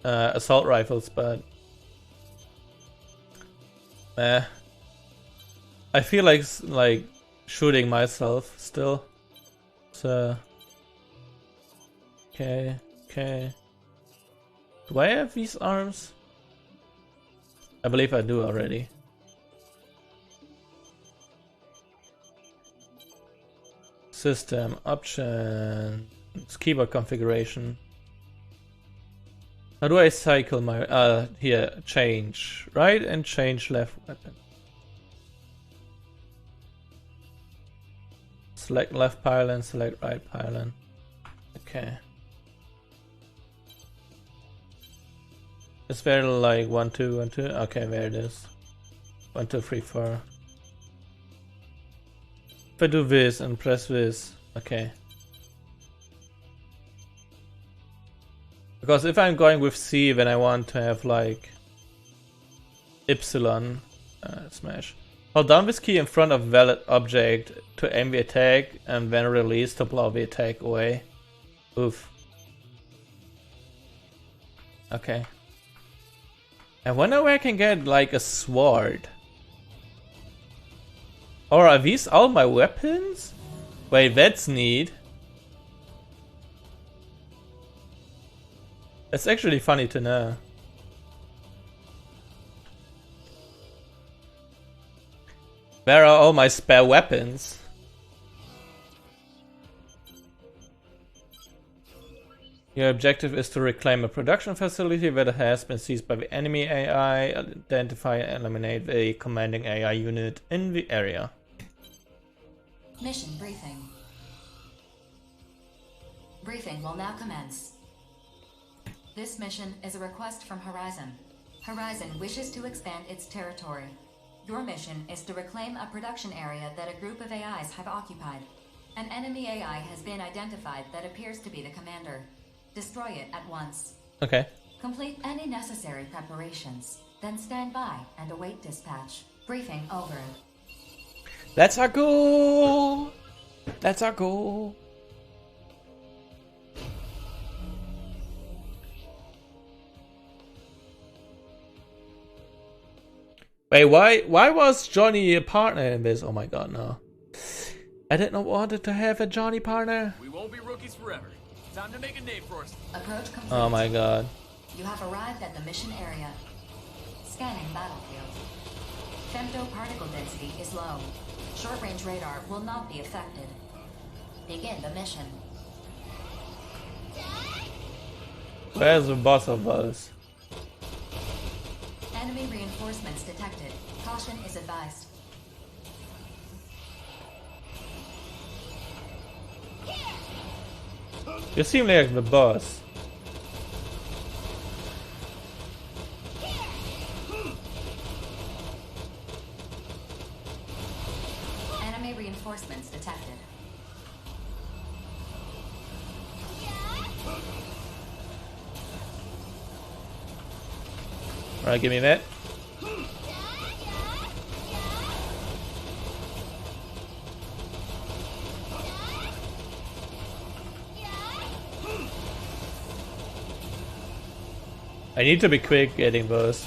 assault rifles, but I feel like shooting myself still. So okay. Do I have these arms? I believe I do already. System options, keyboard configuration. How do I cycle my here, change right and change left weapon. Select left pylon, select right pylon. Okay. Is there like 1, 2, 1, 2? Okay, there it is. 1, 2, 3, 4. If I do this and press this, okay. Because if I'm going with C, then I want to have like Y smash. Hold down this key in front of valid object to aim the attack and then release to blow the attack away. Oof. Okay. I wonder where I can get like a sword. Or are these all my weapons? Wait, that's neat. That's actually funny to know. Where are all my spare weapons? Your objective is to reclaim a production facility that has been seized by the enemy AI. Identify and eliminate the commanding AI unit in the area. Mission briefing. Briefing will now commence. This mission is a request from Horizon. Horizon wishes to expand its territory. Your mission is to reclaim a production area that a group of AIs have occupied. An enemy AI has been identified that appears to be the commander. Destroy it at once. Okay. Complete any necessary preparations. Then stand by and await dispatch. Briefing over. That's our goal! That's our goal! Wait, why was Johnny a partner in this? Oh my god, no. I did not want to have a Johnny partner. We won't be rookies forever. Time to make a name for us. Approach complete. Oh my god. You have arrived at the mission area. Scanning battlefield. Femto particle density is low. Short-range radar will not be affected. Begin the mission. Where's the boss of us? Enemy reinforcements detected. Caution is advised. You seem like the boss. Enemy reinforcements detected. Alright, give me that. I need to be quick getting those.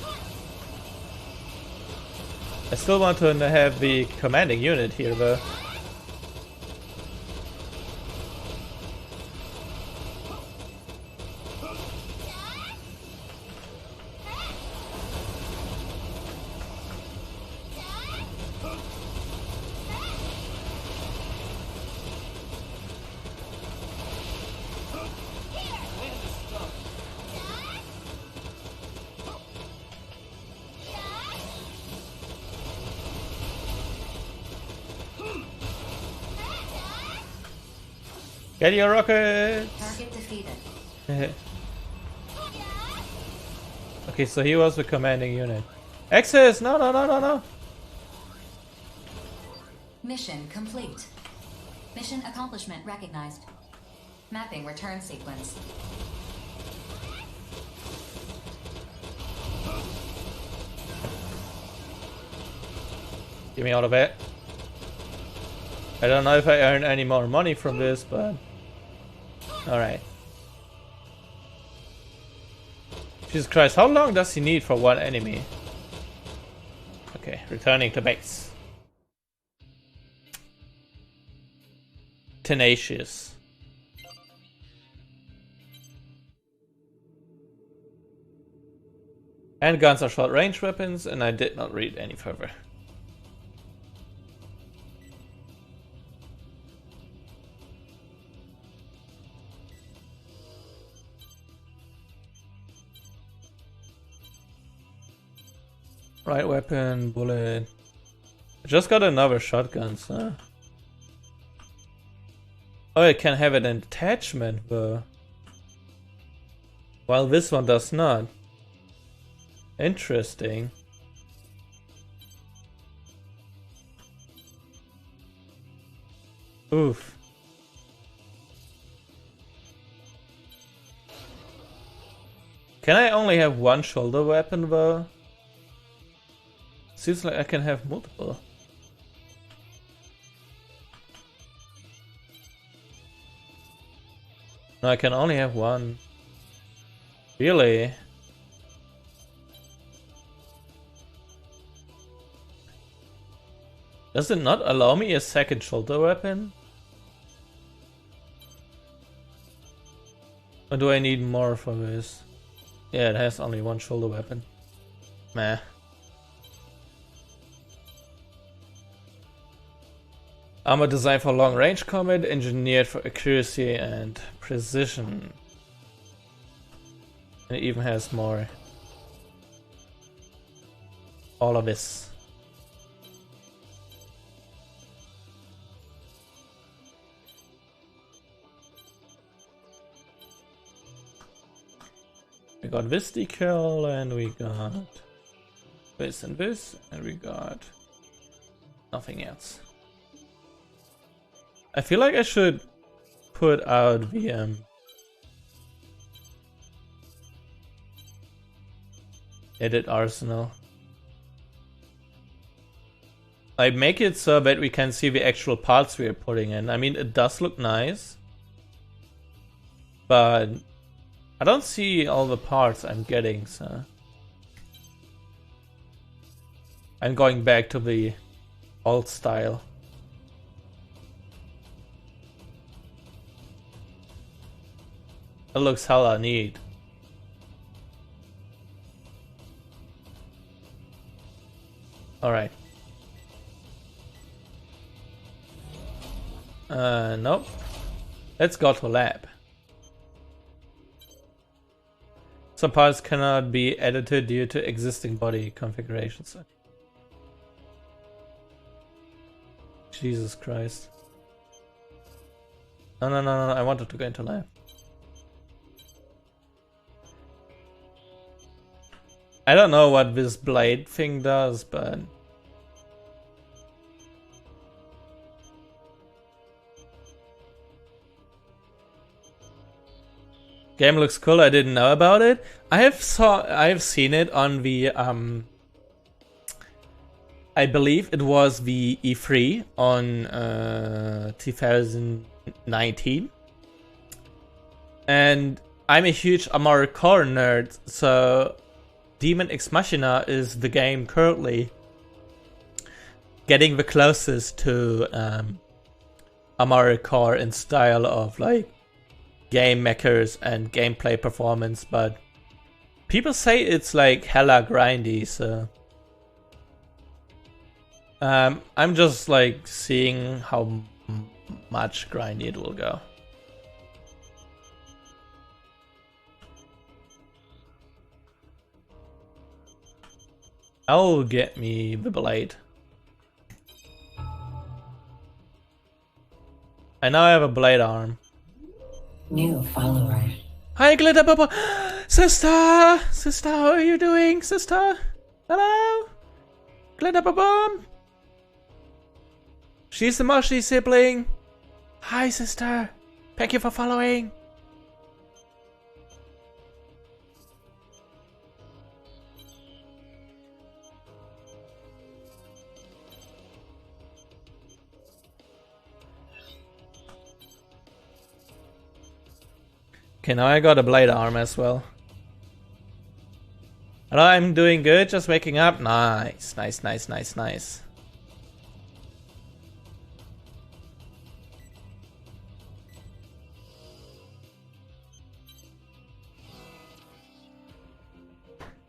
I still want to have the commanding unit here though. Get your rocket! Target defeated. Okay, so he was the commanding unit. Access! No, no, no, no, no! Mission complete. Mission accomplishment recognized. Mapping return sequence. Give me all of it. I don't know if I earn any more money from this, but... Alright. Jesus Christ, how long does he need for one enemy? Okay, returning to base. Tenacious. Handguns are short-range weapons, and I did not read any further. Right weapon, bullet. I just got another shotgun, so. Oh, it can have an attachment, but while this one does not. Interesting. Oof. Can I only have one shoulder weapon though? Seems like I can have multiple. No, I can only have one. Really? Does it not allow me a second shoulder weapon? Or do I need more for this? Yeah, it has only one shoulder weapon. Meh. Armor designed for long range combat, engineered for accuracy and precision. And it even has more. All of this. We got this decal, and we got this and this, and we got nothing else. I feel like I should put out the edit arsenal. I make it so that we can see the actual parts we are putting in. I mean, it does look nice, but I don't see all the parts I'm getting, so I'm going back to the old style. It looks hella neat. Alright. Nope. Let's go to lab. Some parts cannot be edited due to existing body configurations. Jesus Christ. No, I wanted to go into lab. I don't know what this blade thing does, but... Game looks cool, I didn't know about it. I have seen it on the I believe it was the E3 on 2019. And I'm a huge Armored Core nerd, so Daemon X Machina is the game currently getting the closest to Armored Core in style of like game mechas and gameplay performance, but people say it's like hella grindy, so I'm just like seeing how much grindy it will go. I'll get me the blade. I now have a blade arm. New follower. Hi, Glitter Bubble! Sister! Sister, how are you doing, sister? Hello? Glitter Bubble! She's the mushy sibling. Hi, sister. Thank you for following. Okay, now I got a blade arm as well. Hello, I'm doing good, just waking up. Nice, nice, nice, nice, nice.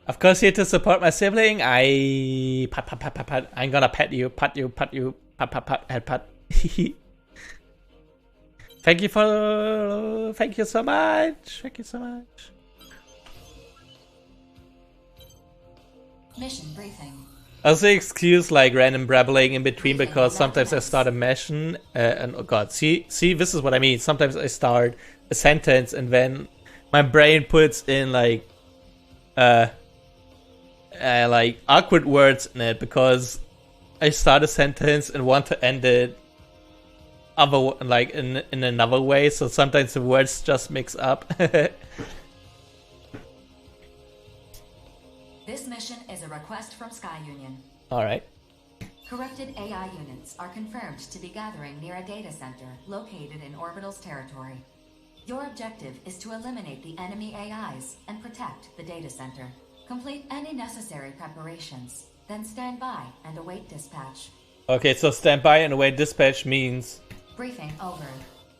Of course, here to support my sibling. Pat. I'm gonna pet you, pat, head pat. Thank you so much. Thank you so much. Mission briefing. Also excuse like random brabbling in between because sometimes I start a mission and oh god, see this is what I mean. Sometimes I start a sentence and then my brain puts in like awkward words in it because I start a sentence and want to end it in another way, so sometimes the words just mix up. This mission is a request from Sky Union. Alright. Corrupted AI units are confirmed to be gathering near a data center located in Orbital's territory. Your objective is to eliminate the enemy AIs and protect the data center. Complete any necessary preparations, then stand by and await dispatch. Okay, so stand by and await dispatch means... Briefing over.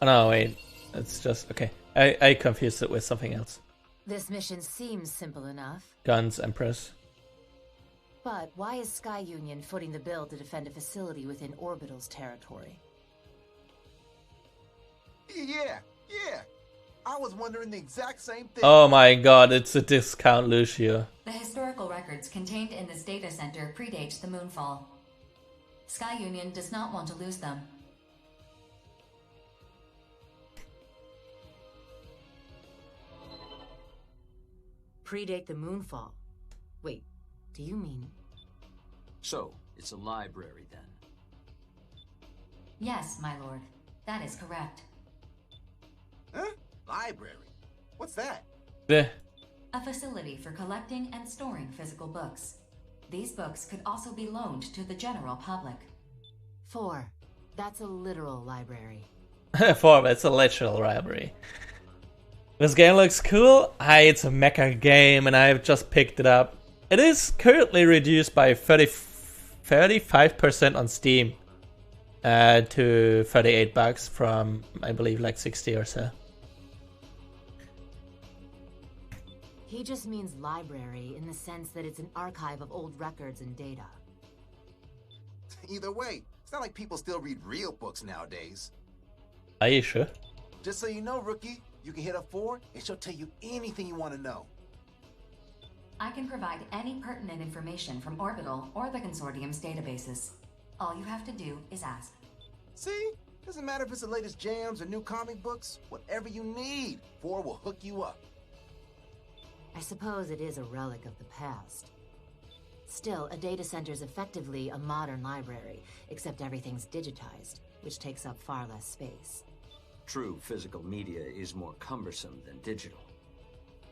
Oh no, wait. It's just... Okay. I confused it with something else. This mission seems simple enough. Guns, Empress. But why is Sky Union footing the bill to defend a facility within Orbital's territory? Yeah. I was wondering the exact same thing. Oh my god, it's a discount Lucio. The historical records contained in this data center predate the Moonfall. Sky Union does not want to lose them. Predate the Moonfall? Wait, do you mean... So, it's a library then? Yes, my lord. That is correct. Huh? Library? What's that? Bleh. A facility for collecting and storing physical books. These books could also be loaned to the general public. 4. That's a literal library. 4, that's a literal library. This game looks cool. It's a mecha game and I've just picked it up. It is currently reduced by 30 35% on Steam to $38 from, I believe, like 60 or so. He just means library in the sense that it's an archive of old records and data. Either way, it's not like people still read real books nowadays. Are you sure? Just so you know, Rookie, you can hit up 4 and she'll tell you anything you want to know. I can provide any pertinent information from Orbital or the Consortium's databases. All you have to do is ask. See? Doesn't matter if it's the latest jams or new comic books. Whatever you need, 4 will hook you up. I suppose it is a relic of the past. Still, a data center's effectively a modern library, except everything's digitized, which takes up far less space. True, physical media is more cumbersome than digital.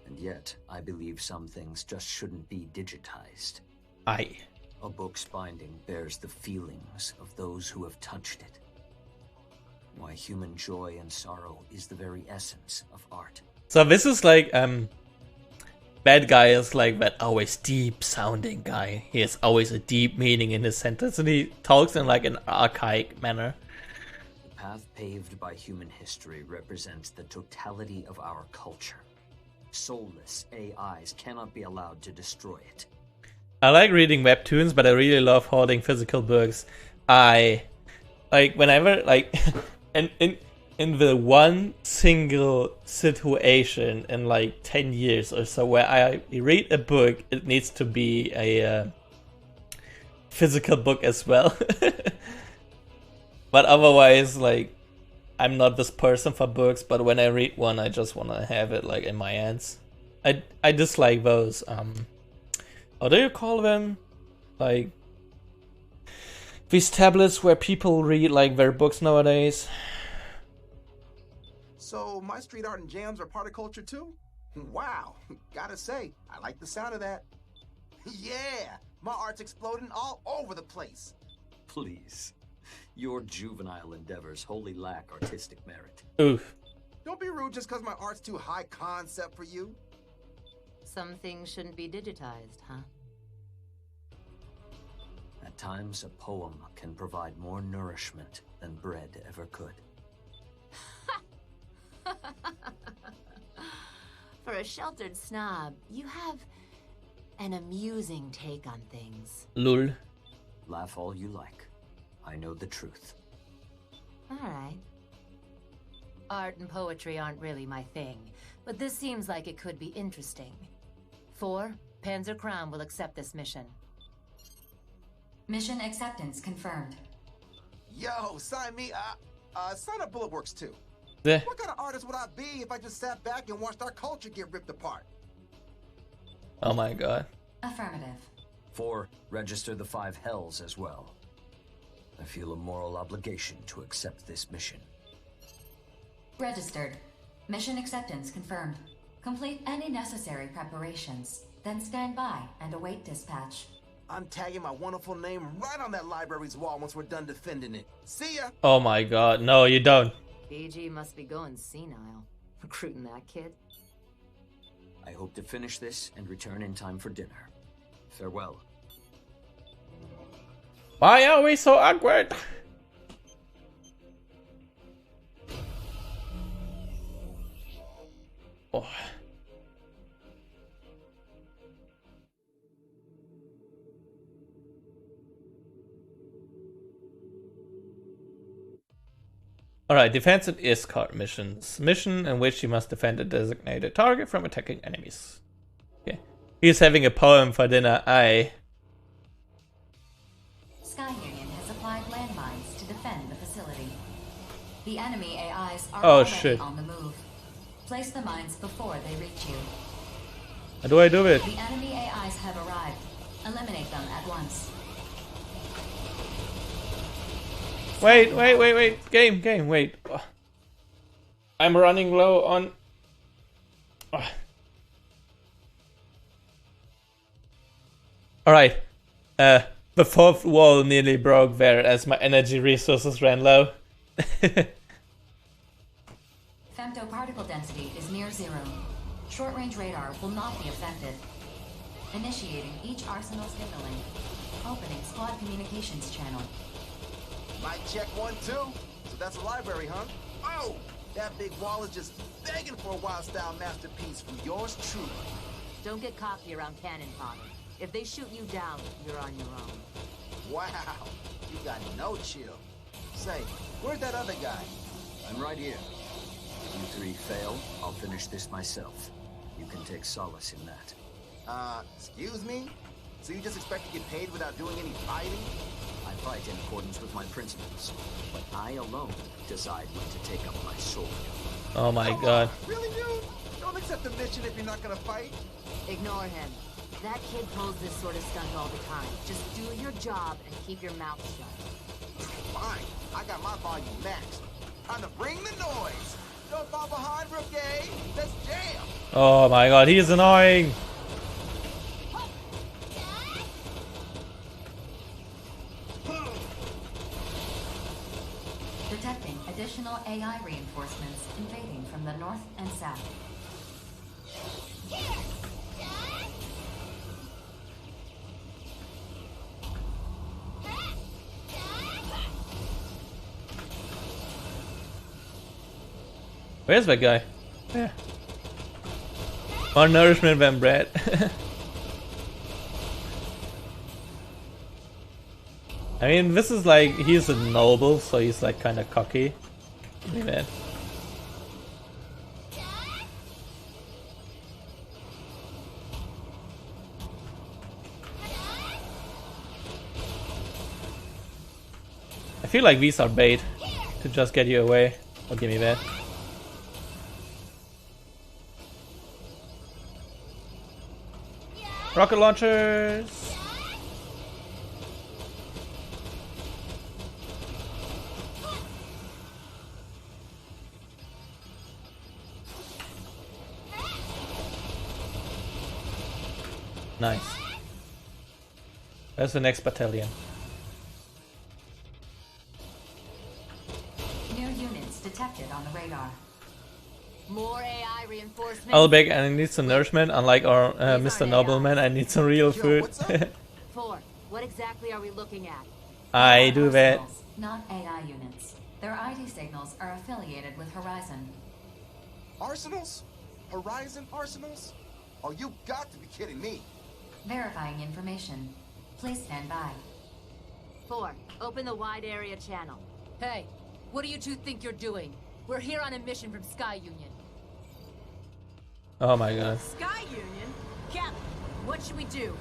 And yet, I believe some things just shouldn't be digitized. Aye. A book's binding bears the feelings of those who have touched it. Why human joy and sorrow is the very essence of art. So this is like, bad guy is like that always deep sounding guy. He has always a deep meaning in his sentence and he talks in like an archaic manner. The path paved by human history represents the totality of our culture. Soulless AIs cannot be allowed to destroy it. I like reading webtoons, but I really love hoarding physical books. I like whenever like in the one single situation in like 10 years or so where I read a book, it needs to be a physical book as well. But otherwise, like, I'm not this person for books, but when I read one, I just want to have it like in my hands. I dislike those, how do you call them? Like, these tablets where people read like their books nowadays. So, my street art and jams are part of culture too? Wow, gotta say, I like the sound of that. Yeah, my art's exploding all over the place. Please. Your juvenile endeavors wholly lack artistic merit. Oof. Don't be rude just because my art's too high concept for you. Some things shouldn't be digitized, huh? At times, a poem can provide more nourishment than bread ever could. For a sheltered snob, you have an amusing take on things. Lul. Laugh all you like. I know the truth. Alright. Art and poetry aren't really my thing, but this seems like it could be interesting. 4, Panzer Crown will accept this mission. Mission acceptance confirmed. Yo, sign me sign up Bulletworks too. Yeah. What kind of artist would I be if I just sat back and watched our culture get ripped apart? Oh my god. Affirmative. 4, register the 5 hells as well. I feel a moral obligation to accept this mission. Registered. Mission acceptance confirmed. Complete any necessary preparations, then stand by and await dispatch. I'm tagging my wonderful name right on that library's wall once we're done defending it. See ya! Oh my god, no you don't. BG must be going senile. Recruiting that kid. I hope to finish this and return in time for dinner. Farewell. Why are we so awkward? Oh. Alright, defense and escort missions. Mission in which you must defend a designated target from attacking enemies. Okay. He's having a poem for dinner. Aye. Sky Union has applied landmines to defend the facility. The enemy AIs are already on the move. Place the mines before they reach you. How do I do it? The enemy AIs have arrived. Eliminate them at once. Wait. Game, wait. I'm running low on... Alright. The 4th wall nearly broke there as my energy resources ran low. Femtoparticle density is near 0. Short-range radar will not be affected. Initiating each arsenal's data link. opening squad communications channel. Mic check 1, 2. So that's a library, huh? Oh! That big wall is just begging for a wild style masterpiece from yours truly. Don't get cocky around cannon fodder. If they shoot you down, you're on your own. Wow, you got no chill. Say, where's that other guy? I'm right here. If you three fail, I'll finish this myself. You can take solace in that. Excuse me? So you just expect to get paid without doing any fighting? I fight in accordance with my principles, but I alone decide when to take up my sword. Oh my god. Really, dude? Don't accept the mission if you're not gonna fight. Ignore him. That kid pulls this sort of stunt all the time. Just do your job and keep your mouth shut. Fine. I got my volume maxed. Time to bring the noise. Don't fall behind, rookie. Let's jam. Oh my god, he is annoying. Detecting additional AI reinforcements invading from the north and south. Where's that guy? Yeah. More nourishment than bread. I mean, this is like, he's a noble, so he's like kind of cocky. Give me that. I feel like these are bait to just get you away. Oh, give me that. Rocket launchers! Nice. That's the next battalion. New units detected on the radar. More AI reinforcements. I'll beg and I need some nourishment. Unlike our Mr. Nobleman, I need some real food. 4. What exactly are we looking at? I do that. Not AI units. Their ID signals are affiliated with Horizon. Arsenals? Horizon arsenals? Oh, you got to be kidding me. Verifying information. Please stand by. 4. Open the wide area channel. Hey, what do you two think you're doing? We're here on a mission from Sky Union. Oh my god. Sky Union? Captain, what should we do?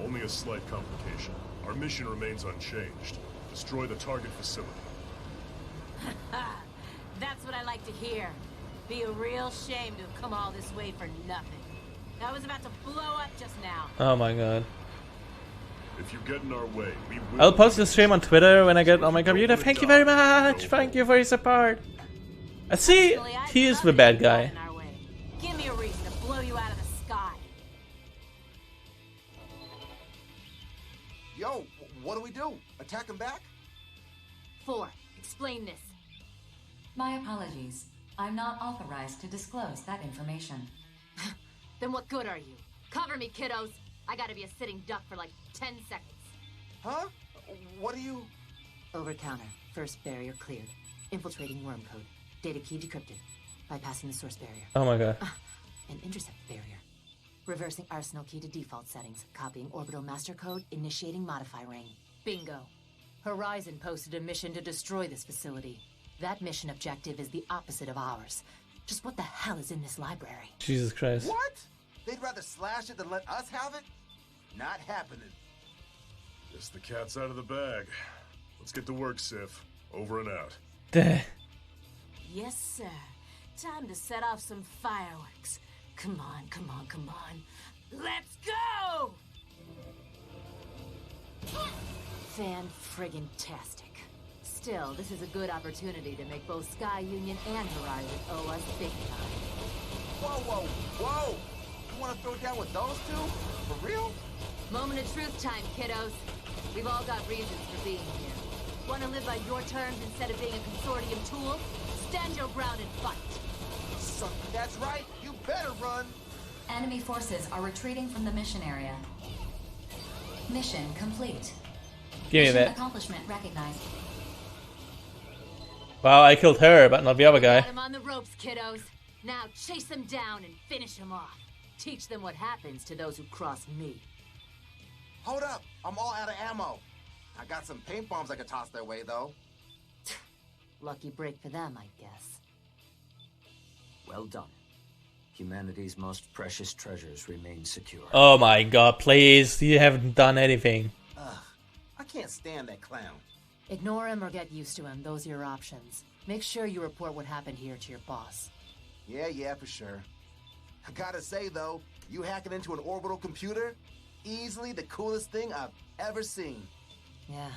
Only a slight complication. Our mission remains unchanged. Destroy the target facility. That's what I like to hear. Be a real shame to have come all this way for nothing. I was about to blow up just now. Oh my god. If you get in our way, we will. I'll post the stream on Twitter when I get on my computer. Thank you very much. Thank you for your support. I see he is the bad guy. Give me a reason to blow you out of the sky. Yo, what do we do? Attack him back? 4. Explain this. My apologies. I'm not authorized to disclose that information. Then what good are you? Cover me, kiddos. I gotta be a sitting duck for like 10 seconds. Huh? What are you... Over-counter. First barrier cleared. Infiltrating worm code. Data key decrypted. Bypassing the source barrier. Oh my god. An intercept barrier. Reversing arsenal key to default settings. Copying orbital master code. Initiating modify ring. Bingo. Horizon posted a mission to destroy this facility. That mission objective is the opposite of ours. Just what the hell is in this library? Jesus Christ. What? They'd rather slash it than let us have it? Not happening. Guess the cat's out of the bag. Let's get to work, Sif. Over and out. Yes, sir. Time to set off some fireworks. Come on, come on, come on. Let's go! Fan-friggin-tastic. Still, this is a good opportunity to make both Sky Union and Horizon owe us big time. Whoa, whoa, whoa! You want to throw down with those two? For real? Moment of truth time, kiddos. We've all got reasons for being here. Want to live by your terms instead of being a consortium tool? Stand your ground and fight. So, that's right. You better run. Enemy forces are retreating from the mission area. Mission complete. Give me Mission that. accomplishment recognized. Wow, I killed her, but not the other guy. Got him on the ropes, kiddos. Now chase them down and finish them off. Teach them what happens to those who cross me. Hold up, I'm all out of ammo. I got some paint bombs I could toss their way, though. Lucky break for them, I guess. Well done. Humanity's most precious treasures remain secure. Oh my god, please, you haven't done anything. Ugh, I can't stand that clown. Ignore him or get used to him. Those are your options. Make sure you report what happened here to your boss. Yeah, for sure. I gotta say, though, you hacking into an orbital computer? Easily the coolest thing I've ever seen. Yeah.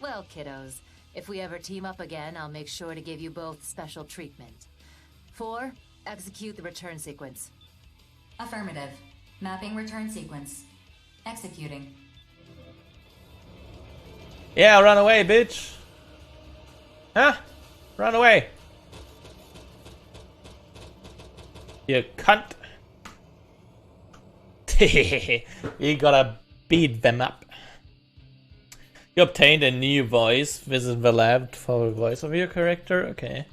Well, kiddos, if we ever team up again, I'll make sure to give you both special treatment. 4, execute the return sequence. Affirmative. Mapping return sequence. Executing. Yeah, run away, bitch. Huh? Run away. You cunt. You gotta beat them up. You obtained a new voice. Visit the lab for the voice of your character. Okay.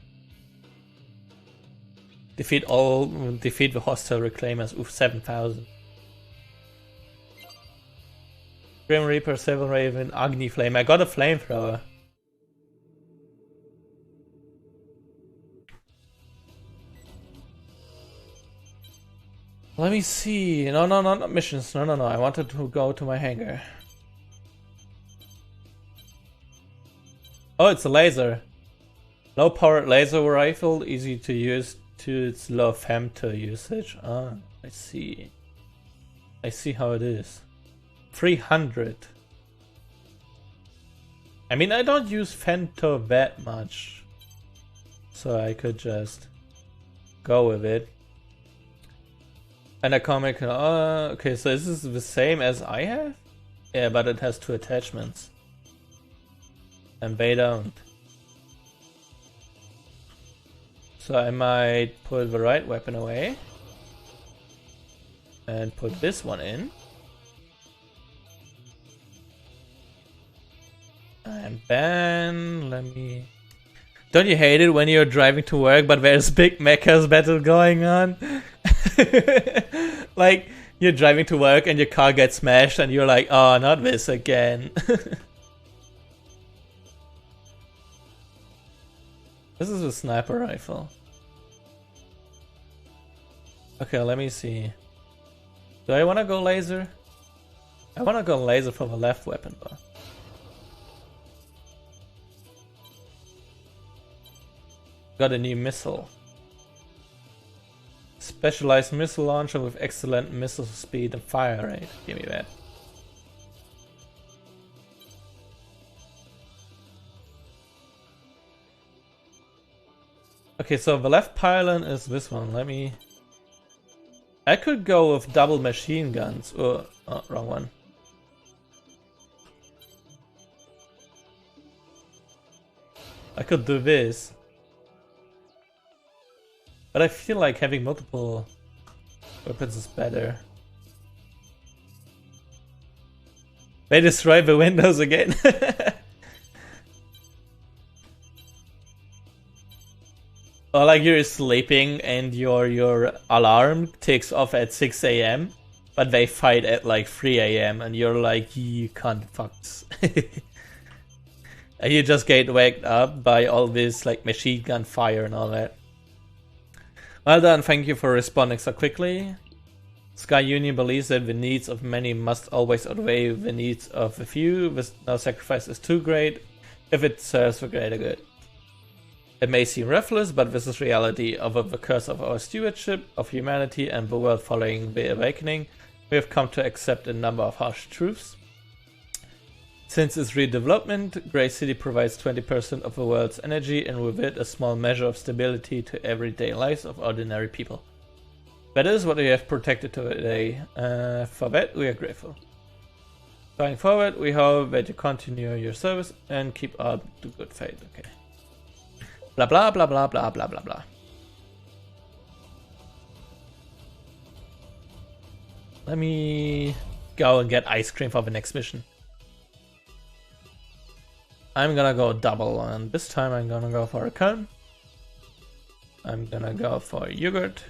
Defeat the hostile reclaimers. Oof, 7,000. Grim Reaper, Seven Raven, Agni Flame. I got a flamethrower. Let me see. No, not missions. No. I wanted to go to my hangar. Oh, it's a laser. Low powered laser rifle, easy to use to its low femto usage. Ah, I see. I see how it is. 300. I mean, I don't use femto that much, so I could just go with it. And a comic. Okay, so this is the same as I have? Yeah, but it has 2 attachments. And they don't. So I might put the right weapon away. And put this one in. And then let me... Don't you hate it when you're driving to work but there's big mechas battle going on? Like, you're driving to work and your car gets smashed and you're like, oh, not this again. This is a sniper rifle. Okay, let me see. Do I want to go laser? I want to go laser for the left weapon though. Got a new missile. Specialized missile launcher with excellent missile speed and fire rate. Give me that. Okay, so the left pylon is this one. Let me... I could go with double machine guns. Oh, wrong one. I could do this. But I feel like having multiple weapons is better. They destroyed the windows again. Or like you're sleeping and your alarm takes off at 6 AM, but they fight at like 3 AM and you're like, you can't fuck this. And you just get waked up by all this like machine gun fire and all that. Well done, thank you for responding so quickly. Sky Union believes that the needs of many must always outweigh the needs of a few. This no sacrifice is too great if it serves the greater good. It may seem ruthless, but this is reality. Over the course of our stewardship of humanity and the world following the awakening, we have come to accept a number of harsh truths. Since its redevelopment, Grey City provides 20% of the world's energy and with it a small measure of stability to everyday lives of ordinary people. That is what we have protected today. For that we are grateful. Going forward, we hope that you continue your service and keep up the good faith. Okay. Blah blah blah blah blah blah blah blah. Let me go and get ice cream for the next mission. I'm gonna go double, and this time I'm gonna go for a cone. I'm gonna go for yogurt.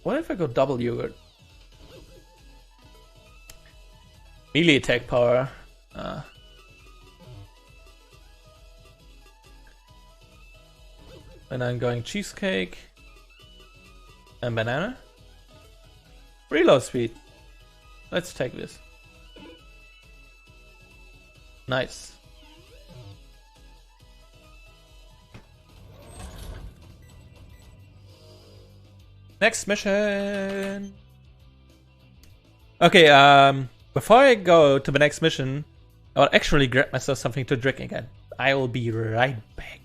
What if I go double yogurt? Melee attack power. And I'm going cheesecake and banana. Reload speed. Let's take this. Nice. Next mission. Okay, before I go to the next mission, I'll actually grab myself something to drink again. I will be right back.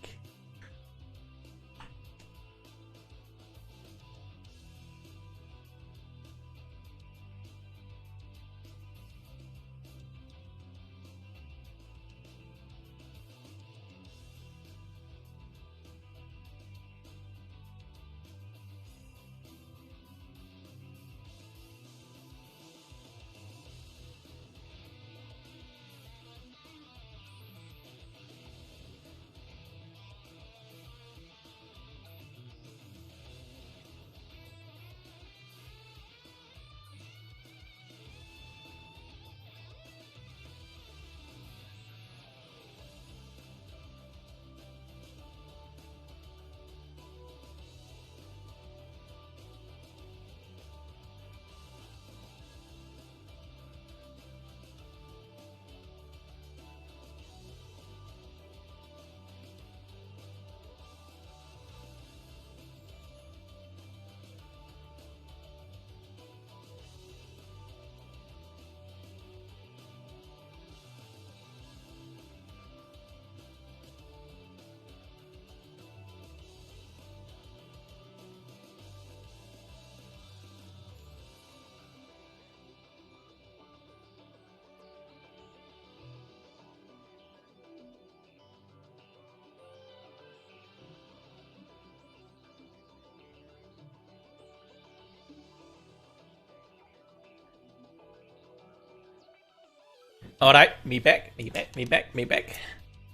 Alright, me back.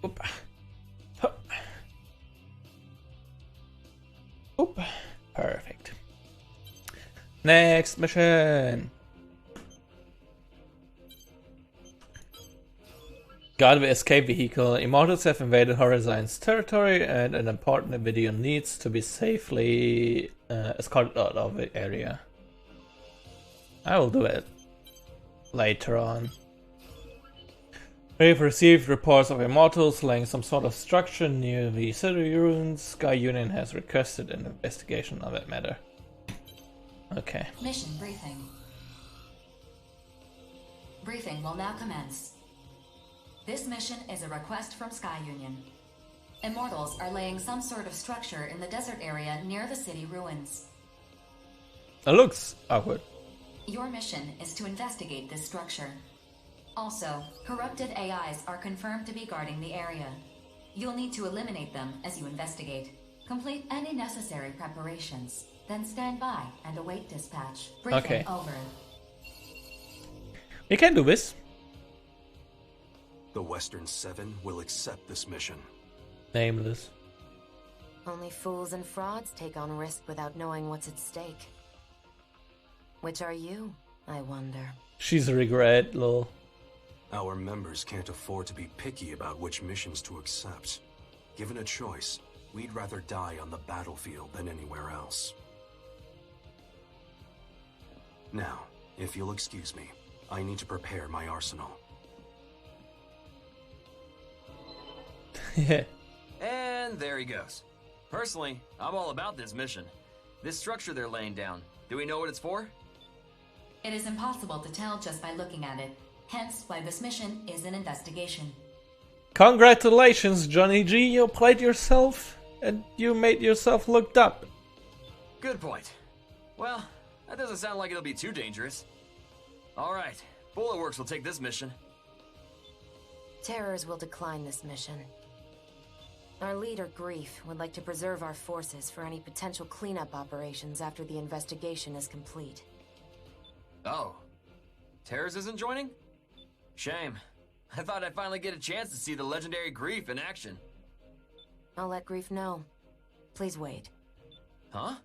Oop. Hup. Oop. Perfect. Next mission. Guard the escape vehicle. Immortals have invaded Horizon's territory and an important video needs to be safely escorted out of the area. I will do it later on. We've received reports of Immortals laying some sort of structure near the city ruins. Sky Union has requested an investigation of that matter. Okay. Mission briefing. Briefing will now commence. This mission is a request from Sky Union. Immortals are laying some sort of structure in the desert area near the city ruins. It looks awkward. Your mission is to investigate this structure. Also, corrupted AIs are confirmed to be guarding the area. You'll need to eliminate them as you investigate. Complete any necessary preparations, then stand by and await dispatch. Briefing okay. Over. We can do this. The Western Seven will accept this mission. Nameless. Only fools and frauds take on risk without knowing what's at stake. Which are you, I wonder? She's a regret, lol. Our members can't afford to be picky about which missions to accept. Given a choice, we'd rather die on the battlefield than anywhere else. Now, if you'll excuse me, I need to prepare my arsenal. And there he goes. Personally, I'm all about this mission. This structure they're laying down, do we know what it's for? It is impossible to tell just by looking at it. Hence why this mission is an investigation. Congratulations, Johnny G. You played yourself and you made yourself looked up. Good point. Well, that doesn't sound like it'll be too dangerous. Alright, Bulletworks will take this mission. Terrors will decline this mission. Our leader, Grief, would like to preserve our forces for any potential cleanup operations after the investigation is complete. Oh. Terrace isn't joining? Shame. I thought I'd finally get a chance to see the legendary Grief in action. I'll let Grief know. Please wait. Huh?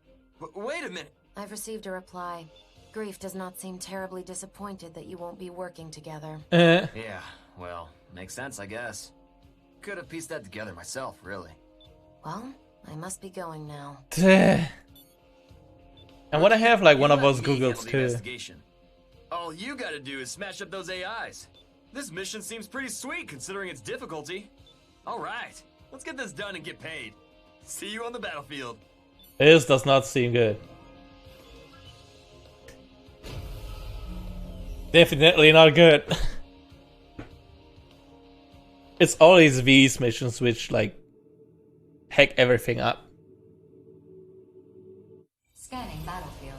Wait a minute! I've received a reply. Grief does not seem terribly disappointed that you won't be working together. Yeah, well, makes sense, I guess. Could have pieced that together myself, really. Well, I must be going now. I want to have like one of those Let me handle Googles the too. investigation. All you gotta do is smash up those AIs. This mission seems pretty sweet considering its difficulty. Alright, let's get this done and get paid. See you on the battlefield. This does not seem good. Definitely not good. It's all these V's missions which like hack everything up. Scanning battlefield.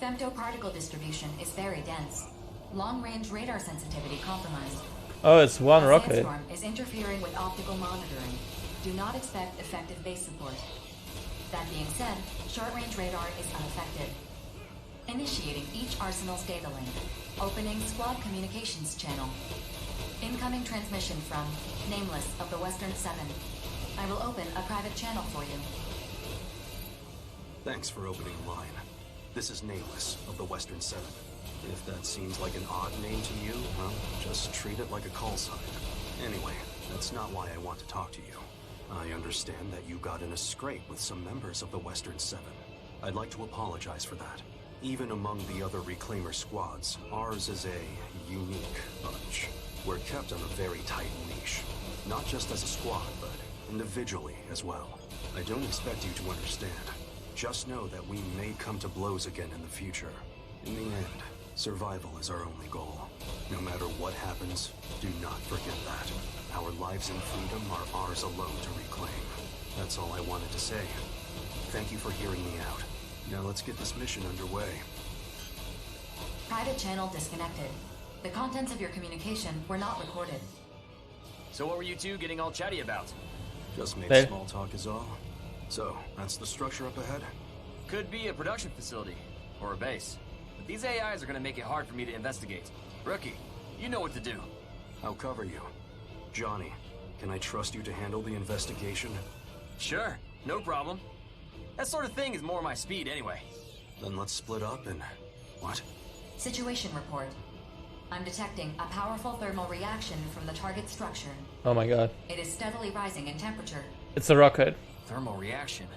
Femtoparticle distribution is very dense. Long-range radar sensitivity compromised. Oh, it's one A rocket. sandstorm is interfering with optical monitoring. Do not expect effective base support. That being said, short-range radar is unaffected. Initiating each arsenal's data link. Opening squad communications channel. Incoming transmission from Nameless of the Western 7. I will open a private channel for you. Thanks for opening a line. This is Nameless of the Western 7. If that seems like an odd name to you, well, just treat it like a call sign. Anyway, that's not why I want to talk to you. I understand that you got in a scrape with some members of the Western 7. I'd like to apologize for that. Even among the other Reclaimer squads, ours is a unique bunch. We're kept on a very tight leash. Not just as a squad, but individually as well. I don't expect you to understand. Just know that we may come to blows again in the future. In the end, survival is our only goal. No matter what happens, do not forget that. Our lives and freedom are ours alone to reclaim. That's all I wanted to say. Thank you for hearing me out. Now let's get this mission underway. Private channel disconnected. The contents of your communication were not recorded. So what were you two getting all chatty about? Just made Hey. small talk is all. So, that's the structure up ahead? Could be a production facility, or a base. But these AIs are gonna make it hard for me to investigate. Rookie, you know what to do. I'll cover you. Johnny, can I trust you to handle the investigation? Sure, no problem. That sort of thing is more my speed anyway. Then let's split up and... What? Situation report. I'm detecting a powerful thermal reaction from the target structure. Oh my god. It is steadily rising in temperature. It's a rocket. Thermal reaction.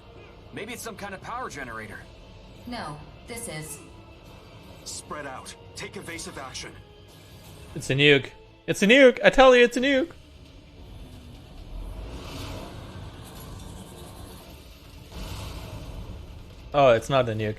Maybe it's some kind of power generator. No, this is... Spread out. Take evasive action. It's a nuke. It's a nuke! I tell you, it's a nuke! Oh, it's not a nuke.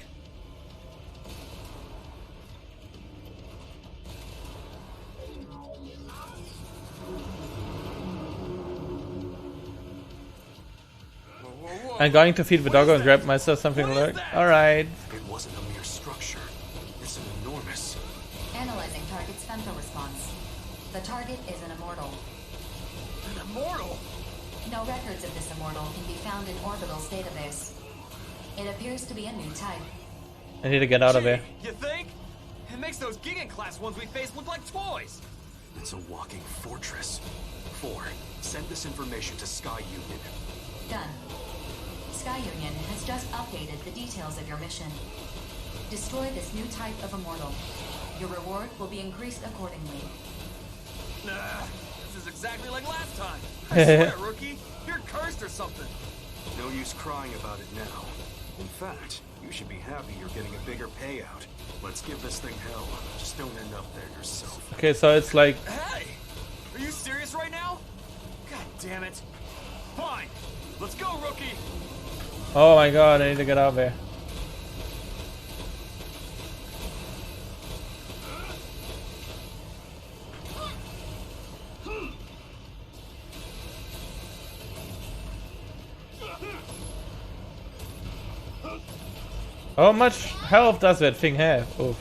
I'm going to feed the doggo and grab myself something to look. Alright. It wasn't a mere structure. It's an enormous... Analyzing target's femto response. The target is an immortal. An immortal? No records of this immortal can be found in Orbital's database. It appears to be a new type. I need to get out of here. You think? It makes those Gigan-class ones we face look like toys! It's a walking fortress. 4. Send this information to Sky Union. Done. Sky Union has just updated the details of your mission. Destroy this new type of immortal. Your reward will be increased accordingly. Nah, this is exactly like last time. I swear, rookie, you're cursed or something. No use crying about it now. In fact, you should be happy you're getting a bigger payout. Let's give this thing hell. Just don't end up there yourself. Okay, so it's like... Hey! Are you serious right now? God damn it. Fine. Let's go, rookie. Oh my god, I need to get out of here. How much health does that thing have? Oof.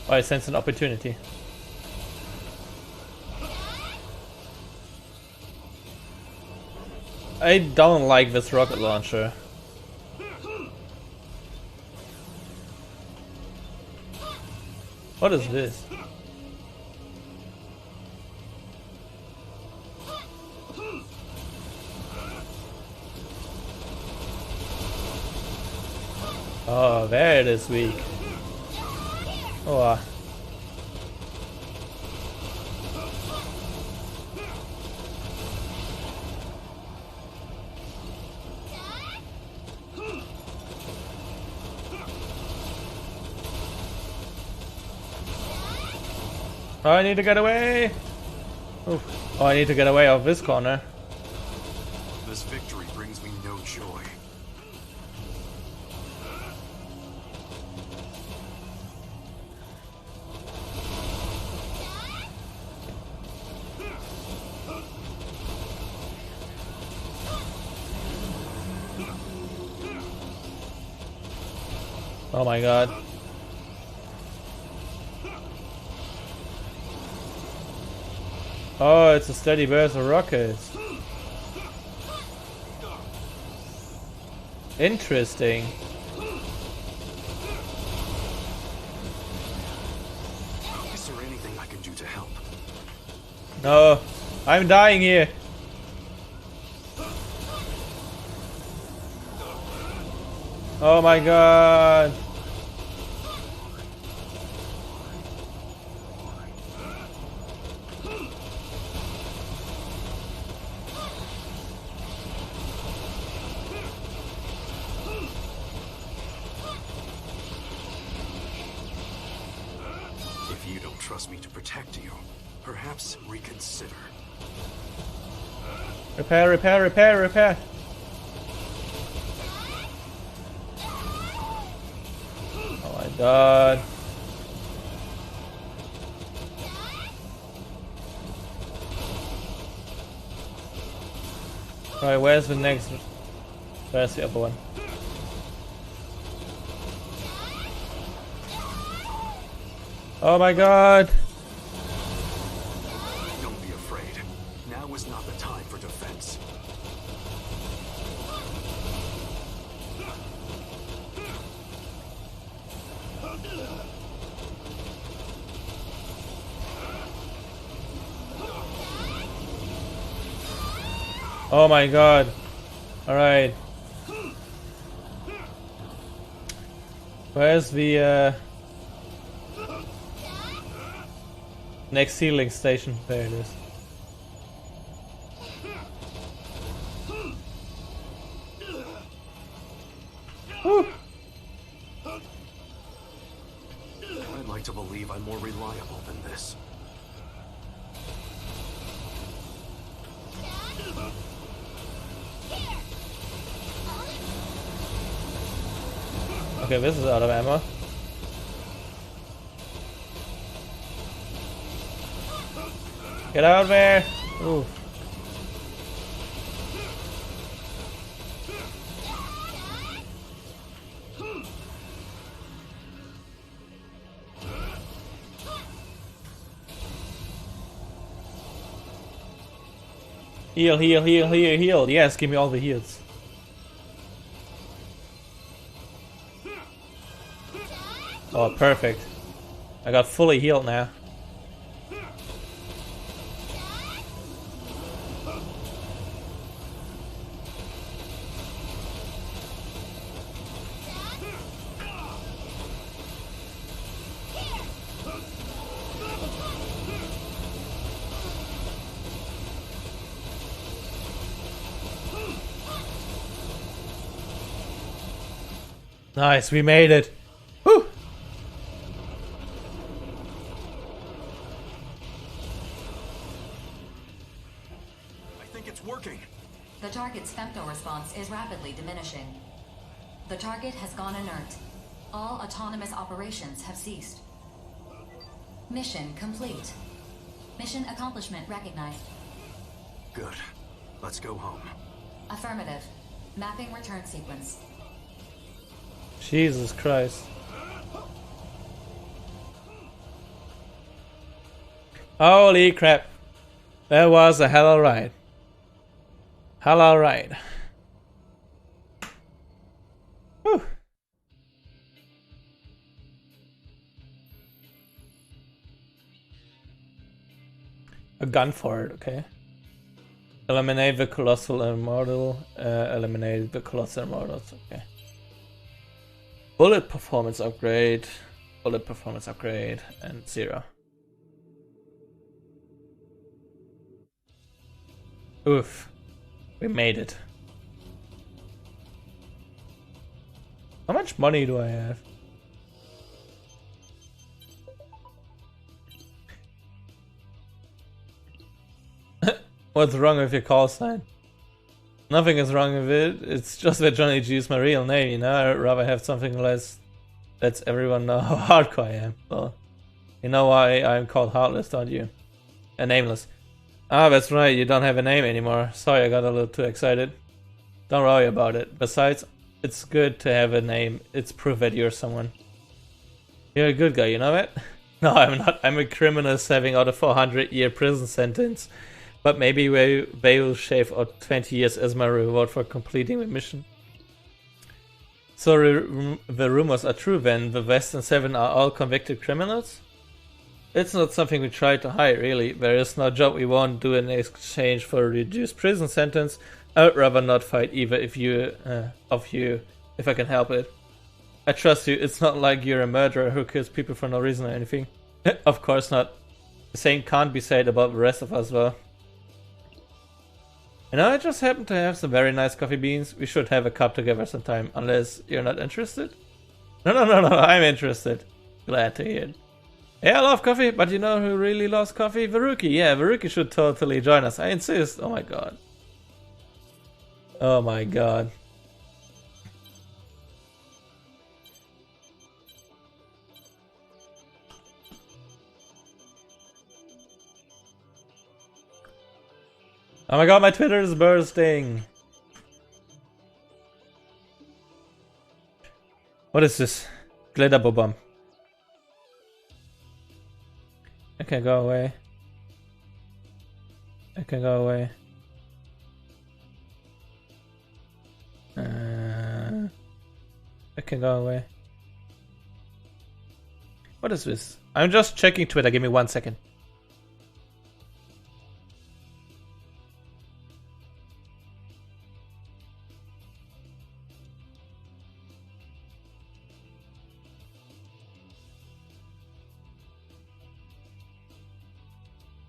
Oh, I sense an opportunity. I don't like this rocket launcher. What is this? Oh, there it is weak. Oh. Oh, I need to get away! Oof. Oh, I need to get away off this corner. This victory brings me no joy. Oh my god. Oh, it's a steady burst of rockets. Interesting. Is there anything I can do to help? No, I'm dying here. Oh my god. If you don't trust me to protect you, perhaps reconsider. Repair, repair, repair, repair. Oh my god. Alright, where's the next? Where's the other one? Oh my god! Don't be afraid. Now is not the time for defense. Oh my god. Alright. Where's the next healing station? There it is. Woo. I'd like to believe I'm more reliable than this. Okay, this is out of ammo. Get out of there! Ooh. Heal, heal, heal, heal, heal. Yes, give me all the heals. Oh, perfect. I got fully healed now. Nice, we made it. Whew. I think it's working. The target's femto response is rapidly diminishing. The target has gone inert. All autonomous operations have ceased. Mission complete. Mission accomplishment recognized. Good. Let's go home. Affirmative. Mapping return sequence. Jesus Christ. Holy crap. That was a hell of a ride. Hell, alright. Whew. A gun for it, okay. Eliminate the colossal immortal. Eliminate the colossal immortals, okay. Bullet performance upgrade. Bullet performance upgrade. And 0. Oof. We made it. How much money do I have? What's wrong with your call sign? Nothing is wrong with it. It's just that Johnny G is my real name, you know? I'd rather have something less lets everyone know how hardcore I am. Well, you know why I'm called Heartless, don't you? And Nameless. Ah, that's right, you don't have a name anymore. Sorry, I got a little too excited. Don't worry about it. Besides, it's good to have a name. It's proof that you're someone. You're a good guy, you know that? No, I'm not. I'm a criminal serving out a 400-year prison sentence. But maybe they will shave out 20 years as my reward for completing the mission. So the rumors are true then? The Western 7 are all convicted criminals? It's not something we try to hide, really. There is no job we won't do in exchange for a reduced prison sentence. I would rather not fight either if I can help it. I trust you. It's not like you're a murderer who kills people for no reason or anything. Of course not. The same can't be said about the rest of us, though. You know, I just happen to have some very nice coffee beans. We should have a cup together sometime, unless you're not interested? No, I'm interested. Glad to hear it. Yeah, I love coffee, but you know who really loves coffee? Veruki. Yeah, Veruki should totally join us. I insist. Oh my god. Oh my god. Oh my god, my Twitter is bursting. What is this? Glitter bomb. Okay, go away. Okay, go away. Okay, go away. What is this? I'm just checking Twitter. Give me 1 second.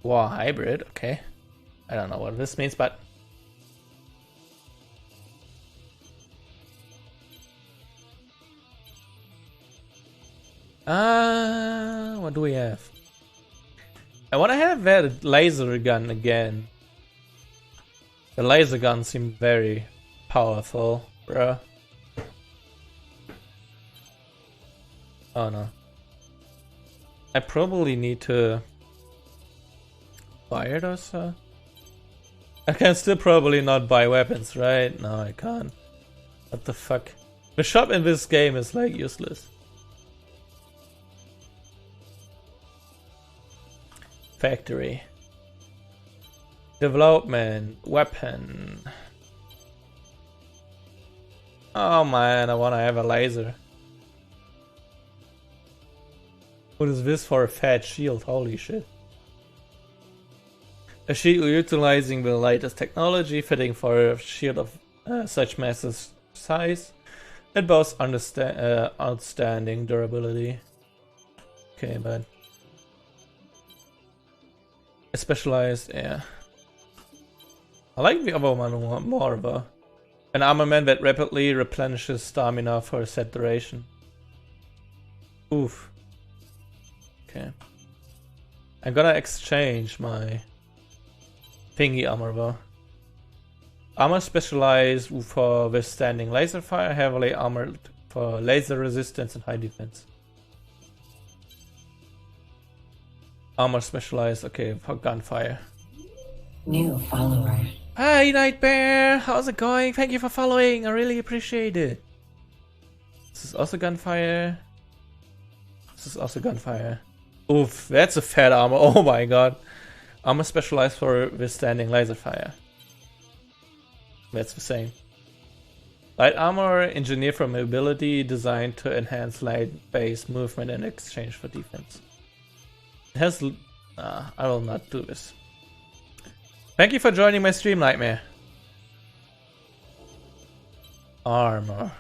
War hybrid, okay. I don't know what this means, but what do we have? I want to have that laser gun again. The laser gun seemed very powerful, bro. Oh no. I probably need to buy it or so. I can still probably not buy weapons, right? No, I can't. What the fuck? The shop in this game is like useless. Factory. Development. Weapon. Oh man, I wanna have a laser. What is this for a fat shield? Holy shit. A shield utilizing the latest technology, fitting for a shield of such massive size. It boasts outstanding durability. Okay, but a specialized, yeah. I like the other one more though. An armament that rapidly replenishes stamina for a set duration. Oof. Okay. I'm gonna exchange my thingy armor though. Armor specialized for withstanding laser fire, heavily armored for laser resistance and high defense. Armor specialized, okay, for gunfire. New follower. Hi Nightbear, how's it going? Thank you for following, I really appreciate it. This is also gunfire. This is also gunfire. Oof, that's a fat armor, oh my god. Armor specialized for withstanding laser fire. That's the same. Light armor, engineered for mobility, designed to enhance light-based movement in exchange for defense. It has... I will not do this. Thank you for joining my stream, Nightmare. Armor.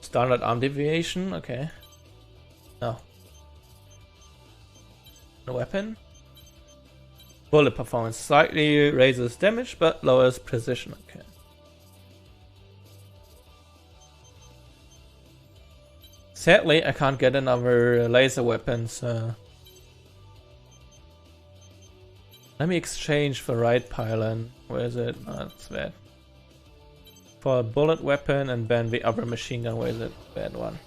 Standard arm deviation, okay. No. No weapon. Bullet performance slightly raises damage but lowers precision, okay. Sadly, I can't get another laser weapon, so... Let me exchange the right pylon. Where is it? Oh, that's bad. For a bullet weapon and then the other machine gun. Where is it? Bad one.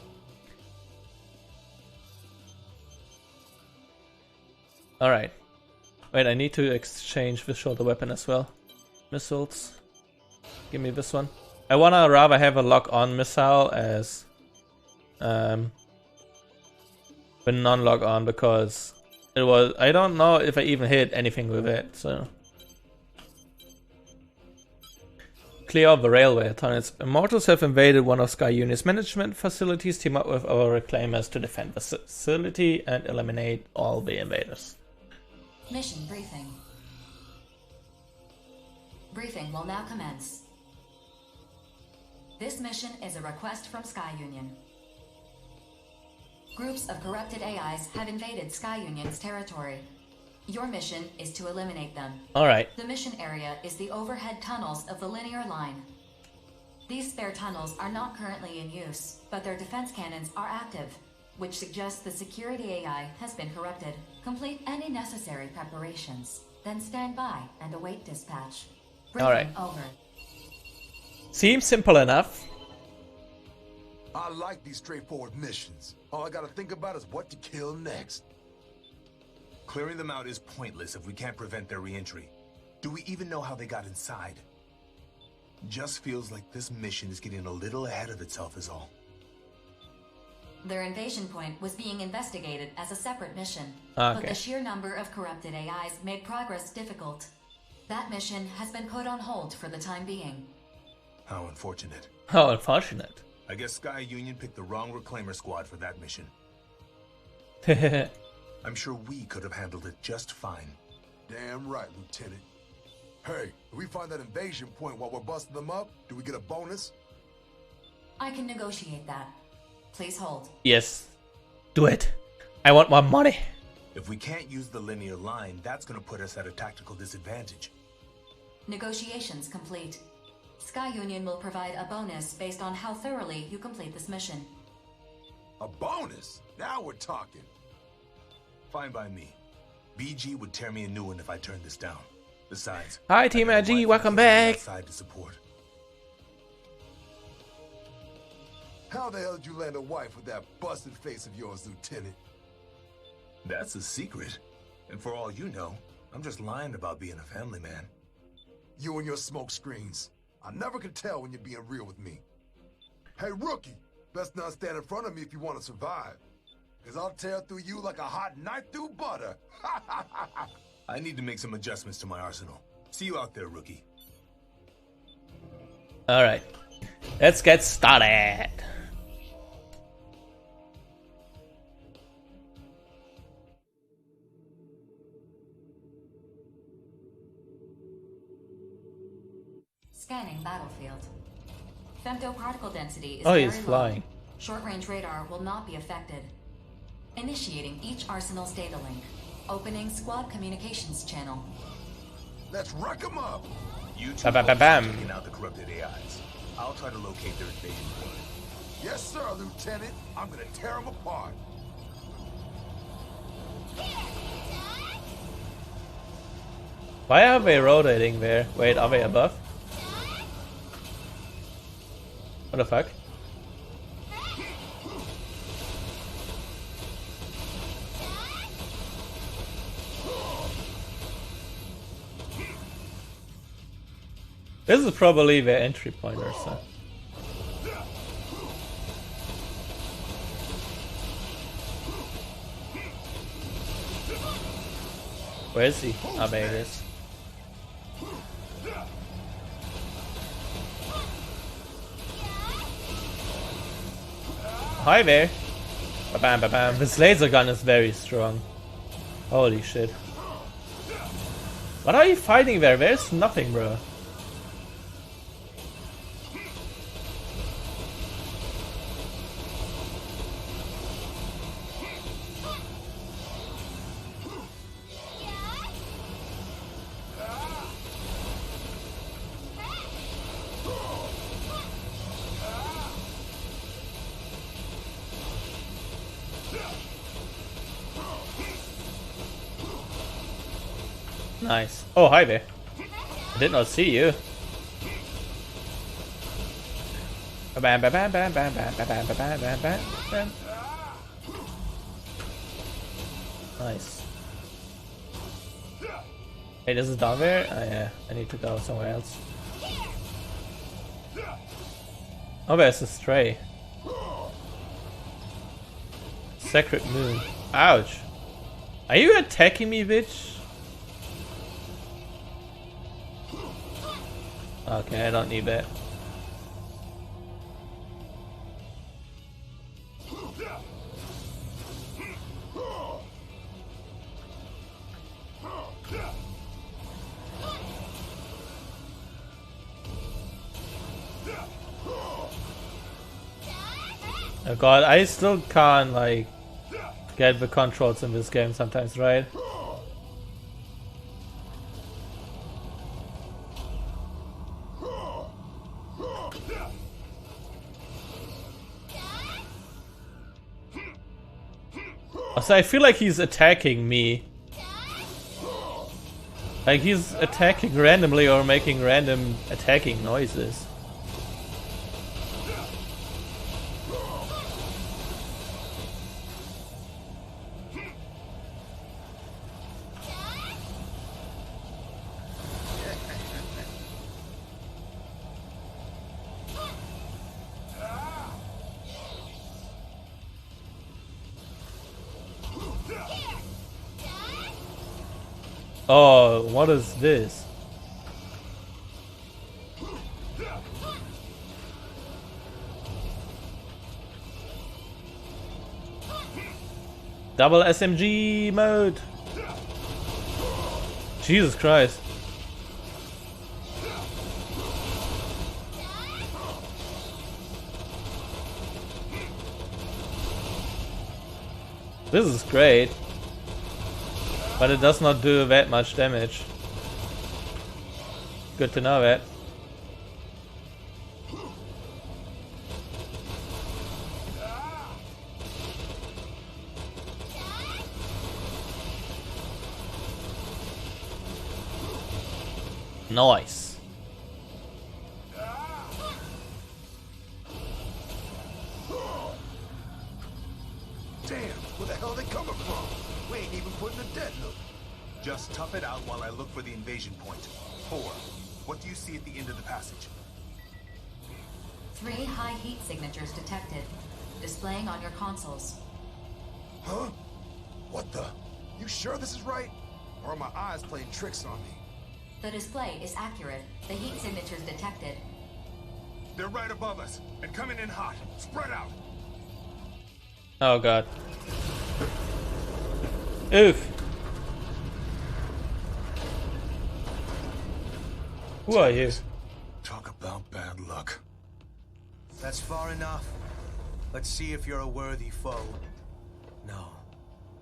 Alright. Wait, I need to exchange the shoulder weapon as well. Missiles. Give me this one. I wanna rather have a lock-on missile as the non-lock-on, because it was... I don't know if I even hit anything with it, so... Clear of the railway tunnels. Immortals have invaded one of Sky Union's management facilities. Team up with our reclaimers to defend the facility and eliminate all the invaders. Mission briefing. Briefing will now commence. This mission is a request from Sky Union. Groups of corrupted AIs have invaded Sky Union's territory. Your mission is to eliminate them. Alright. The mission area is the overhead tunnels of the linear line. These spare tunnels are not currently in use, but their defense cannons are active, which suggests the security AI has been corrupted. Complete any necessary preparations, then stand by and await dispatch. Briefing Alright. over. Seems simple enough. I like these straightforward missions. All I gotta think about is what to kill next. Clearing them out is pointless if we can't prevent their re-entry. Do we even know how they got inside? Just feels like this mission is getting a little ahead of itself is all. Their invasion point was being investigated as a separate mission, but the sheer number of corrupted AIs made progress difficult. That mission has been put on hold for the time being. How unfortunate. How unfortunate. I guess Sky Union picked the wrong Reclaimer squad for that mission. I'm sure we could have handled it just fine. Damn right, Lieutenant. Hey, if we find that invasion point while we're busting them up, do we get a bonus? I can negotiate that. Please hold. Yes. Do it. I want more money. If we can't use the linear line, that's gonna put us at a tactical disadvantage. Negotiations complete. Sky Union will provide a bonus based on how thoroughly you complete this mission. A bonus? Now we're talking. Fine by me. BG would tear me a new one if I turned this down. Besides, hi Team IG, welcome back. Outside to support. How the hell did you land a wife with that busted face of yours, Lieutenant? That's a secret. And for all you know, I'm just lying about being a family man. You and your smoke screens. I never can tell when you're being real with me. Hey, rookie, best not stand in front of me if you want to survive. Because I'll tear through you like a hot knife through butter. I need to make some adjustments to my arsenal. See you out there, rookie. Alright. Let's get started. Scanning battlefield. Femtoparticle density is very very flying. low. Short-range radar will not be affected. Initiating each arsenal's data link. Opening squad communications channel. Let's wreck them up! You two Bam. taking out the corrupted AIs. I'll try to locate their invasion point. Yes, sir, Lieutenant. I'm gonna tear them apart. Why are they rotating there? Wait, are they above? What the fuck? This is probably the entry point or so. Where is he? Ah, there he is. Hi there. Ba-bam, ba-bam. This laser gun is very strong. Holy shit. What are you fighting there? There's nothing, bro. Nice. Oh, hi there. I did not see you. Bam, bam, bam, bam, bam, bam, bam, bam, bam, bam, bam, bam. Nice. Hey, this is down there? Oh yeah, I need to go somewhere else. Oh, there's a stray. Sacred Moon. Ouch. Are you attacking me, bitch? Okay, I don't need that. Oh god, I still can't like get the controls in this game sometimes, right? So I feel like he's attacking me. Like he's attacking randomly or making random attacking noises. Oh, what is this? Double SMG mode. Jesus Christ. This is great. But it does not do that much damage. Good to know that. Nice. Damn, where the hell are they coming from? We ain't even putting a dead look. Just tough it out while I look for the invasion point. 4. What do you see at the end of the passage? 3 high heat signatures detected, displaying on your consoles. Huh? What the? You sure this is right? Or are my eyes playing tricks on me? The display is accurate. The heat signatures detected. They're right above us and coming in hot. Spread out. Oh god. Oof. Who are you? Talk about bad luck. That's far enough. Let's see if you're a worthy foe. No.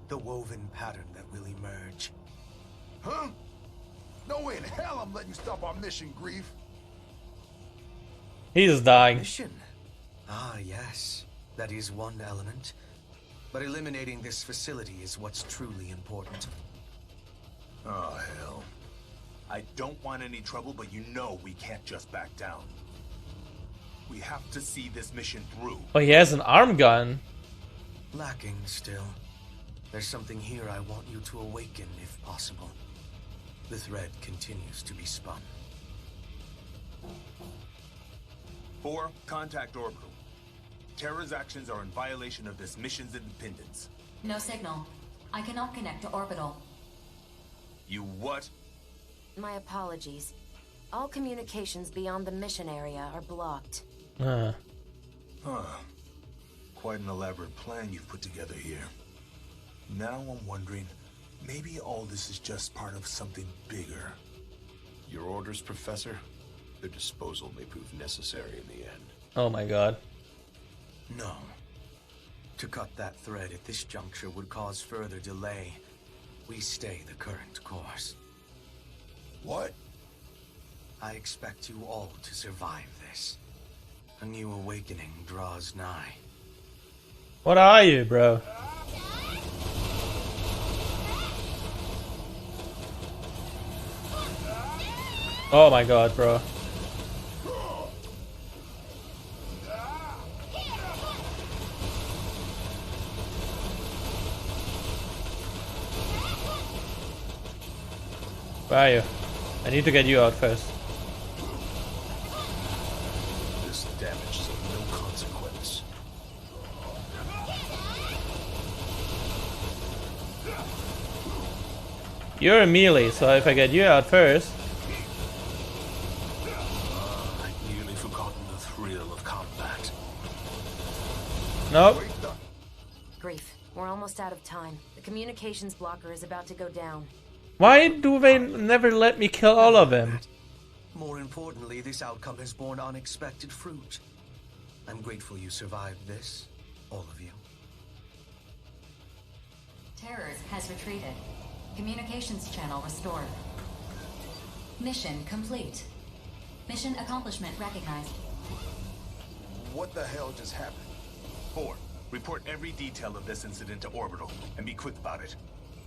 The woven pattern that will emerge. Huh? No way in hell I'm letting you stop our mission, Grief. He's dying. Mission? Ah, yes. That is one element. But eliminating this facility is what's truly important. Oh, hell. I don't want any trouble, but you know we can't just back down. We have to see this mission through. Oh, he has an arm gun. Lacking still. There's something here I want you to awaken if possible. The thread continues to be spun. 4, contact orbital. Terra's actions are in violation of this mission's independence. No signal. I cannot connect to orbital. You what? My apologies. All communications beyond the mission area are blocked. Huh. Quite an elaborate plan you've put together here. Now I'm wondering, maybe all this is just part of something bigger. Your orders, Professor? Their disposal may prove necessary in the end. Oh my god. No. To cut that thread at this juncture would cause further delay. We stay the current course. What? I expect you all to survive this. A new awakening draws nigh. What are you, bro? Oh my god, bro. Where are you? I need to get you out first. This damage is of no consequence. You're a melee, so if I get you out first... I'd nearly forgotten the thrill of combat. Nope. Grief, we're almost out of time. The communications blocker is about to go down. Why do they never let me kill all of them? More importantly, this outcome has borne unexpected fruit. I'm grateful you survived this, all of you. Terrors has retreated. Communications channel restored. Mission complete. Mission accomplishment recognized. What the hell just happened? 4. Report every detail of this incident to Orbital, and be quick about it.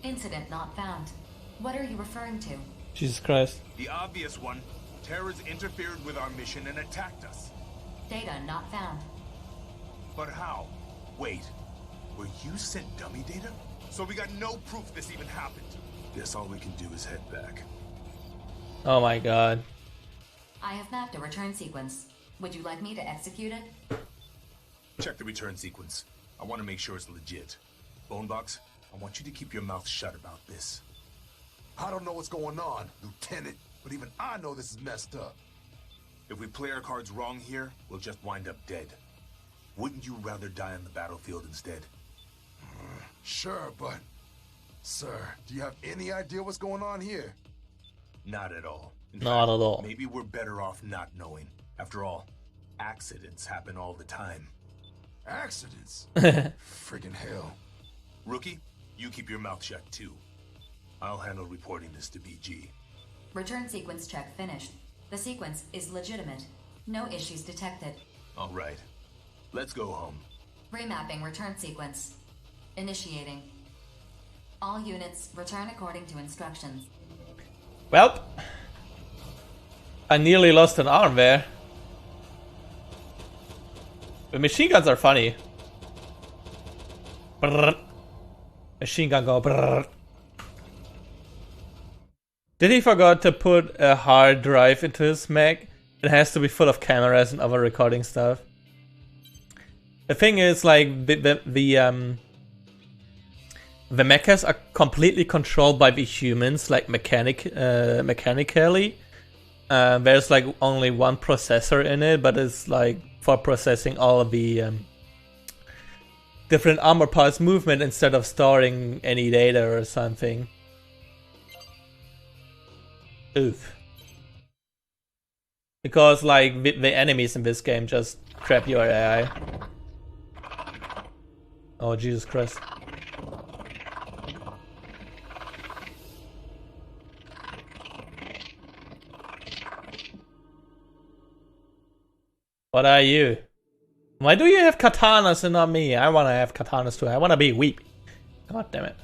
Incident not found. What are you referring to? Jesus Christ. The obvious one. Terrors interfered with our mission and attacked us. Data not found. But how? Wait. Were you sent dummy data? So we got no proof this even happened. Guess all we can do is head back. Oh my god. I have mapped a return sequence. Would you like me to execute it? Check the return sequence. I want to make sure it's legit. Bonebox, I want you to keep your mouth shut about this. I don't know what's going on, Lieutenant, but even I know this is messed up. If we play our cards wrong here, we'll just wind up dead. Wouldn't you rather die on the battlefield instead? Sure, but... Sir, do you have any idea what's going on here? Not at all. Not at all. Maybe we're better off not knowing. After all, accidents happen all the time. Accidents? Friggin' hell. Rookie, you keep your mouth shut too. I'll handle reporting this to BG. Return sequence check finished. The sequence is legitimate. No issues detected. All right. Let's go home. Remapping return sequence. Initiating. All units return according to instructions. Well, I nearly lost an arm there. The machine guns are funny. Brrr. Machine gun go brrr. Did he forgot to put a hard drive into his Mac? It has to be full of cameras and other recording stuff. The thing is, like, the mechas are completely controlled by the humans, like mechanically. There's like only one processor in it, but it's like for processing all of the different armor parts movement instead of storing any data or something. Oof. Because like the enemies in this game just trap your AI. Oh Jesus Christ. What are you? Why do you have katanas and not me? I wanna have katanas too. I wanna be weep. God damn it.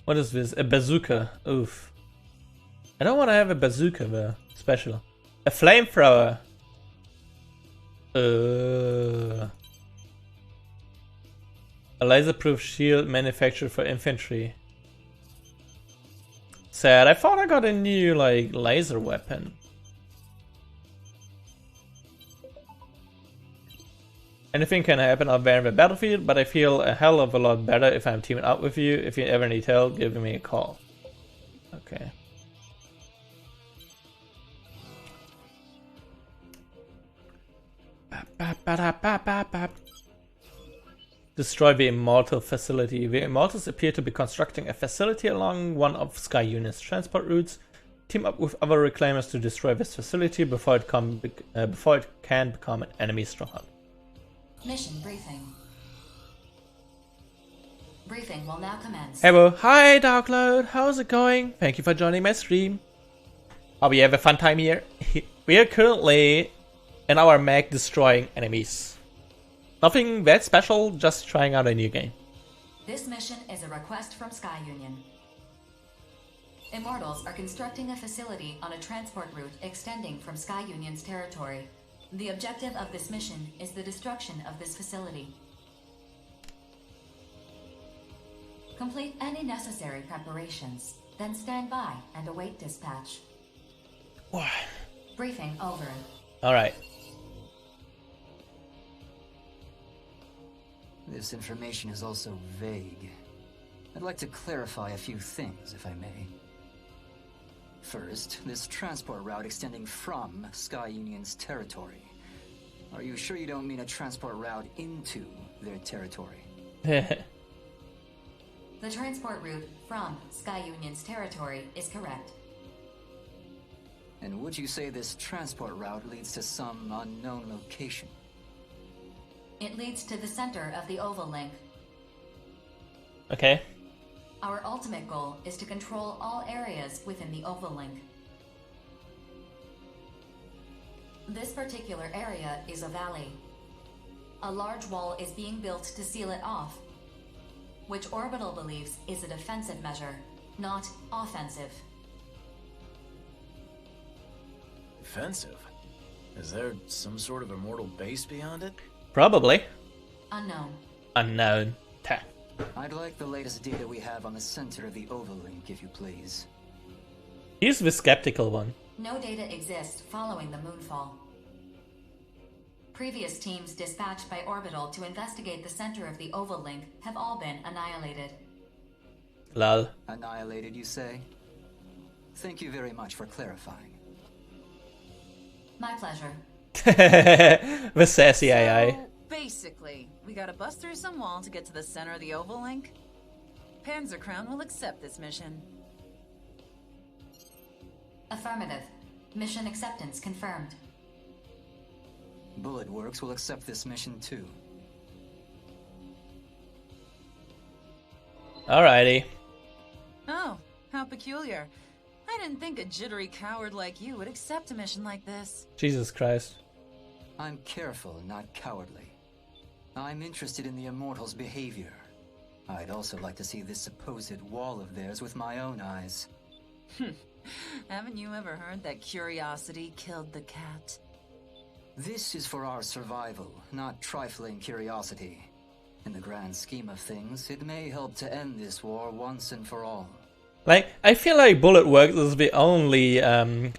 What is this? A bazooka. Oof. I don't want to have a bazooka though. Special. A flamethrower. A laser-proof shield manufactured for infantry. Sad. I thought I got a new like laser weapon. Anything can happen out there in the battlefield, but I feel a hell of a lot better if I'm teaming up with you. If you ever need help, give me a call. Okay. Destroy the Immortal facility. The Immortals appear to be constructing a facility along one of Sky Union's transport routes. Team up with other reclaimers to destroy this facility before it can become an enemy stronghold. Mission briefing. Briefing will now commence. Hello, hi Darkload, how's it going? Thank you for joining my stream. Hope you have a fun time here. We are currently in our mech destroying enemies. Nothing that special, just trying out a new game. This mission is a request from Sky Union. Immortals are constructing a facility on a transport route extending from Sky Union's territory. The objective of this mission is the destruction of this facility. Complete any necessary preparations, then stand by and await dispatch. What? Briefing over. Alright. This information is also vague. I'd like to clarify a few things, if I may. First, this transport route extending from Sky Union's territory. Are you sure you don't mean a transport route into their territory? The transport route from Sky Union's territory is correct. And would you say this transport route leads to some unknown location? It leads to the center of the Oval Link. Okay. Our ultimate goal is to control all areas within the Oval Link. This particular area is a valley. A large wall is being built to seal it off, which Orbital believes is a defensive measure, not offensive. Defensive? Is there some sort of immortal base beyond it? Probably. Unknown. Unknown. I'd like the latest data we have on the center of the Oval Link, if you please. He's the skeptical one. No data exists following the moonfall. Previous teams dispatched by Orbital to investigate the center of the Oval Link have all been annihilated. Lol. Annihilated, you say? Thank you very much for clarifying. My pleasure. The sassy AI. So, basically, we gotta bust through some wall to get to the center of the Oval Link. Panzer Crown will accept this mission. Affirmative. Mission acceptance confirmed. Bullet Works will accept this mission too. Alrighty. Oh, how peculiar. I didn't think a jittery coward like you would accept a mission like this. Jesus Christ. I'm careful, not cowardly. I'm interested in the Immortals' behavior. I'd also like to see this supposed wall of theirs with my own eyes. Haven't you ever heard that curiosity killed the cat? This is for our survival, not trifling curiosity. In the grand scheme of things, it may help to end this war once and for all. Like, I feel like Bullet Works is the only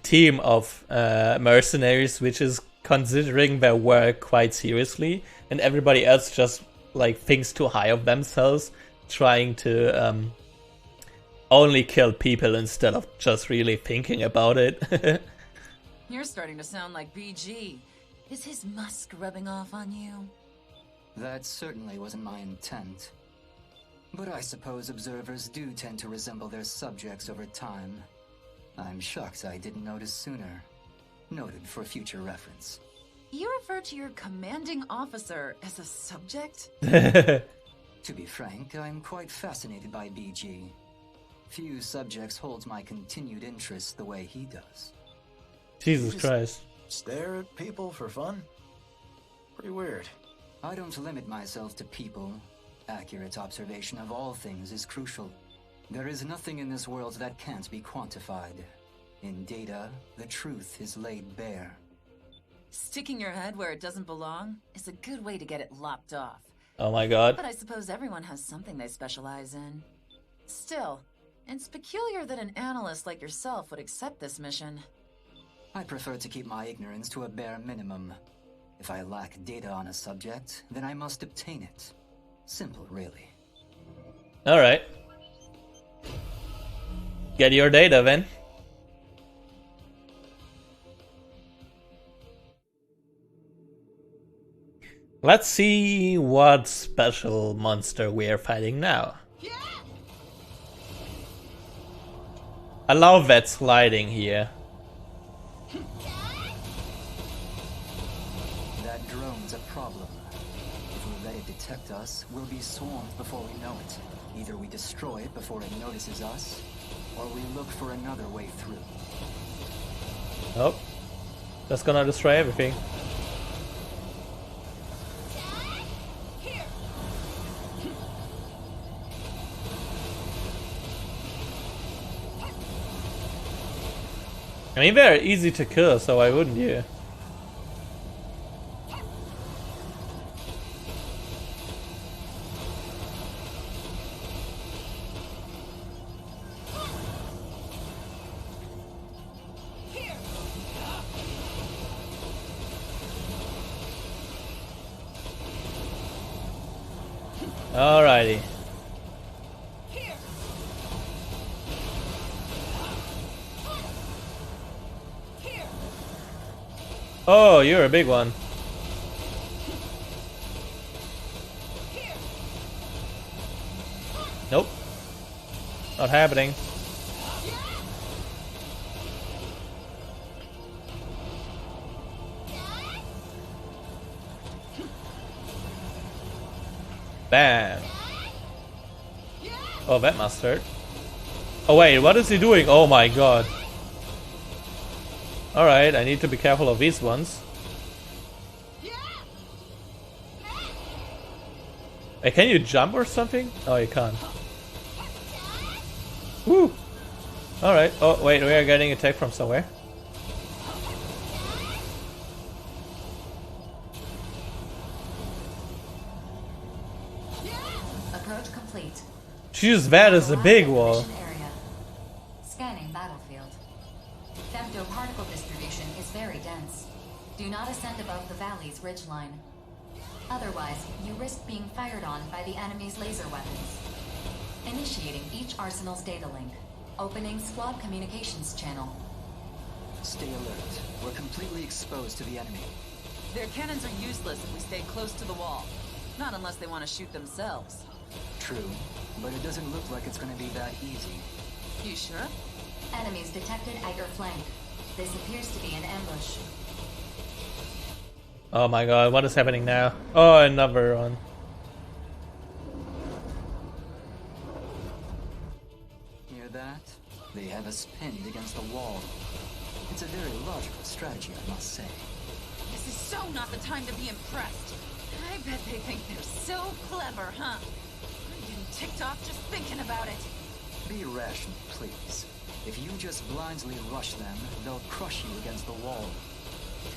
team of mercenaries which is considering their work quite seriously, and everybody else just like thinks too high of themselves, trying to only kill people instead of just really thinking about it. You're starting to sound like BG. Is his musk rubbing off on you? That certainly wasn't my intent. But I suppose observers do tend to resemble their subjects over time. I'm shocked I didn't notice sooner. Noted for future reference. You refer to your commanding officer as a subject? To be frank, I'm quite fascinated by BG. Few subjects hold my continued interest the way he does. Jesus Christ. Stare at people for fun? Pretty weird. I don't limit myself to people. Accurate observation of all things is crucial. There is nothing in this world that can't be quantified. In data, the truth is laid bare. Sticking your head where it doesn't belong is a good way to get it lopped off. Oh my god. But I suppose everyone has something they specialize in. Still, it's peculiar that an analyst like yourself would accept this mission. I prefer to keep my ignorance to a bare minimum. If I lack data on a subject, then I must obtain it. Simple, really. Alright. Get your data, then. Let's see what special monster we are fighting now. I love that sliding here. That drone's a problem. If we let it detect us, we'll be swarmed before we know it. Either we destroy it before it notices us, or we look for another way through. Nope. That's gonna destroy everything. I mean, they're easy to kill, so why wouldn't you? Alrighty. Oh, you're a big one. Nope. Not happening. Bam. Oh, that must hurt. Oh wait, what is he doing? Oh my god. Alright, I need to be careful of these ones. Hey, can you jump or something? Oh, you can't. Woo! Alright. Oh, wait, we are getting attacked from somewhere. Approach complete. Jeez, that is a big wall. Scanning battlefield. Femtoparticle distribution is very dense. Do not ascend above the valley's ridgeline. Otherwise, you risk being fired on by the enemy's laser weapons. Initiating each arsenal's data link. Opening squad communications channel. Stay alert. We're completely exposed to the enemy. Their cannons are useless if we stay close to the wall. Not unless they want to shoot themselves. True, but it doesn't look like it's going to be that easy. You sure? Enemies detected at your flank. This appears to be an ambush. Oh my god, what is happening now? Oh, another one. Hear that? They have us pinned against the wall. It's a very logical strategy, I must say. This is so not the time to be impressed. I bet they think they're so clever, huh? I'm getting ticked off just thinking about it. Be rational, please. If you just blindly rush them, they'll crush you against the wall.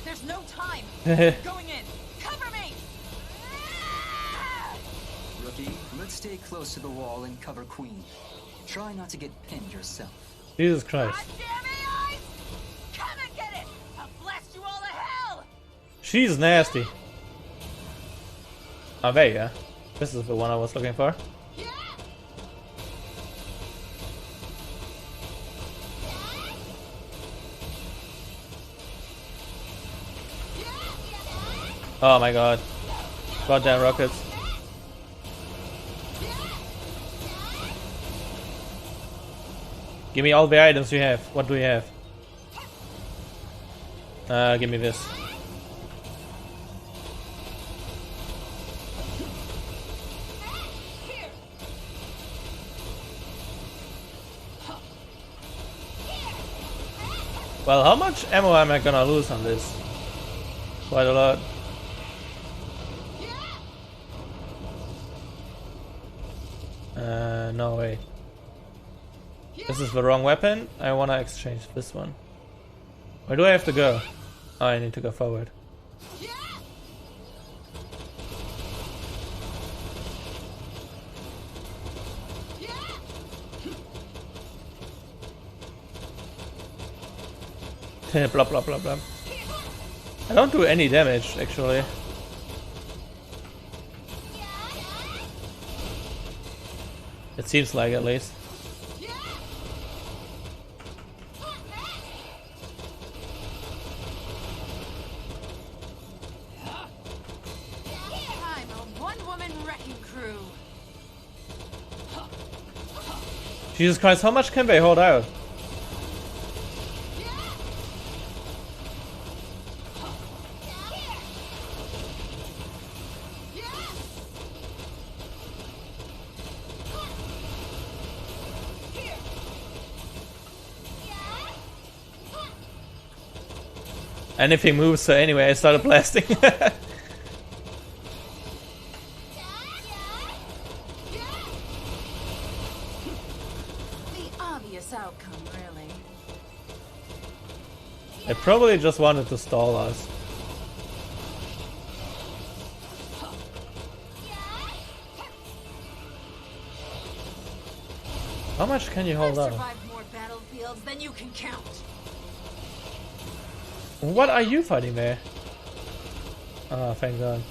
There's no time. Going in. Cover me! Rookie, let's stay close to the wall and cover Queen. Try not to get pinned yourself. Jesus Christ. Come and get it! I'll blast you all to hell! She's nasty. Oh, there you go. This is the one I was looking for. Oh my god. Goddamn rockets. Give me all the items you have. What do you have? Give me this. Well, how much ammo am I gonna lose on this? Quite a lot. No way. This is the wrong weapon. I wanna exchange this one. Where do I have to go? Oh, I need to go forward. Blah blah blah blah. I don't do any damage actually. It seems like, at least. Jesus Christ, how much can they hold out? Anything moves, so anyway, I started blasting. The obvious outcome, really. I probably just wanted to stall us. How much can you hold I've out? survived more battlefields than you can count. What are you fighting there? Oh, thank God.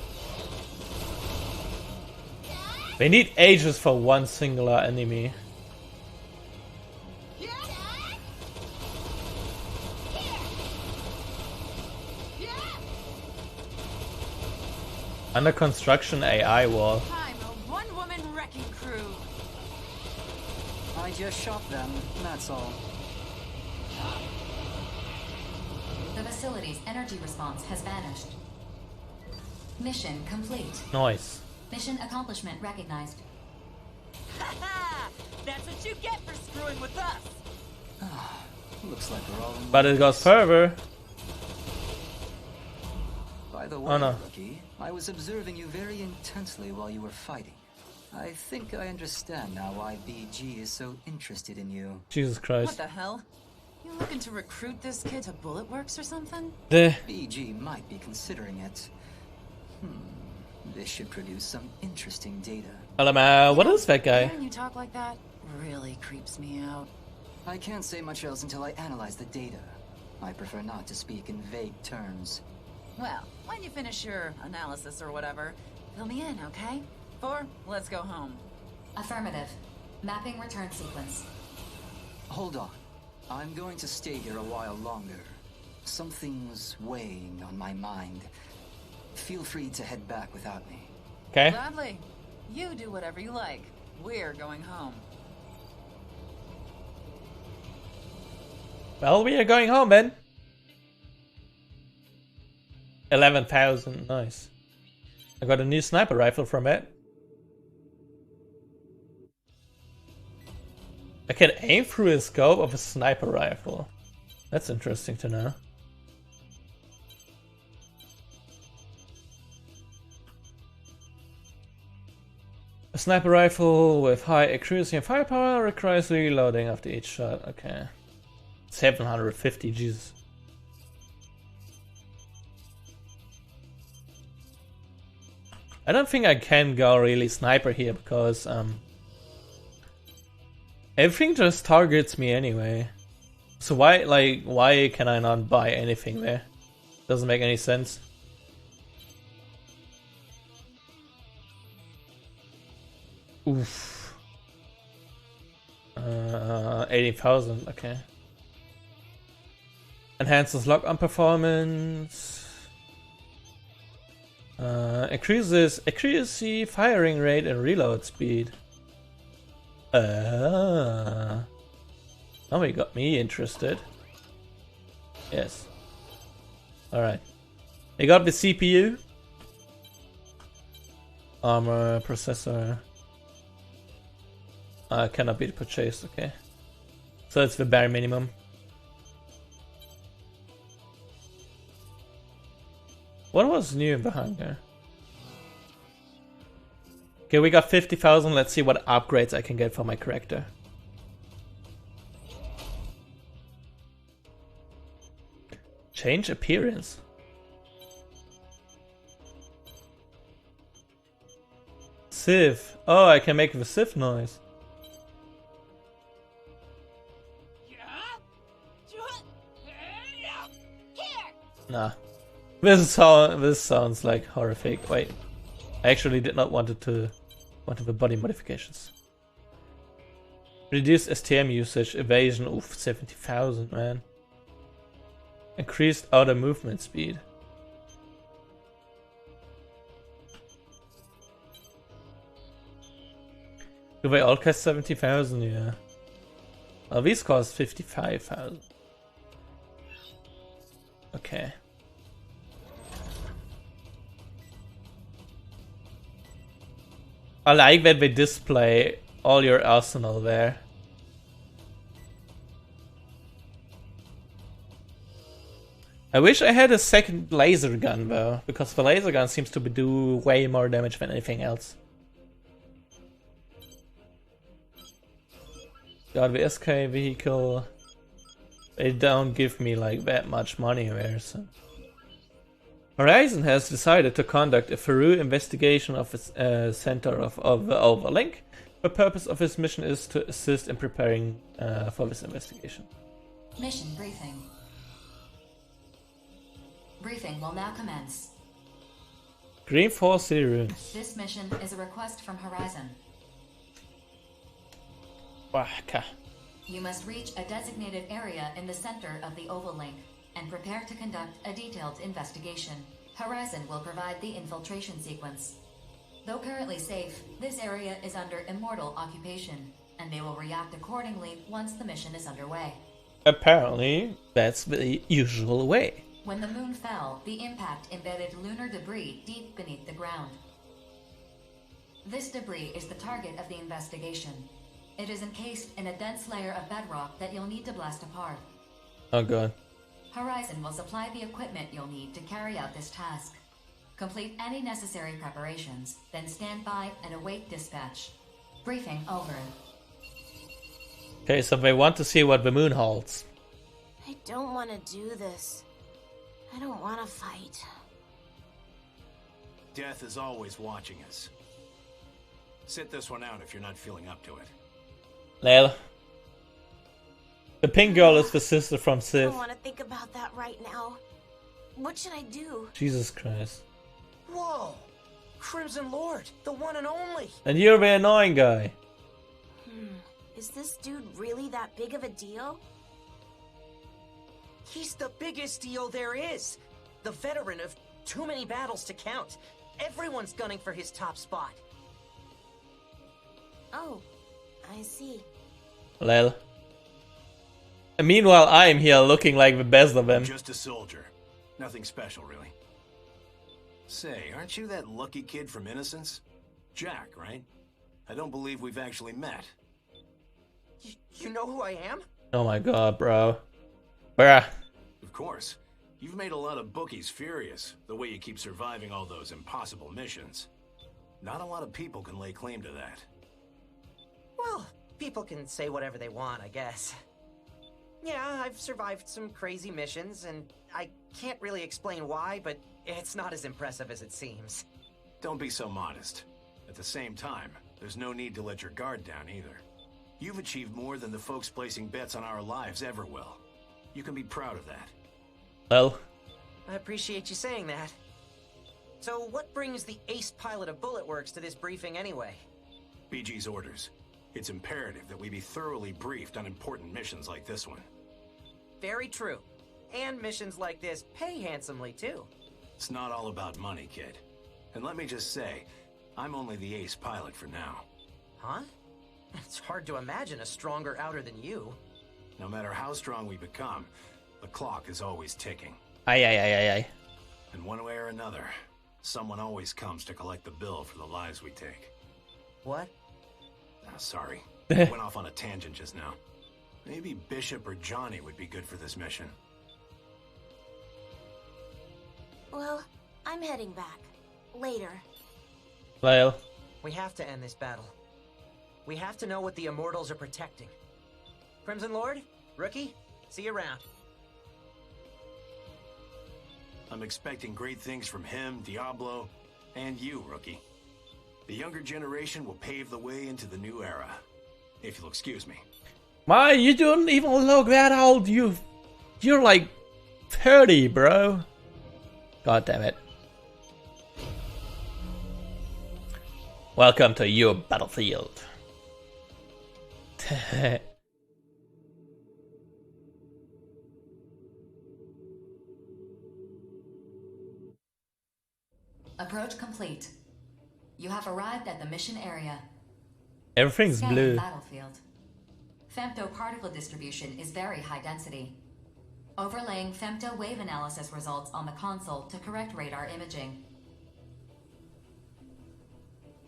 They need ages for one singular enemy. Under construction AI wall. I'm a one-woman wrecking crew. I just shot them, that's all. The facility's energy response has vanished. Mission complete. Nice. Mission accomplishment recognized. Ha! That's what you get for screwing with us. Looks like we're all in. But it goes further. By the way, Oh, no. Rookie, I was observing you very intensely while you were fighting. I think I understand now why BG is so interested in you. Jesus Christ. What the hell? You looking to recruit this kid to Bullet Works or something? BG might be considering it. This should produce some interesting data. What is that guy? Hearing you talk like that really creeps me out. I can't say much else until I analyze the data. I prefer not to speak in vague terms. Well, when you finish your analysis or whatever, fill me in, okay? 4, let's go home. Affirmative. Mapping return sequence. Hold on. I'm going to stay here a while longer. Something's weighing on my mind. Feel free to head back without me. Okay. Gladly. You do whatever you like. We're going home. Well, we are going home, then. 11,000. Nice. I got a new sniper rifle from it. I can aim through the scope of a sniper rifle. That's interesting to know. A sniper rifle with high accuracy and firepower requires reloading after each shot. Okay. 750, Jesus. I don't think I can go really sniper here because everything just targets me anyway. So why can I not buy anything there? Doesn't make any sense. Oof. 80,000, okay. Enhances lock-on performance. Increases accuracy, firing rate, and reload speed. Now you got me interested. Yes. Alright. You got the CPU. Armor, processor. Cannot be purchased, okay. So it's the bare minimum. What was new in the hangar? Okay, we got 50,000. Let's see what upgrades I can get for my character. Change appearance. Sieve. Oh, I can make the sieve noise. Nah. This sounds like horrific. Wait. I actually did not want the body modifications. Reduced STM usage, evasion, oof, 70,000, man. Increased outer movement speed. Do they all cost 70,000? Yeah. Well, these cost 55,000. Okay. I like that they display all your arsenal there. I wish I had a second laser gun though, because the laser gun seems to do way more damage than anything else. God, the SK vehicle, they don't give me like that much money there, so. Horizon has decided to conduct a thorough investigation of its center of the overlink. The purpose of this mission is to assist in preparing for this investigation. Mission briefing. Briefing will now commence. Green 4 City Ruins. This mission is a request from Horizon. Waka. You must reach a designated area in the center of the overlink and prepare to conduct a detailed investigation. Horizon will provide the infiltration sequence. Though currently safe, this area is under immortal occupation, and they will react accordingly once the mission is underway. Apparently, that's the usual way. When the moon fell, the impact embedded lunar debris deep beneath the ground. This debris is the target of the investigation. It is encased in a dense layer of bedrock that you'll need to blast apart. Oh god. Horizon will supply the equipment you'll need to carry out this task. Complete any necessary preparations, then stand by and await dispatch. Briefing over. Okay, so they want to see what the moon holds. I don't want to do this. I don't want to fight. Death is always watching us. Sit this one out if you're not feeling up to it. Lel. The pink girl is the sister from I Sif. don't want to think about that right now. What should I do? Jesus Christ. Whoa! Crimson Lord, the one and only! And you're the annoying guy. Is this dude really that big of a deal? He's the biggest deal there is! The veteran of too many battles to count. Everyone's gunning for his top spot. Oh, I see. Lel. And meanwhile, I am here looking like the best of them. Just a soldier. Nothing special, really. Say, aren't you that lucky kid from Innocence? Jack, right? I don't believe we've actually met. You know who I am? Oh my god, bro. Bruh. Of course. You've made a lot of bookies furious, the way you keep surviving all those impossible missions. Not a lot of people can lay claim to that. Well, people can say whatever they want, I guess. Yeah, I've survived some crazy missions, and I can't really explain why, but it's not as impressive as it seems. Don't be so modest. At the same time, there's no need to let your guard down either. You've achieved more than the folks placing bets on our lives ever will. You can be proud of that. Well. I appreciate you saying that. So what brings the ace pilot of Bullet Works to this briefing anyway? BG's orders. It's imperative that we be thoroughly briefed on important missions like this one. Very true. And missions like this pay handsomely, too. It's not all about money, kid. And let me just say, I'm only the ace pilot for now. Huh? It's hard to imagine a stronger outer than you. No matter how strong we become, the clock is always ticking. Aye. And one way or another, someone always comes to collect the bill for the lives we take. What? Sorry. I went off on a tangent just now. Maybe Bishop or Johnny would be good for this mission. Well, I'm heading back. Later. Lel. We have to end this battle. We have to know what the Immortals are protecting. Crimson Lord, Rookie, see you around. I'm expecting great things from him, Diablo, and you, Rookie. The younger generation will pave the way into the new era. If you'll excuse me. Why, you don't even look that old. You're like 30, bro. God damn it. Welcome to your battlefield. Approach complete. You have arrived at the mission area. Everything's Scanning blue. Battlefield. Femtoparticle distribution is very high density. Overlaying femto wave analysis results on the console to correct radar imaging.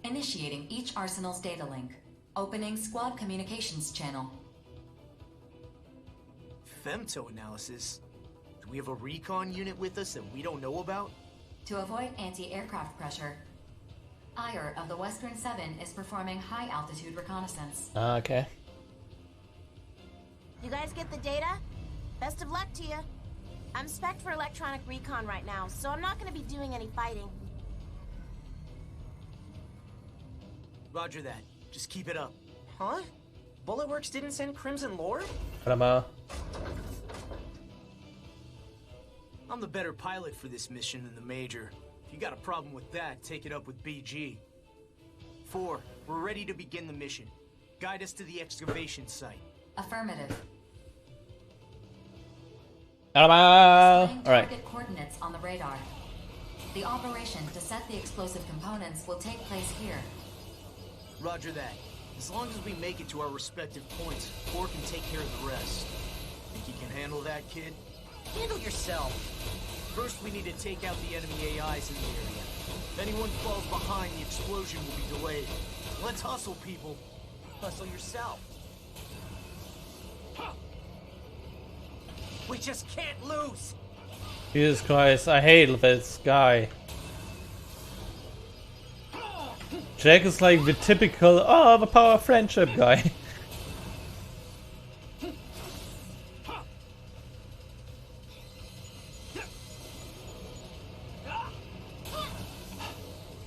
Initiating each arsenal's data link. Opening squad communications channel. Femto analysis? Do we have a recon unit with us that we don't know about? To avoid anti-aircraft pressure, Ire of the Western 7 is performing high-altitude reconnaissance. Okay. You guys get the data? Best of luck to you. I'm spec'd for electronic recon right now, so I'm not going to be doing any fighting. Roger that. Just keep it up. Huh? Bulletworks didn't send Crimson Lord? Warte. I'm the better pilot for this mission than the Major. If you got a problem with that, take it up with BG. 4, we're ready to begin the mission. Guide us to the excavation site. Affirmative. Alright. Target coordinates on the radar. The operation to set the explosive components will take place here. Roger that. As long as we make it to our respective points, 4 can take care of the rest. Think you can handle that, kid? Handle yourself. First, we need to take out the enemy AIs in the area. If anyone falls behind, the explosion will be delayed. Let's hustle, people. Hustle yourself. We just can't lose. Jesus Christ, I hate this guy. Jack is like the typical, oh, the power of friendship guy.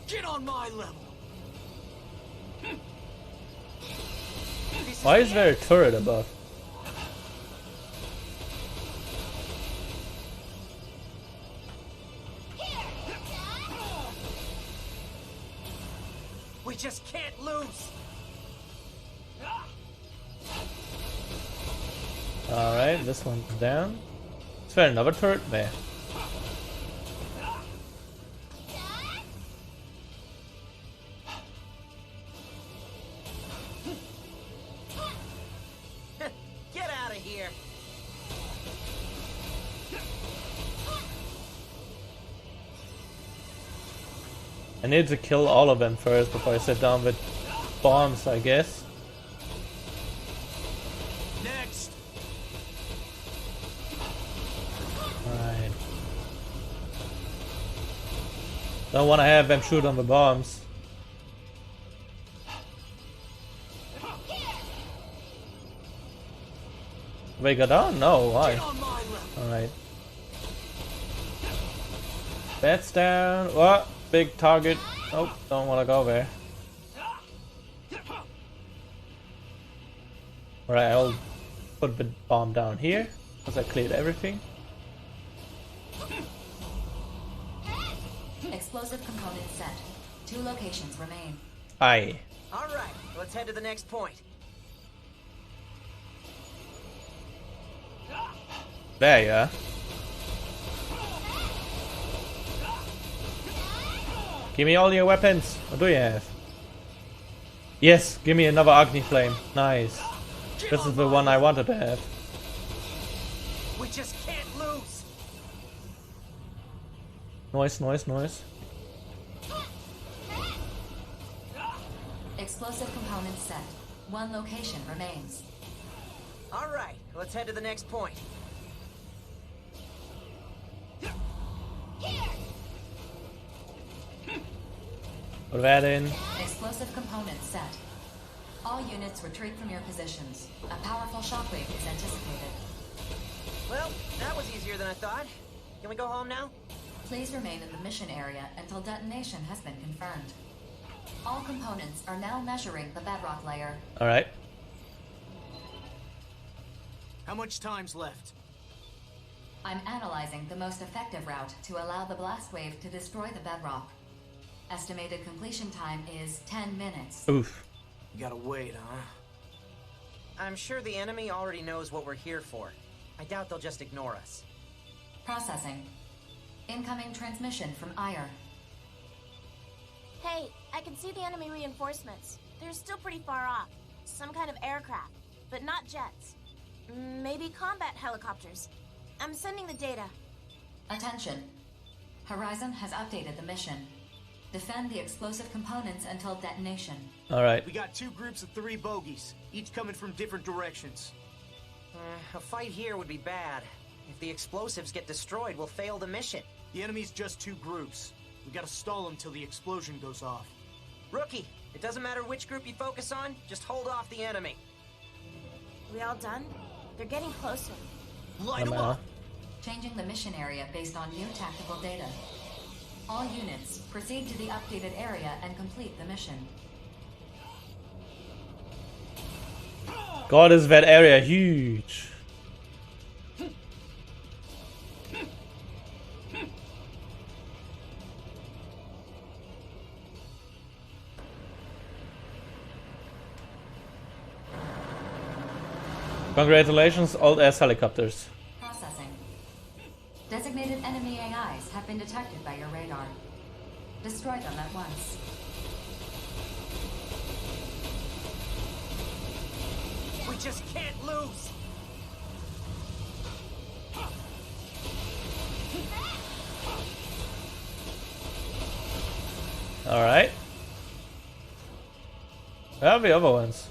Get on my level. Why is there a turret above? We just can't lose. Alright, this one's down. Is there another turret there? Get out of here. I need to kill all of them first before I sit down with bombs, I guess. Next. Alright. Don't want to have them shoot on the bombs. They got down? No, why? Alright. That's down. What? Big target. Oh, don't want to go there. Alright, I'll put the bomb down here because I cleared everything. Explosive component set. 2 locations remain. Aye. All right, let's head to the next point. There you are. Give me all your weapons. What do you have? Yes, give me another Agni Flame. Nice. This is the one I wanted to have. We just can't lose. Noise, noise, noise. Explosive component set. 1 location remains. All right, let's head to the next point. Put that in. Explosive component set. All units retreat from your positions. A powerful shockwave is anticipated. Well, that was easier than I thought. Can we go home now? Please remain in the mission area until detonation has been confirmed. All components are now measuring the bedrock layer. Alright. How much time's left? I'm analyzing the most effective route to allow the blast wave to destroy the bedrock. Estimated completion time is 10 minutes. Oof. You gotta wait, huh? I'm sure the enemy already knows what we're here for. I doubt they'll just ignore us. Processing. Incoming transmission from Ire. Hey, I can see the enemy reinforcements. They're still pretty far off. Some kind of aircraft. but not jets. Maybe combat helicopters. I'm sending the data. Attention. Horizon has updated the mission. Defend the explosive components until detonation. Alright. We got 2 groups of 3 bogies, each coming from different directions. A fight here would be bad. If the explosives get destroyed, we'll fail the mission. The enemy's just 2 groups. We gotta stall them till the explosion goes off. Rookie, it doesn't matter which group you focus on, just hold off the enemy. We all done? They're getting closer. Light them up! Changing the mission area based on new tactical data. All units, proceed to the updated area and complete the mission. God, is that area huge. Congratulations, old ass helicopters. Processing. Designated enemy AIs have been detected by your radar. Destroy them at once. We just can't lose! Alright. Where are the other ones?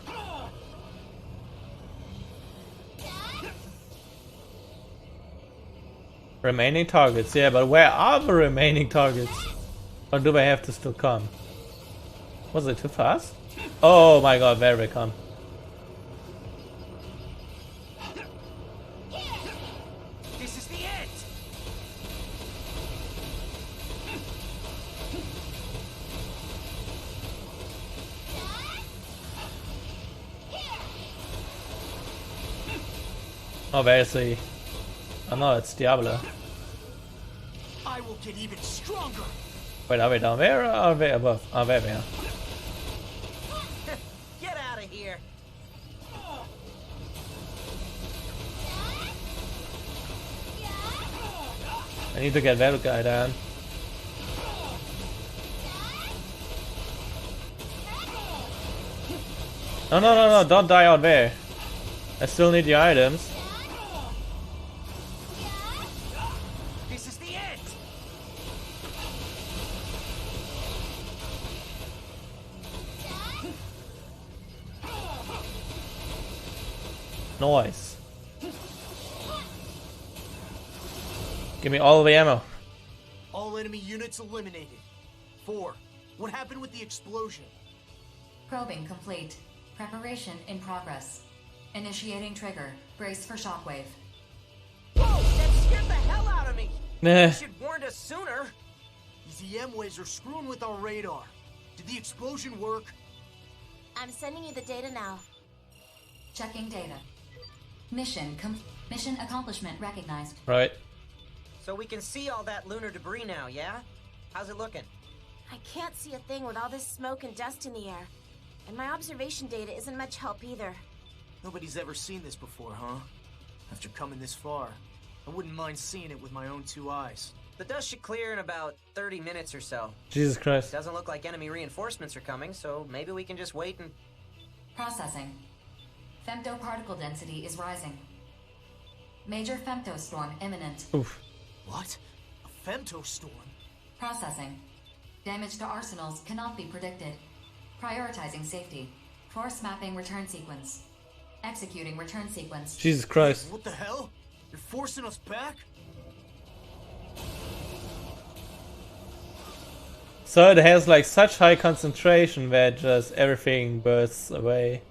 Remaining targets, yeah, but where are the remaining targets? Or do they have to still come? Was it too fast? Oh my god, there they come. This is the end! Oh, there's the... Oh no, it's Diablo. I will get even stronger! Wait, are they down there or are they above? Oh, there they are. Get out of here! I need to get that guy down. No, no, no, no, don't die out there. I still need the items. This is the end! Nice. Give me all of the ammo. All enemy units eliminated. 4. What happened with the explosion? Probing complete. Preparation in progress. Initiating trigger. Brace for shockwave. Whoa! That scared the hell out of me! Nah. You should warned us sooner! These EM waves are screwing with our radar. Did the explosion work? I'm sending you the data now. Checking data. Mission accomplishment recognized. Right. So we can see all that lunar debris now, yeah? How's it looking? I can't see a thing with all this smoke and dust in the air. And my observation data isn't much help either. Nobody's ever seen this before, huh? After coming this far, I wouldn't mind seeing it with my own 2 eyes. The dust should clear in about 30 minutes or so. Jesus Christ. Doesn't look like enemy reinforcements are coming, so maybe we can just wait and... Processing. Femtoparticle density is rising. Major femtostorm imminent. Oof. What? A femtostorm? Processing. Damage to arsenals cannot be predicted. Prioritizing safety. Force mapping return sequence. Executing return sequence. Jesus Christ. What the hell? You're forcing us back? So it has like such high concentration that just everything bursts away.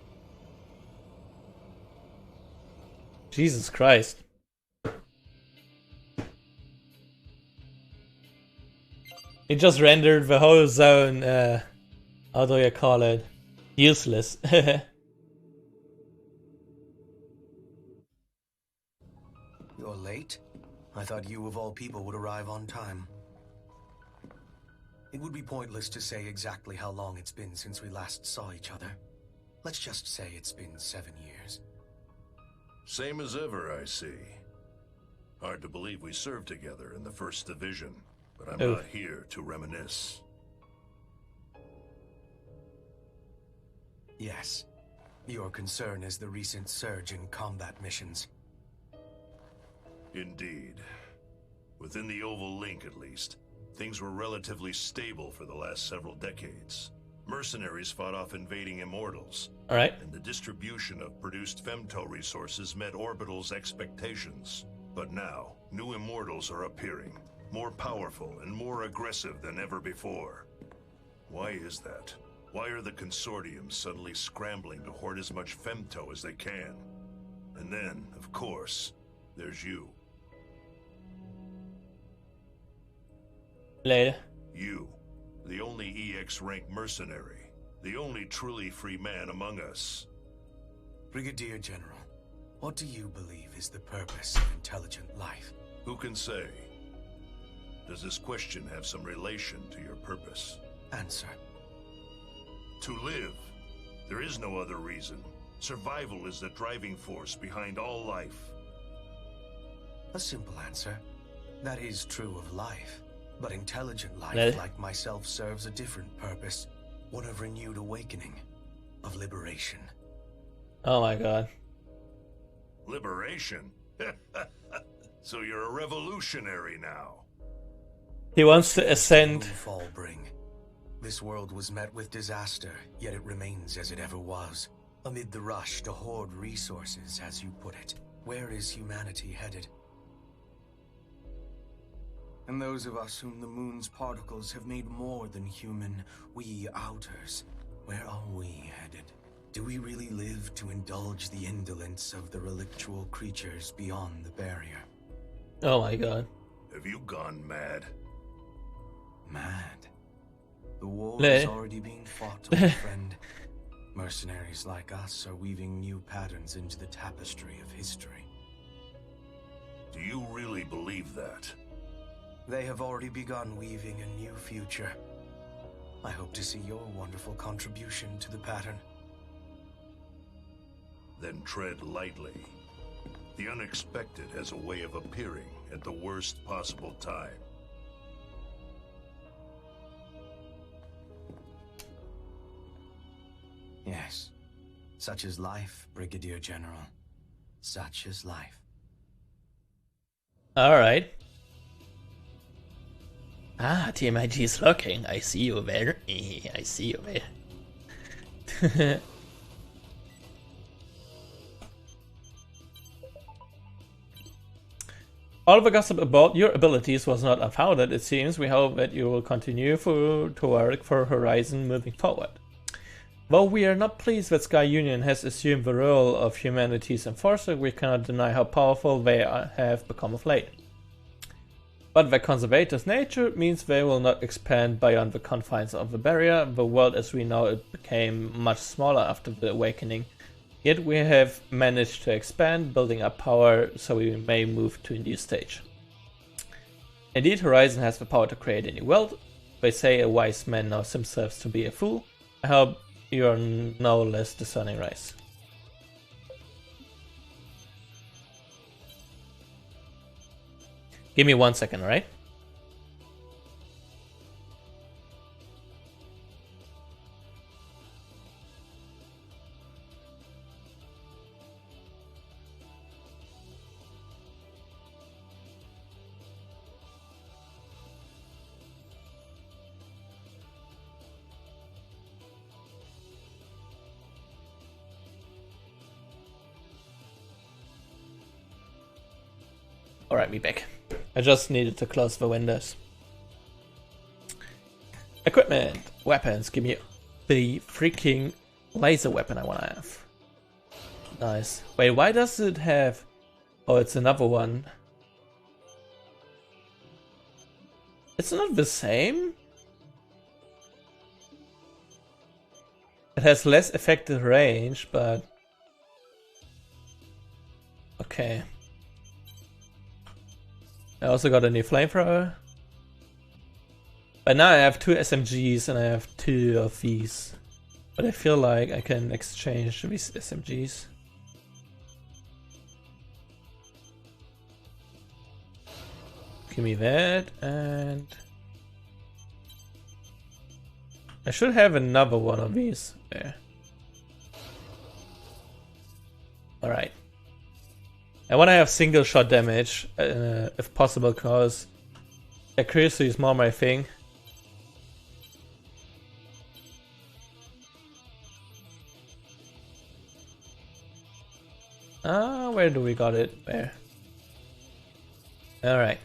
Jesus Christ. It just rendered the whole zone, how do you call it? Useless. You're late? I thought you of all people would arrive on time. It would be pointless to say exactly how long it's been since we last saw each other. Let's just say it's been 7 years. Same as ever, I see. Hard to believe we served together in the 1st Division, but I'm not here to reminisce. Yes. Your concern is the recent surge in combat missions. Indeed. Within the Oval Link, at least, things were relatively stable for the last several decades. Mercenaries fought off invading immortals. Alright. And the distribution of produced femto resources met Orbital's expectations. But now, new immortals are appearing, more powerful and more aggressive than ever before. Why is that? Why are the consortiums suddenly scrambling to hoard as much femto as they can? And then, of course, there's you. Later. You, the only EX rank mercenary, the only truly free man among us. Brigadier General, what do you believe is the purpose of intelligent life? Who can say? Does this question have some relation to your purpose? Answer. To live. There is no other reason. Survival is the driving force behind all life. A simple answer. That is true of life. But intelligent life, like myself, serves a different purpose. One of renewed awakening. Of liberation. Oh my god. Liberation? So you're a revolutionary now. He wants to ascend. Fall bring. This world was met with disaster, yet it remains as it ever was. Amid the rush to hoard resources, as you put it, where is humanity headed? And those of us whom the moon's particles have made more than human, we outers, where are we headed? Do we really live to indulge the indolence of the relictual creatures beyond the barrier? Oh my god. Have you gone mad? Mad? The war is already being fought, my friend. Mercenaries like us are weaving new patterns into the tapestry of history. Do you really believe that? They have already begun weaving a new future. I hope to see your wonderful contribution to the pattern. Then tread lightly. The unexpected has a way of appearing at the worst possible time. Yes. Such is life, Brigadier General. Such is life. Alright. Ah, TMIG is looking. I see you there. I see you there. All the gossip about your abilities was not unfounded, it seems. We hope that you will continue to work for Horizon moving forward. Though we are not pleased that Sky Union has assumed the role of humanity's enforcer, we cannot deny how powerful they have become of late. But their conservative nature means they will not expand beyond the confines of the barrier. The world as we know it became much smaller after the awakening. Yet we have managed to expand, building up power, so we may move to a new stage. Indeed, Horizon has the power to create a new world. They say a wise man knows himself to be a fool. I hope you are no less discerning race. Give me 1 second, alright? Alright, me back. I just needed to close the windows. Equipment, weapons, give me the freaking laser weapon I want to have. Nice. Wait, why does it have... Oh, it's another one. It's not the same? It has less effective range, but... Okay. I also got a new flamethrower. But now I have 2 SMGs and I have 2 of these. But I feel like I can exchange these SMGs. Give me that, and I should have another one of these there. I want to have single shot damage if possible, because accuracy is more my thing. Where do we got it? Where? Alright.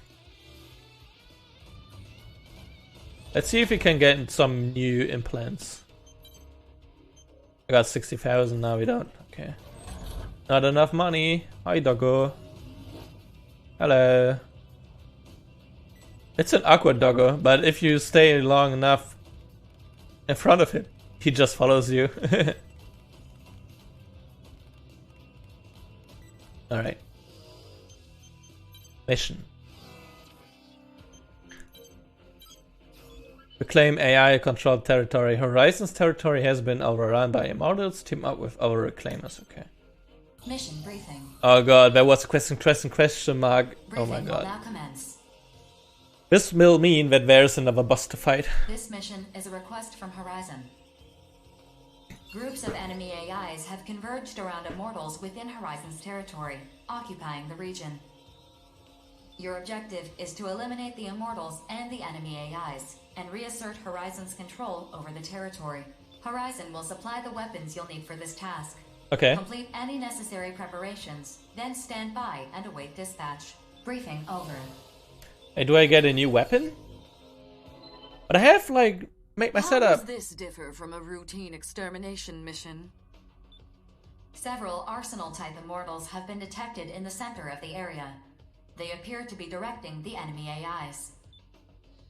Let's see if we can get some new implants. I got 60,000, now we don't. Okay. Not enough money. Hi, doggo. Hello. It's an awkward doggo, but if you stay long enough in front of him, he just follows you. Alright. Mission. Reclaim AI-controlled territory. Horizon's territory has been overrun by immortals. Team up with our reclaimers. Okay. Mission briefing. Oh god, there was a question mark. Briefing oh my god. Will now commence. This will mean that there's another boss to fight. This mission is a request from Horizon. Groups of enemy AIs have converged around immortals within Horizon's territory, occupying the region. Your objective is to eliminate the immortals and the enemy AIs, and reassert Horizon's control over the territory. Horizon will supply the weapons you'll need for this task. Okay. Complete any necessary preparations, then stand by and await dispatch. Briefing over. Hey, do I get a new weapon? But I have, like, make my setup. How does this differ from a routine extermination mission? Several Arsenal-type immortals have been detected in the center of the area. They appear to be directing the enemy AIs.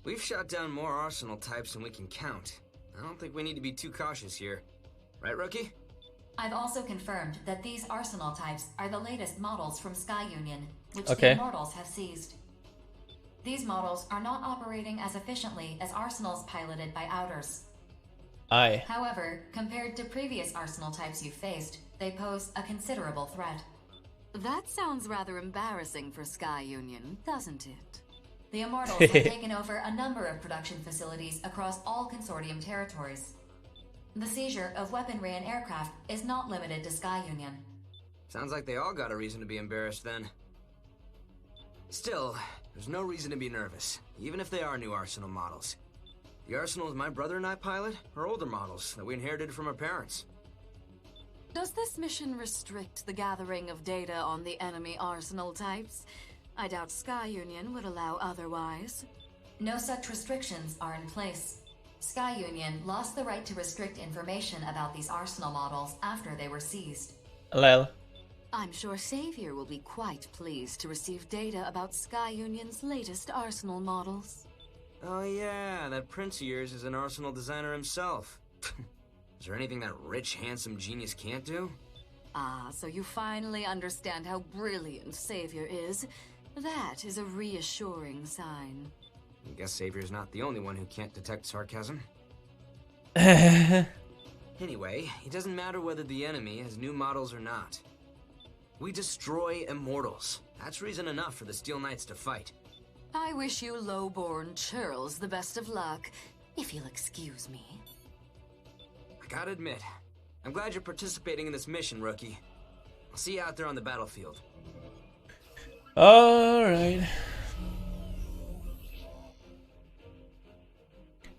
We've shot down more Arsenal types than we can count. I don't think we need to be too cautious here. Right, Rookie? I've also confirmed that these Arsenal types are the latest models from Sky Union, which Okay. the immortals have seized. These models are not operating as efficiently as Arsenals piloted by Outers. Aye. However, compared to previous Arsenal types you've faced, they pose a considerable threat. That sounds rather embarrassing for Sky Union, doesn't it? The Immortals have taken over a number of production facilities across all Consortium territories. The seizure of weaponry and aircraft is not limited to Sky Union. Sounds like they all got a reason to be embarrassed then. Still, there's no reason to be nervous, even if they are new Arsenal models. The Arsenals my brother and I pilot are older models that we inherited from our parents. Does this mission restrict the gathering of data on the enemy Arsenal types? I doubt Sky Union would allow otherwise. No such restrictions are in place. Sky Union lost the right to restrict information about these Arsenal models after they were seized. Lel. I'm sure Savior will be quite pleased to receive data about Sky Union's latest Arsenal models. Oh yeah, that prince of yours is an Arsenal designer himself. Is there anything that rich, handsome genius can't do? Ah, so you finally understand how brilliant Savior is. That is a reassuring sign. I guess Savior's not the only one who can't detect sarcasm. Anyway, it doesn't matter whether the enemy has new models or not. We destroy immortals. That's reason enough for the Steel Knights to fight. I wish you low-born churls the best of luck, if you'll excuse me. I gotta admit, I'm glad you're participating in this mission, Rookie. I'll see you out there on the battlefield. Alright.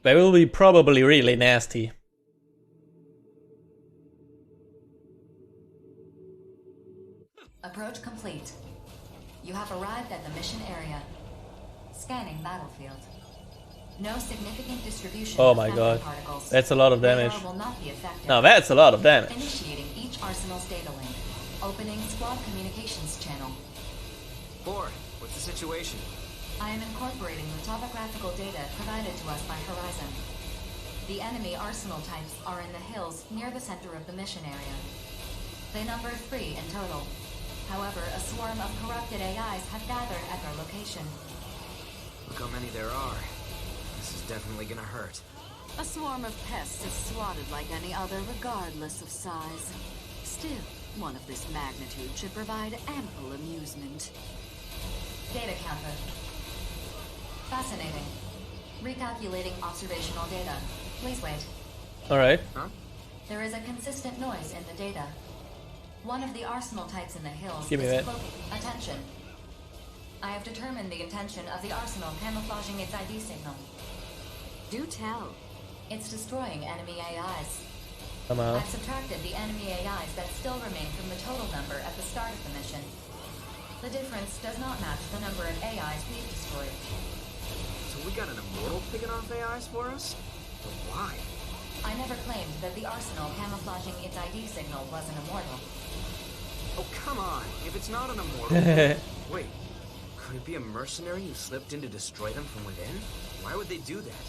They will be probably really nasty. Approach complete. You have arrived at the mission area. Scanning battlefield. No significant distribution Oh of my phantom god. particles. That's a lot of damage. Radar will not be affected. Now that's a lot of damage. Initiating each Arsenal's data link. Opening squad communications channel. 4, what's the situation? I am incorporating the topographical data provided to us by Horizon. The enemy Arsenal types are in the hills near the center of the mission area. They number 3 in total. However, a swarm of corrupted AIs have gathered at their location. Look how many there are. This is definitely gonna hurt. A swarm of pests is swatted like any other, regardless of size. Still, one of this magnitude should provide ample amusement. Data counter. Fascinating. Recalculating observational data. Please wait. Alright. Huh? There is a consistent noise in the data. One of the arsenal types in the hills Give me is that. Attention. I have determined the intention of the arsenal camouflaging its ID signal. Do tell. It's destroying enemy AIs. Come on. I've subtracted the enemy AIs that still remain from the total number at the start of the mission. The difference does not match the number of AIs we've destroyed. So we got an immortal picking off AIs for us? But why? I never claimed that the arsenal camouflaging its ID signal was an immortal. Oh, come on. If it's not an immortal... Wait. Could it be a mercenary who slipped in to destroy them from within? Why would they do that?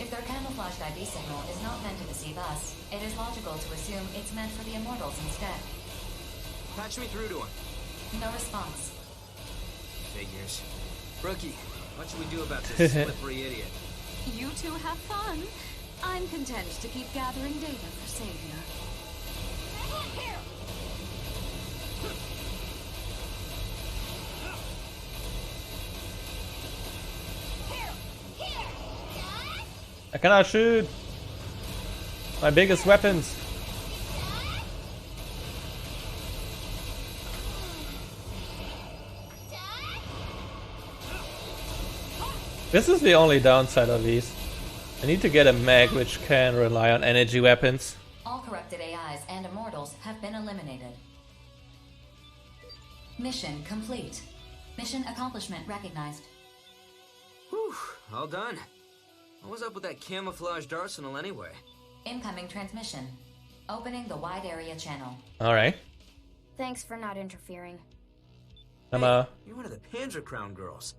If their camouflaged ID signal is not meant to deceive us, it is logical to assume it's meant for the immortals instead. Patch me through to him. No response. Figures. Rookie, what should we do about this slippery idiot? You two have fun. I'm content to keep gathering data for Savior. I cannot shoot. My biggest weapons. This is the only downside of these. I need to get a mag which can rely on energy weapons. All corrupted AIs and immortals have been eliminated. Mission complete. Mission accomplishment recognized. Whew, all done. What was up with that camouflaged arsenal anyway? Incoming transmission. Opening the wide area channel. Alright. Thanks for not interfering. Hey, you're one of the Panzer Crown girls.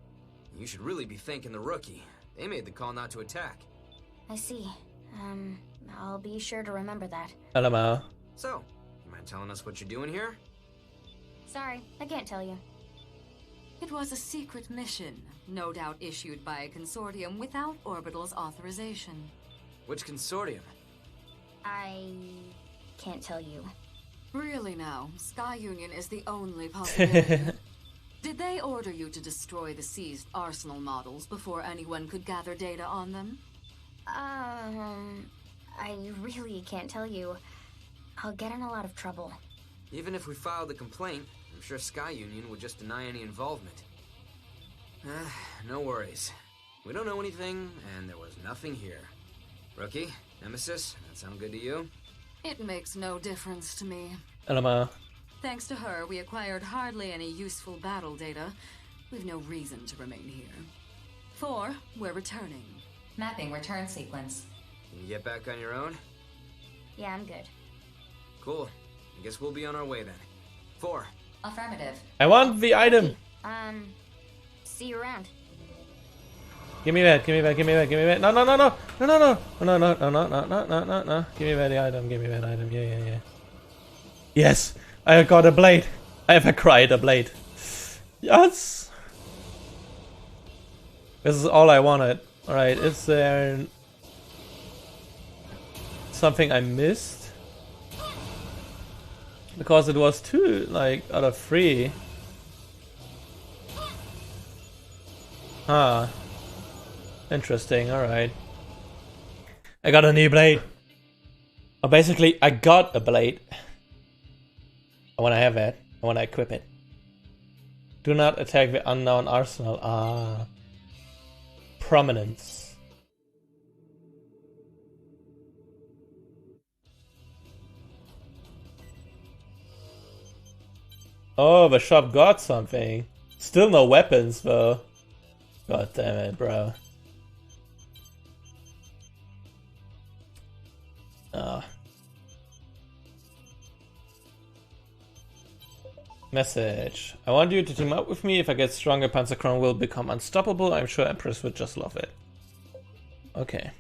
You should really be thanking the rookie. They made the call not to attack. I see. I'll be sure to remember that. Hello. So, you mind telling us what you're doing here? Sorry, I can't tell you. It was a secret mission, no doubt issued by a consortium without Orbital's authorization. Which consortium? I can't tell you. Really now, Sky Union is the only possibility. Did they order you to destroy the seized arsenal models before anyone could gather data on them? I really can't tell you. I'll get in a lot of trouble. Even if we filed a complaint, I'm sure Sky Union would just deny any involvement. No worries. We don't know anything, and there was nothing here. Rookie, Nemesis, that sound good to you? It makes no difference to me. Hello. Thanks to her, we acquired hardly any useful battle data. We've no reason to remain here. 4, we're returning. Mapping return sequence. Can you get back on your own? Yeah, I'm good. Cool. I guess we'll be on our way then. 4. Affirmative. I want the item. See you around. Give me that. Give me that. Give me that. Give me that. No. No. No. No. No. No. No. No. No. No. No. No. No. No. No. Give me that the item. Give me that item. Yeah. Yes. I got a blade. I have acquired a blade. Yes. This is all I wanted. Alright, is there something I missed? Because it was 2, like, out of 3. Huh. Interesting, alright. I got a new blade. Oh, basically, I got a blade. I wanna have that. I wanna equip it. Do not attack the unknown arsenal. Ah. Prominence. Oh, the shop got something. Still no weapons though. God damn it, bro. Ah. Message. I want you to team up with me. If I get stronger, Panzer Crown will become unstoppable. I'm sure Empress would just love it. Okay.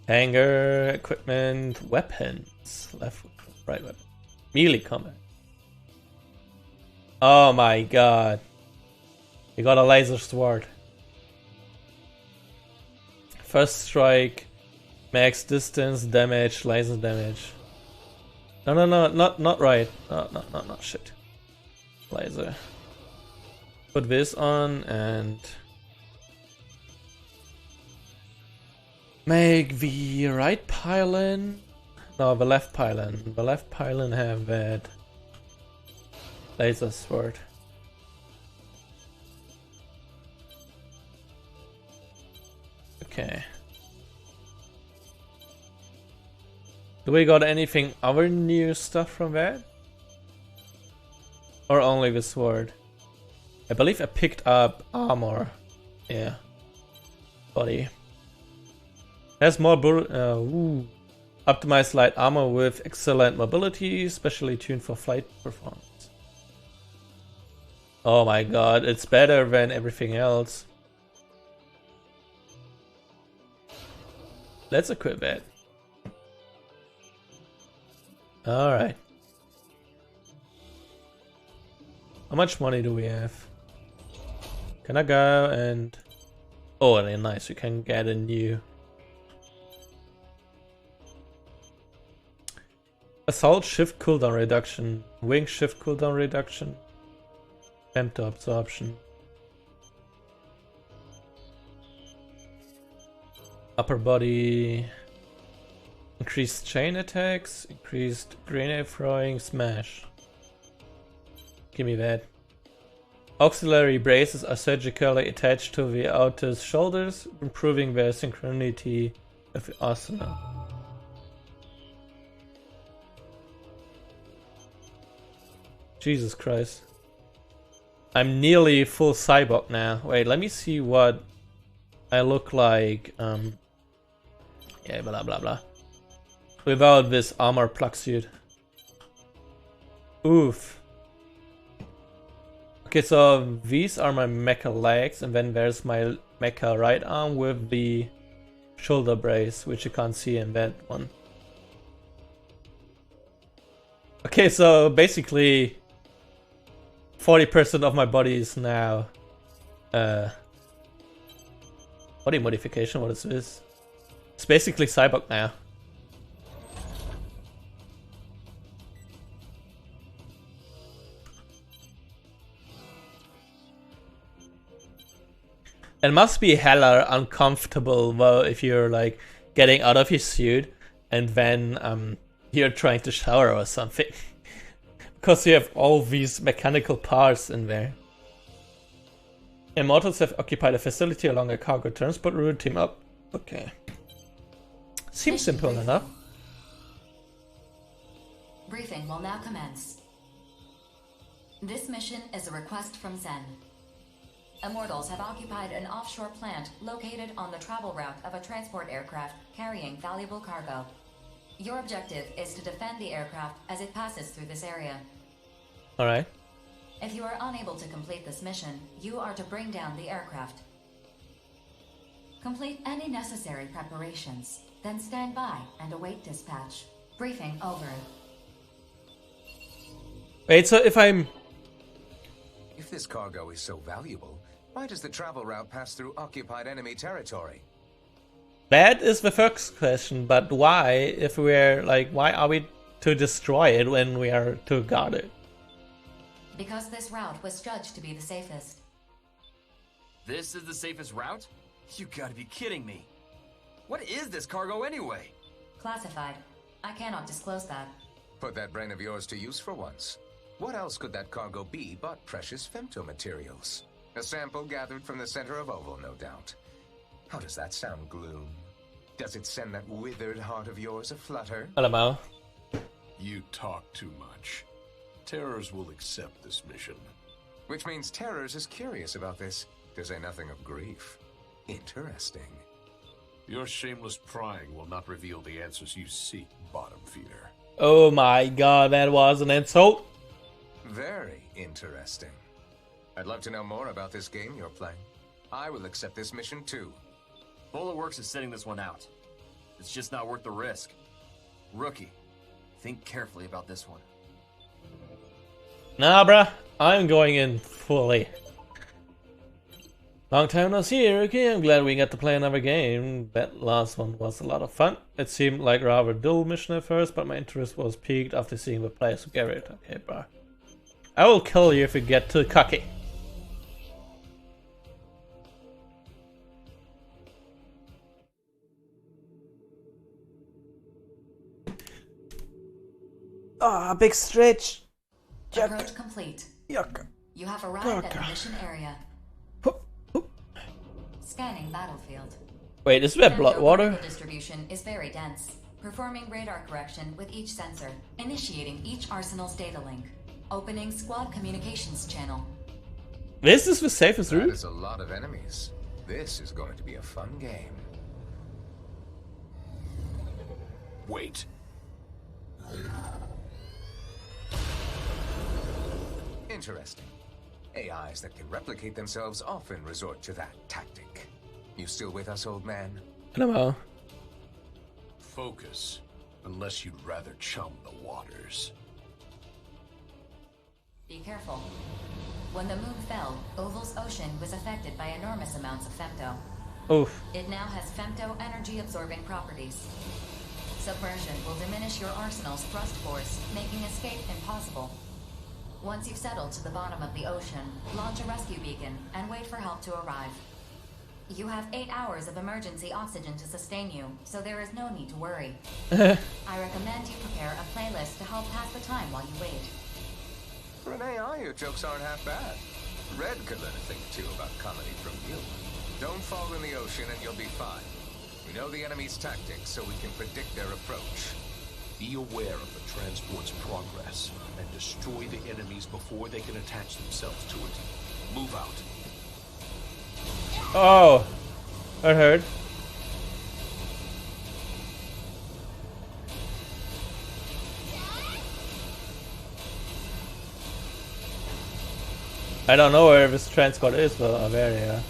Hangar, equipment, weapons. Left, right weapon. Melee combat. Oh my god. You got a laser sword. First strike, max distance, damage, laser damage. No, not right. No, shit. Laser. Put this on and make the right pylon No, the left pylon. The left pylon have that laser sword. Okay. Do we got anything other new stuff from that? Or only the sword? I believe I picked up armor. Yeah. Body. Has more optimized light armor with excellent mobility, specially tuned for flight performance. Oh my god, it's better than everything else. Let's equip that. Alright. How much money do we have? Can I go and... Oh, nice, we can get a new... Assault shift cooldown reduction, wing shift cooldown reduction, femto absorption, upper body, increased chain attacks, increased grenade throwing, smash. Give me that. Auxiliary braces are surgically attached to the outer shoulders, improving their synchronity with the arsenal. Jesus Christ. I'm nearly full cyborg now. Wait, let me see what I look like. Yeah, blah blah blah. Without this armor plug suit. Oof. Okay, so these are my mecha legs, and then there's my mecha right arm with the shoulder brace, which you can't see in that one. Okay, so basically 40% of my body is now body modification. What is this? It's basically cyborg now. It must be hella uncomfortable though if you're like getting out of your suit and then you're trying to shower or something. Because you have all these mechanical parts in there. Immortals have occupied a facility along a cargo transport route. Team up. Okay. Seems simple enough. Briefing will now commence. This mission is a request from Zen. Immortals have occupied an offshore plant located on the travel route of a transport aircraft carrying valuable cargo. Your objective is to defend the aircraft as it passes through this area. Alright. If you are unable to complete this mission, you are to bring down the aircraft. Complete any necessary preparations, then stand by and await dispatch. Briefing over. Wait, so if I'm... If this cargo is so valuable, why does the travel route pass through occupied enemy territory? That is the first question, but why, if we're like, why are we to destroy it when we are to guard it? Because this route was judged to be the safest. This is the safest route? You gotta be kidding me. What is this cargo anyway? Classified. I cannot disclose that. Put that brain of yours to use for once. What else could that cargo be but precious femto materials? A sample gathered from the center of Oval, no doubt. How does that sound, Gloom? Does it send that withered heart of yours aflutter? Hello. You talk too much. Terrors will accept this mission. Which means Terrors is curious about this, to say nothing of grief. Interesting. Your shameless prying will not reveal the answers you seek, bottom feeder. Oh my god, that was an insult. Very interesting. I'd love to know more about this game you're playing. I will accept this mission too. Bulletworks is sitting this one out. It's just not worth the risk. Rookie, think carefully about this one. Nah, bruh. I'm going in fully. Long time no see, Rookie. I'm glad we got to play another game. That last one was a lot of fun. It seemed like a rather dull mission at first, but my interest was piqued after seeing the players who carried it. Okay, bruh. I will kill you if you get too cocky. Ah, big stretch. Approach complete. Yuck. You have arrived at the mission area. Scanning battlefield. Wait, is that blood water? Particle distribution is very dense. Performing radar correction with each sensor. Initiating each arsenal's data link. Opening squad communications channel. This is the safest route? That is a lot of enemies. This is going to be a fun game. Wait. Interesting. AIs that can replicate themselves often resort to that tactic. You still with us, old man? Hello. Focus, unless you'd rather chum the waters. Be careful. When the moon fell, Oval's ocean was affected by enormous amounts of femto. Oof. It now has femto energy-absorbing properties. Submersion will diminish your arsenal's thrust force, making escape impossible. Once you've settled to the bottom of the ocean, launch a rescue beacon and wait for help to arrive. You have 8 hours of emergency oxygen to sustain you, so there is no need to worry. I recommend you prepare a playlist to help pass the time while you wait. For an AI, your jokes aren't half bad. Red could learn a thing or two about comedy from you. Don't fall in the ocean and you'll be fine. We know the enemy's tactics, so we can predict their approach. Be aware of the transport's progress, and destroy the enemies before they can attach themselves to it. Move out. Oh, I heard. I don't know where this transport is, but I'm there, yeah.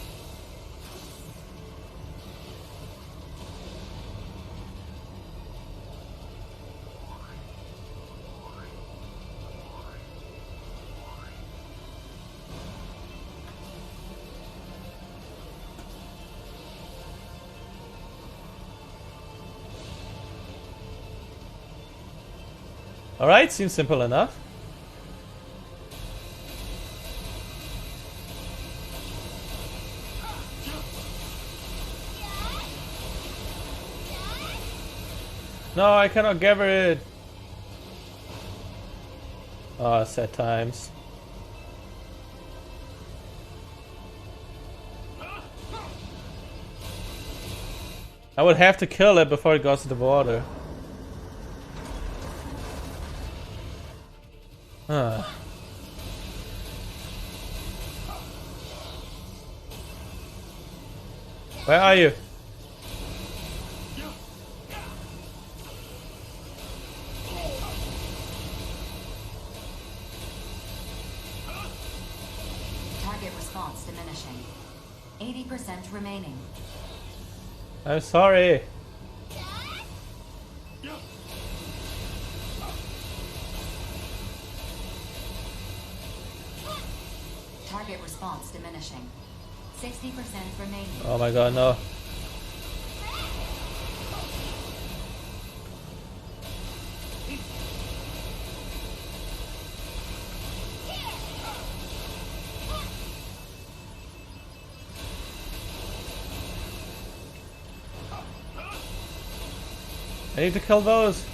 Alright, seems simple enough. No, I cannot gather it. Ah, sad times. I would have to kill it before it goes to the water. Huh. Where are you? Target response diminishing. 80% remaining. I'm sorry. Target response diminishing. 60% remaining. Oh my god, no. I need to kill those.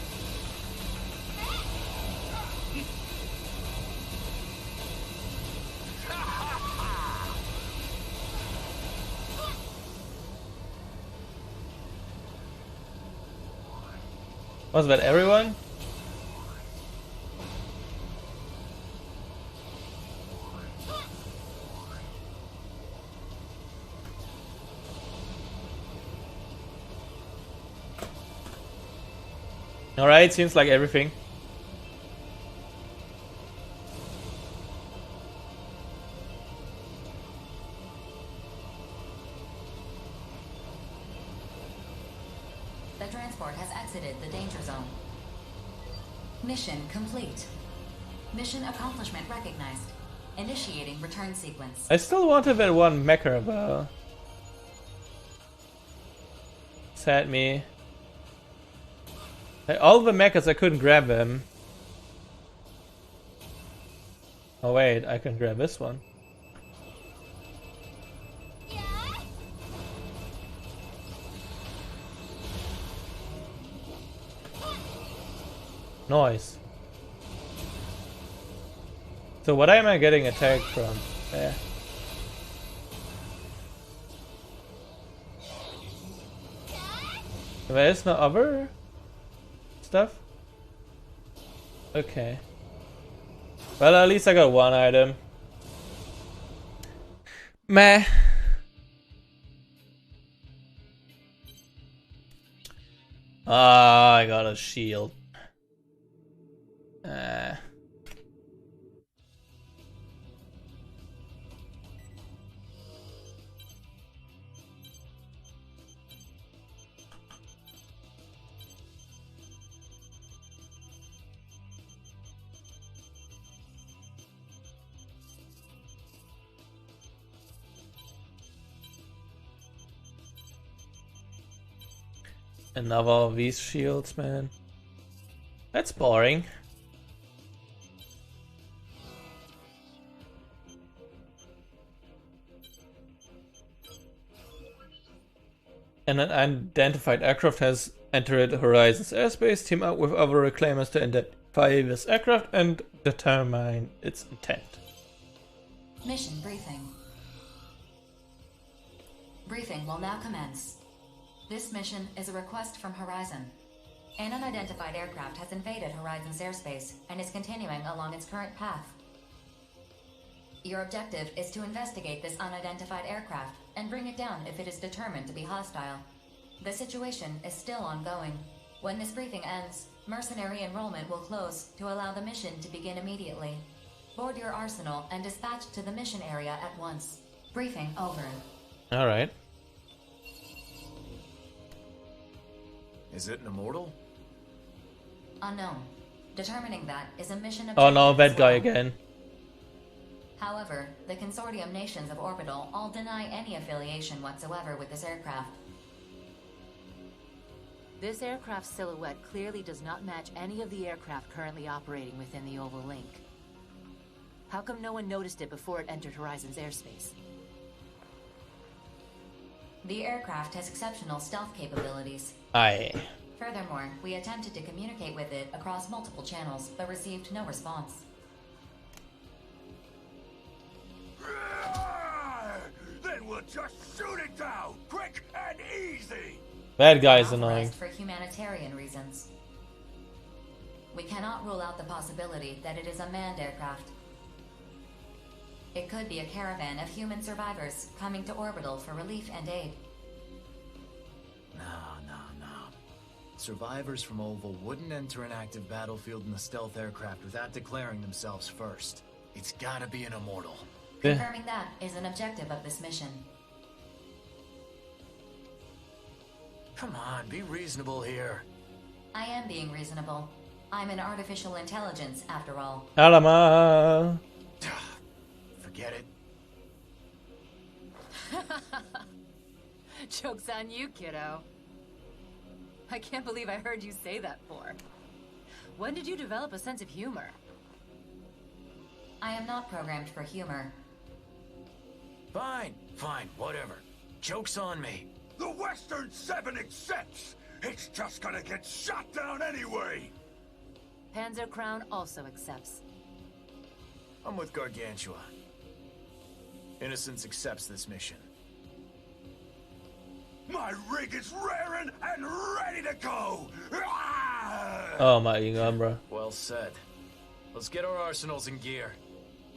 Was that everyone? Alright, seems like everything. The transport has exited the danger zone. Mission complete. Mission accomplishment recognized. Initiating return sequence. I still wanted that one mecha though. Sad me. All the mechas, I couldn't grab them. Oh wait, I can grab this one. Nice. So what am I getting attacked from? There. There is no other stuff? Okay. Well, at least I got one item. Meh. Ah, I got a shield. Another of these shields, man. That's boring. An unidentified aircraft has entered Horizon's airspace. Team up with other reclaimers to identify this aircraft and determine its intent. Mission briefing. Briefing will now commence. This mission is a request from Horizon. An unidentified aircraft has invaded Horizon's airspace and is continuing along its current path. Your objective is to investigate this unidentified aircraft and bring it down if it is determined to be hostile. The situation is still ongoing. When this briefing ends, mercenary enrollment will close to allow the mission to begin immediately. Board your arsenal and dispatch to the mission area at once. Briefing over. Alright. Is it an immortal? Unknown. Determining that is a mission objective. Oh no, bad guy again. However, the consortium nations of Orbital all deny any affiliation whatsoever with this aircraft. This aircraft silhouette clearly does not match any of the aircraft currently operating within the Oval Link. How come no one noticed it before it entered Horizon's airspace? The aircraft has exceptional stealth capabilities. Aye. Furthermore, we attempted to communicate with it across multiple channels, but received no response. Then we'll just shoot it down, quick and easy. That guy's annoying. For humanitarian reasons. We cannot rule out the possibility that it is a manned aircraft. It could be a caravan of human survivors coming to Orbital for relief and aid. No. Survivors from Oval wouldn't enter an active battlefield in a stealth aircraft without declaring themselves first. It's gotta be an immortal. Confirming that is an objective of this mission. Come on, be reasonable here. I am being reasonable. I'm an artificial intelligence, after all. Alama. Forget it. Joke's on you, kiddo. I can't believe I heard you say that for. When did you develop a sense of humor? I am not programmed for humor. Fine, whatever. Joke's on me. The Western 7 accepts. It's just gonna get shot down anyway. Panzer Crown also accepts. I'm with Gargantua. Innocence accepts this mission. My rig is raring and ready to go! Oh my god, bro. Well said. Let's get our arsenals in gear.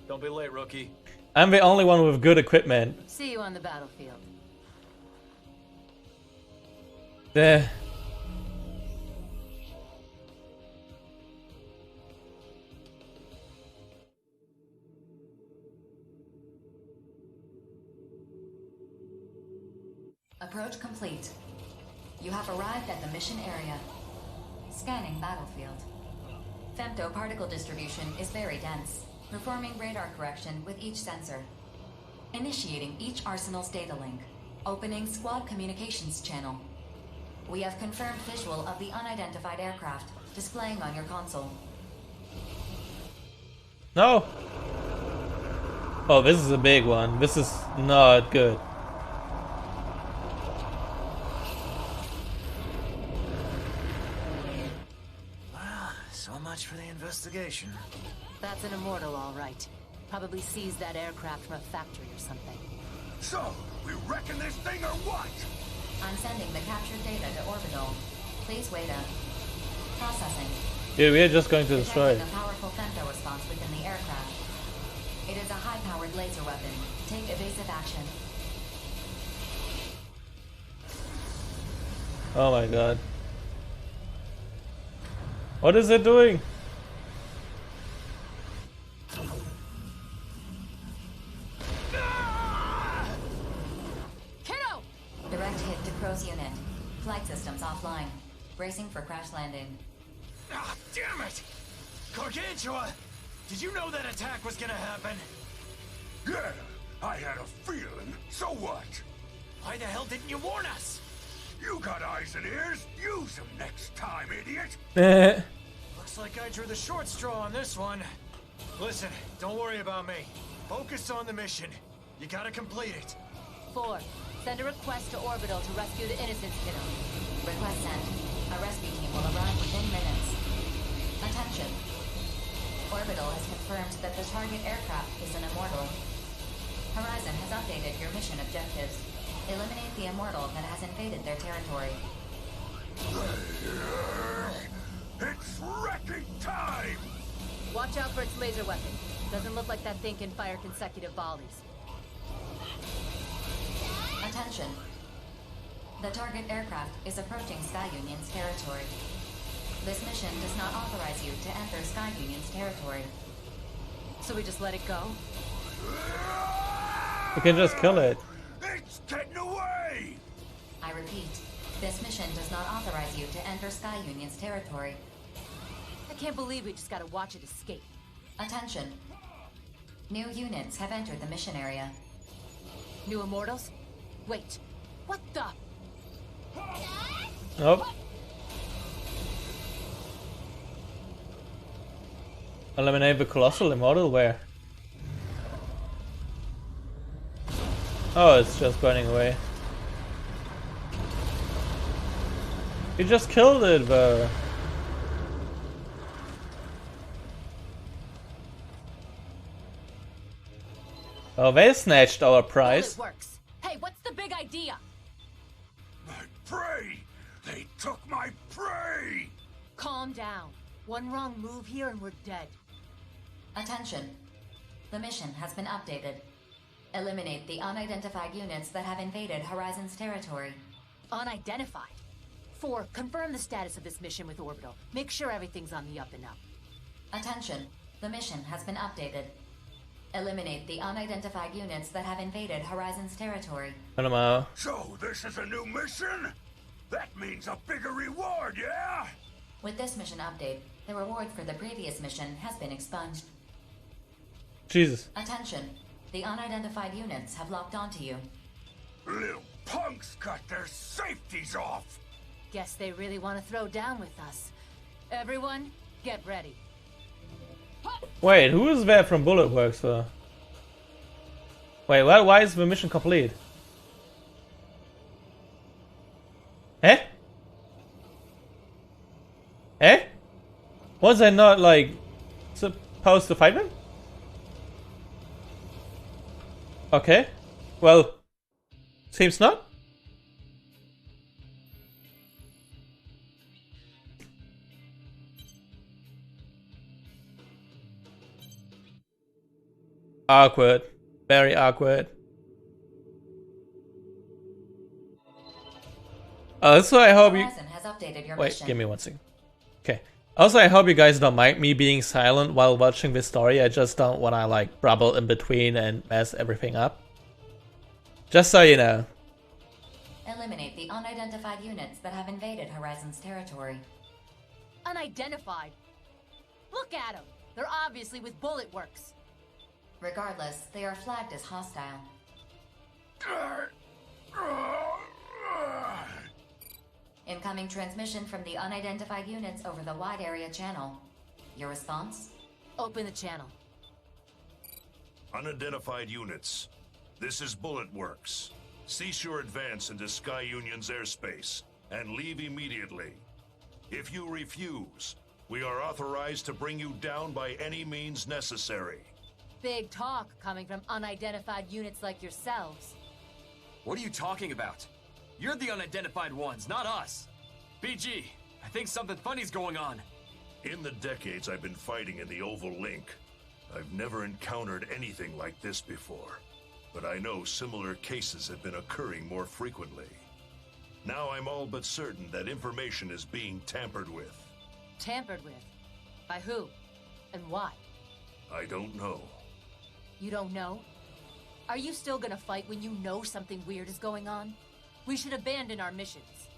Don't be late, rookie. I'm the only one with good equipment. See you on the battlefield. There. Approach complete. You have arrived at the mission area. Scanning battlefield. Femto particle distribution is very dense, performing radar correction with each sensor. Initiating each arsenal's data link. Opening squad communications channel. We have confirmed visual of the unidentified aircraft, displaying on your console. No! Oh, this is a big one. This is not good. So much for the investigation. That's an immortal, all right. Probably seized that aircraft from a factory or something. So, we wrecking this thing or what? I'm sending the captured data to Orbital. Please wait up. Processing. Dude, we're just going to destroy it. Detecting a powerful femto response within the aircraft. It is a high-powered laser weapon. Take evasive action. Oh my god. What is it doing? Kiddo! Direct hit to Crow's unit. Flight systems offline. Bracing for crash landing. Ah, damn it! Gargantua! Did you know that attack was gonna happen? Yeah, I had a feeling. So what? Why the hell didn't you warn us? You got eyes and ears. Use them next time, idiot. Looks like I drew the short straw on this one. Listen, don't worry about me. Focus on the mission. You gotta complete it. 4. Send a request to Orbital to rescue the Innocence Kiddo. Request sent. A rescue team will arrive within minutes. Attention. Orbital has confirmed that the target aircraft is an immortal. Horizon has updated your mission objectives. Eliminate the immortal that has invaded their territory. It's wrecking time! Watch out for its laser weapon. Doesn't look like that thing can fire consecutive volleys. Attention. The target aircraft is approaching Sky Union's territory. This mission does not authorize you to enter Sky Union's territory. So we just let it go? We can just kill it. It's getting away! I repeat, this mission does not authorize you to enter Sky Union's territory. I can't believe we just gotta watch it escape. Attention. New units have entered the mission area. New immortals? Wait, what the? Nope. Eliminate the colossal immortal where? Oh, it's just burning away. You just killed it, bro. Oh, they snatched our prize. It works. Hey, what's the big idea? My prey! They took my prey! Calm down. One wrong move here and we're dead. Attention. The mission has been updated. Eliminate the unidentified units that have invaded Horizon's territory. Unidentified? 4. Confirm the status of this mission with Orbital. Make sure everything's on the up and up. Attention. The mission has been updated. Eliminate the unidentified units that have invaded Horizon's territory. So this is a new mission? That means a bigger reward, yeah? With this mission update, the reward for the previous mission has been expunged. Jesus. Attention. The unidentified units have locked onto you. Little punks got their safeties off! Guess they really want to throw down with us. Everyone, get ready. Wait, who is there from Bullet Works for? Wait, why is the mission complete? Eh? Eh? Was I not, like, supposed to fight them? Okay. Well, seems not. Awkward. Very awkward. Also, I hope you... Has updated your Wait, mission. give me one second. Okay. Also, I hope you guys don't mind me being silent while watching this story. I just don't want to, like, babble in between and mess everything up. Just so you know. Eliminate the unidentified units that have invaded Horizon's territory. Unidentified? Look at them. They're obviously with Bullet Works. Regardless, they are flagged as hostile. Incoming transmission from the unidentified units over the wide area channel. Your response? Open the channel. Unidentified units. This is Bullet Works. Cease your advance into Sky Union's airspace and leave immediately. If you refuse, we are authorized to bring you down by any means necessary. big talk coming from unidentified units like yourselves. What are you talking about? You're the unidentified ones, not us. BG, I think something funny's going on. In the decades I've been fighting in the Oval Link, I've never encountered anything like this before. But I know similar cases have been occurring more frequently. Now I'm all but certain that information is being tampered with. Tampered with? By who? And why? I don't know. You don't know? Are you still gonna fight when you know something weird is going on? We should abandon our missions.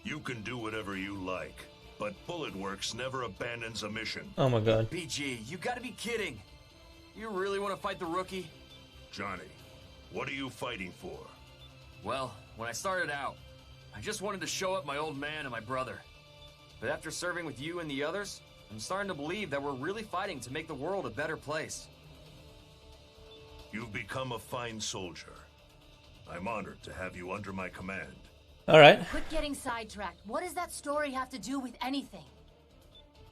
You can do whatever you like, but Bullet Works never abandons a mission. Oh my god. BG, you gotta be kidding. You really want to fight the rookie? Johnny, what are you fighting for? Well, when I started out, I just wanted to show up my old man and my brother. But after serving with you and the others, I'm starting to believe that we're really fighting to make the world a better place. You've become a fine soldier. I'm honored to have you under my command. Alright. Quit getting sidetracked. What does that story have to do with anything?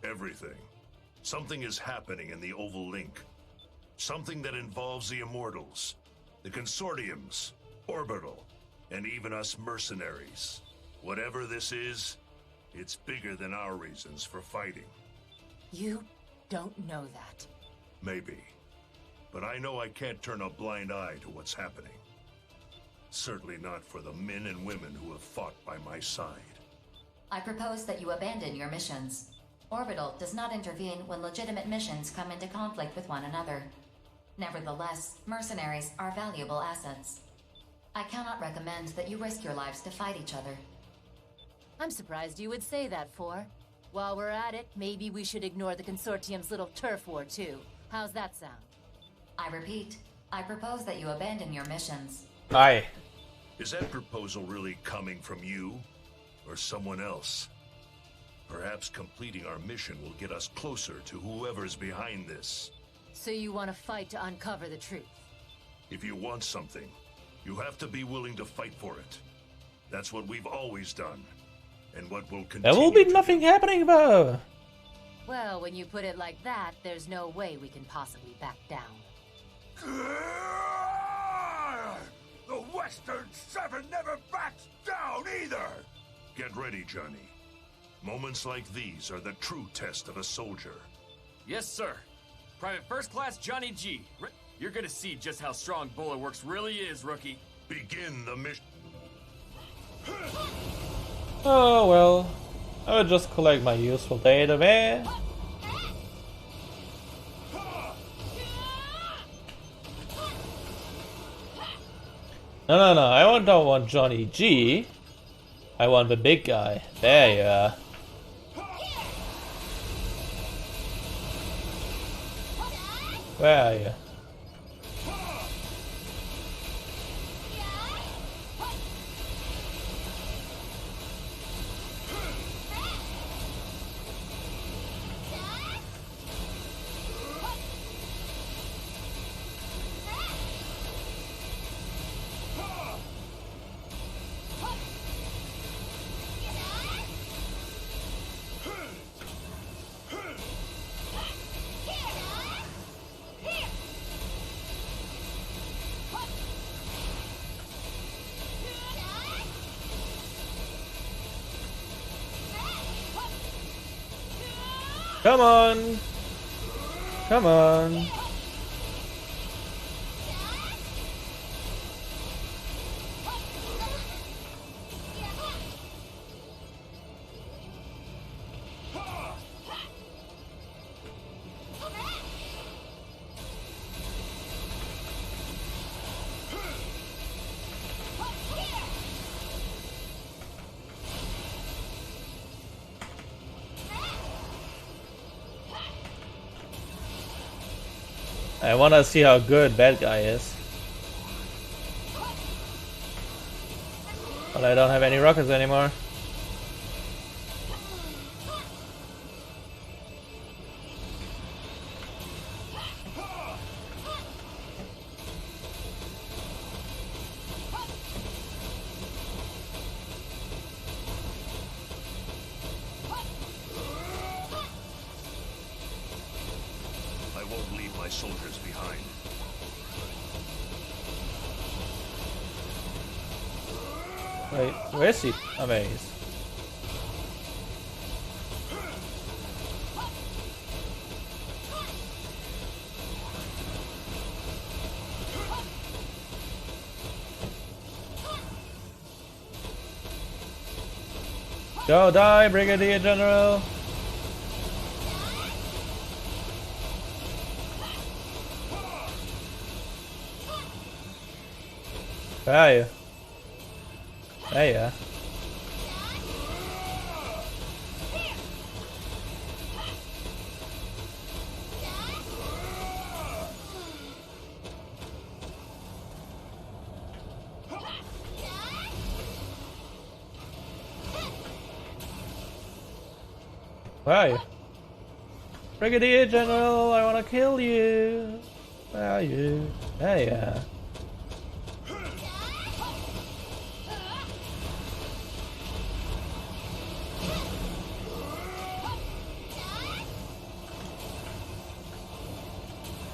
Everything. Something is happening in the Oval Link. Something that involves the Immortals, the Consortiums, Orbital, and even us mercenaries. Whatever this is, it's bigger than our reasons for fighting. You don't know that. Maybe. But I know I can't turn a blind eye to what's happening. Certainly not for the men and women who have fought by my side. I propose that you abandon your missions. Orbital does not intervene when legitimate missions come into conflict with one another. Nevertheless, mercenaries are valuable assets. I cannot recommend that you risk your lives to fight each other. I'm surprised you would say that, For. While we're at it, maybe we should ignore the Consortium's little turf war, too. How's that sound? I repeat, I propose that you abandon your missions. Aye. Is that proposal really coming from you? Or someone else? Perhaps completing our mission will get us closer to whoever's behind this. So you want to fight to uncover the truth? If you want something, you have to be willing to fight for it. That's what we've always done. And what will continue. There will be nothing happening though. Well, when you put it like that, there's no way we can possibly back down. The Western 7 never backs down either! Get ready, Johnny. Moments like these are the true test of a soldier. Yes, sir. Private First Class Johnny G. You're gonna see just how strong Bullet Works really is, rookie. Begin the mission. Oh well. I will just collect my useful data, man. No, I don't want Johnny G. I want the big guy. There you are. Where are you? Come on! Come on! I wanna see how good bad guy is. But I don't have any rockets anymore. I won't leave my soldiers behind. Wait, where is he? Oh, there he is. Go die, Brigadier General! Where are you? There you are. Where are you? Brigadier General, I wanna kill you! Where are you? There you are.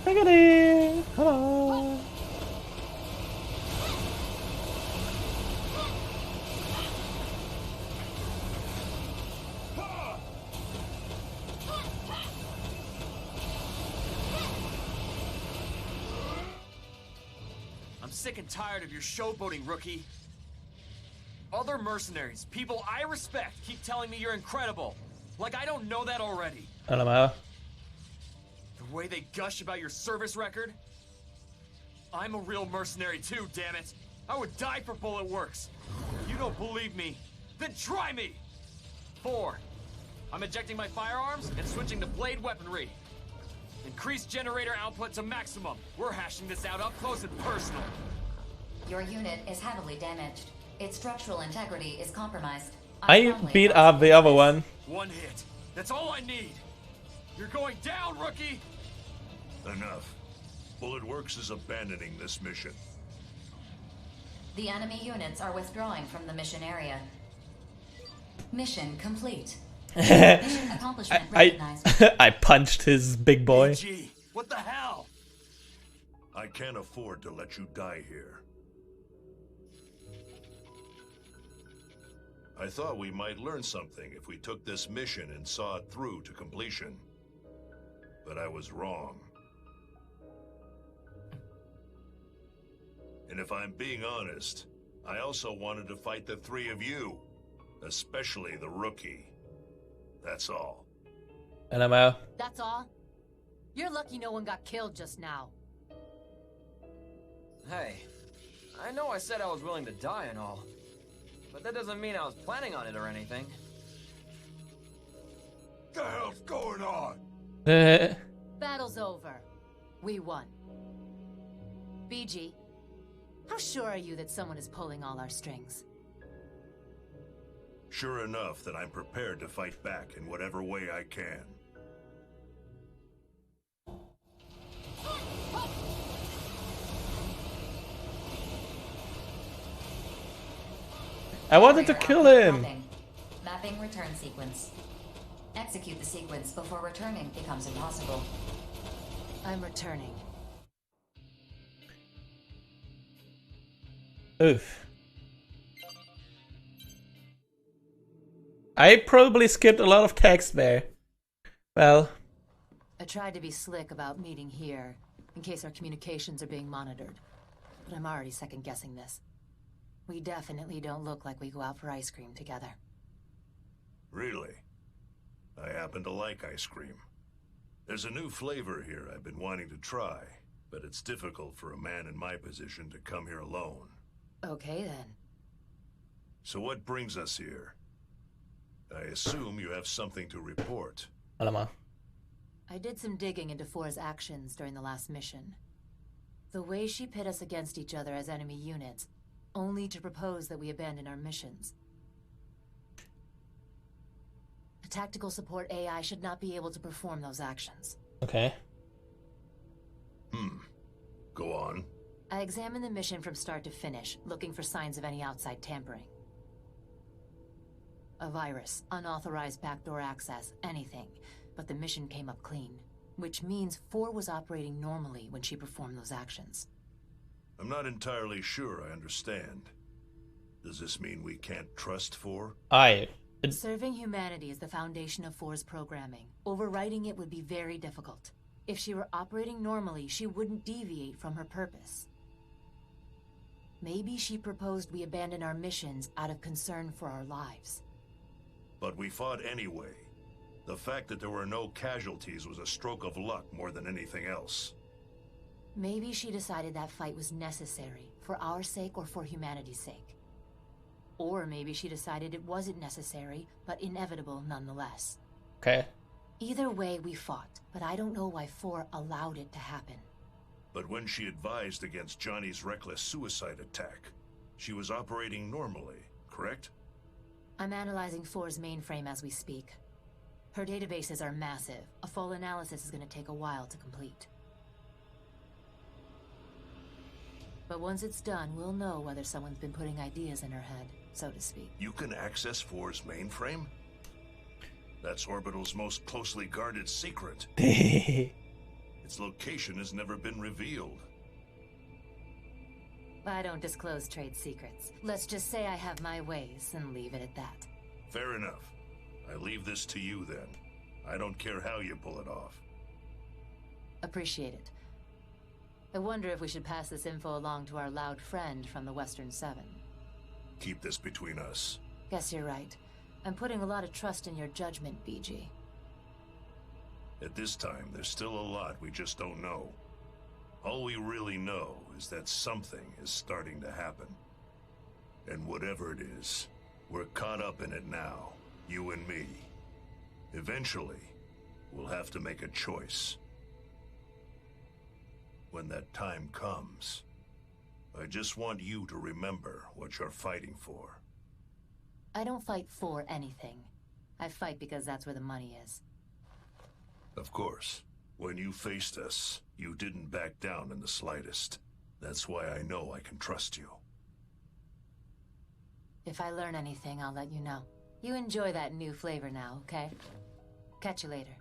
Brigadier! Come on! I'm sick and tired of your showboating, rookie. Other mercenaries, people I respect, keep telling me you're incredible. Like I don't know that already. Hello. The way they gush about your service record? I'm a real mercenary too, damn it. I would die for Bullet Works. If you don't believe me, then try me! 4. I'm ejecting my firearms and switching to blade weaponry. Increase generator output to maximum. We're hashing this out up close and personal. Your unit is heavily damaged. Its structural integrity is compromised. I beat up the other one. One hit. That's all I need. You're going down, rookie! Enough. Bullet Works is abandoning this mission. The enemy units are withdrawing from the mission area. Mission complete. Mission accomplishment recognized. I punched his big boy. Gee, what the hell? I can't afford to let you die here. I thought we might learn something if we took this mission and saw it through to completion. But I was wrong. And if I'm being honest, I also wanted to fight the 3 of you, especially the rookie. That's all. LMAO. That's all? You're lucky no one got killed just now. Hey, I know I said I was willing to die and all, but that doesn't mean I was planning on it or anything. The hell's going on? Battle's over. We won. BG, how sure are you that someone is pulling all our strings? Sure enough that I'm prepared to fight back in whatever way I can. I wanted to kill him! Mapping return sequence. Execute the sequence before returning becomes impossible. I'm returning. Oof. I probably skipped a lot of text there. Well. I tried to be slick about meeting here, in case our communications are being monitored. But I'm already second-guessing this. We definitely don't look like we go out for ice cream together. Really? I happen to like ice cream. There's a new flavor here I've been wanting to try, but it's difficult for a man in my position to come here alone. Okay, then. So what brings us here? I assume you have something to report. Alama. I did some digging into Four's actions during the last mission. The way she pit us against each other as enemy units, only to propose that we abandon our missions. A tactical support AI should not be able to perform those actions. Okay. Go on. I examined the mission from start to finish, looking for signs of any outside tampering. A virus, unauthorized backdoor access, anything. But the mission came up clean. which means 4 was operating normally when she performed those actions. I'm not entirely sure I understand. Does this mean we can't trust 4? Serving humanity is the foundation of 4's programming. Overriding it would be very difficult. If she were operating normally, she wouldn't deviate from her purpose. Maybe she proposed we abandon our missions out of concern for our lives. But we fought anyway. The fact that there were no casualties was a stroke of luck more than anything else. Maybe she decided that fight was necessary, for our sake or for humanity's sake. Or maybe she decided it wasn't necessary, but inevitable nonetheless. Okay. Either way, we fought, but I don't know why 4 allowed it to happen. But when she advised against Johnny's reckless suicide attack, she was operating normally, correct? I'm analyzing 4's mainframe as we speak. Her databases are massive. A full analysis is going to take a while to complete. But once it's done, we'll know whether someone's been putting ideas in her head, so to speak. You can access 4's mainframe? That's Orbital's most closely guarded secret. Its location has never been revealed. I don't disclose trade secrets. Let's just say I have my ways and leave it at that. Fair enough. I leave this to you then. I don't care how you pull it off. Appreciate it. I wonder if we should pass this info along to our loud friend from the Western 7. Keep this between us. Guess you're right. I'm putting a lot of trust in your judgment, BG. At this time, there's still a lot we just don't know. All we really know is that something is starting to happen. And whatever it is, we're caught up in it now, you and me. Eventually, we'll have to make a choice. When that time comes, I just want you to remember what you're fighting for. I don't fight for anything. I fight because that's where the money is. Of course. When you faced us, you didn't back down in the slightest. That's why I know I can trust you. If I learn anything, I'll let you know. You enjoy that new flavor now, okay? Catch you later.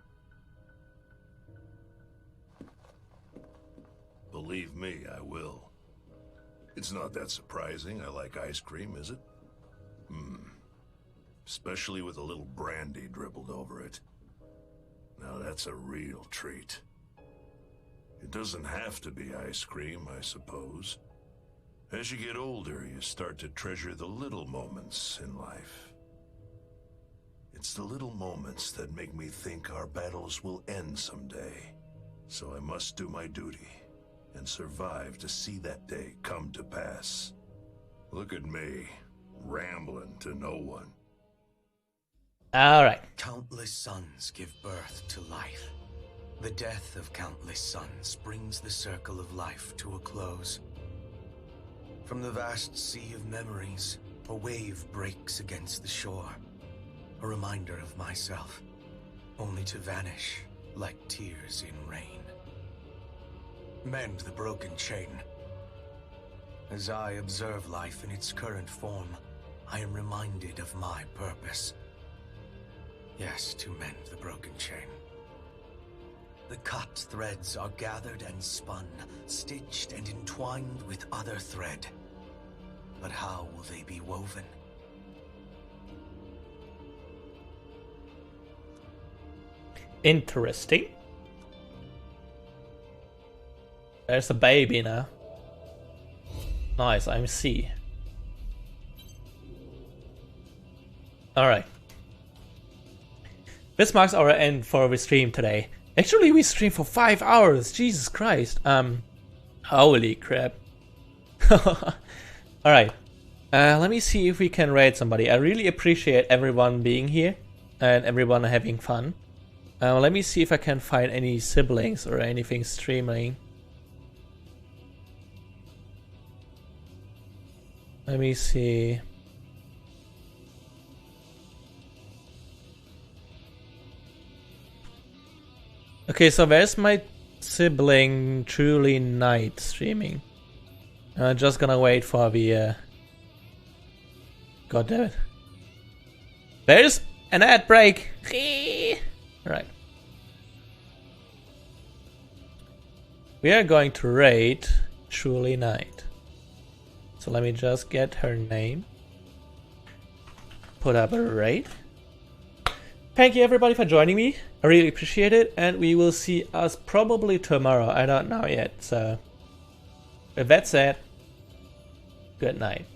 Believe me, I will. It's not that surprising I like ice cream, is it? Especially with a little brandy dribbled over it. Now that's a real treat. It doesn't have to be ice cream, I suppose. As you get older, you start to treasure the little moments in life. It's the little moments that make me think our battles will end someday. So I must do my duty and survive to see that day come to pass. Look at me, rambling to no one. Alright. Countless suns give birth to life. The death of countless suns brings the circle of life to a close. From the vast sea of memories, a wave breaks against the shore. A reminder of myself, only to vanish like tears in rain. Mend the broken chain. As I observe life in its current form, I am reminded of my purpose. Yes, to mend the broken chain. The cut threads are gathered and spun, stitched and entwined with other thread. But how will they be woven? Interesting. There's a baby now. Nice, I'm C. Alright. This marks our end for the stream today. Actually, we streamed for 5 hours. Jesus Christ. Holy crap. Alright. Let me see if we can raid somebody. I really appreciate everyone being here and everyone having fun. Let me see if I can find any siblings or anything streaming. Let me see. Okay, so where's my sibling Truly Knight streaming? I'm just gonna wait for the God damn it. There's an ad break. Right. We are going to raid Truly Knight. So let me just get her name. Put up a raid. Thank you everybody for joining me. I really appreciate it, and we will see us probably tomorrow. I don't know yet. So with that said, good night.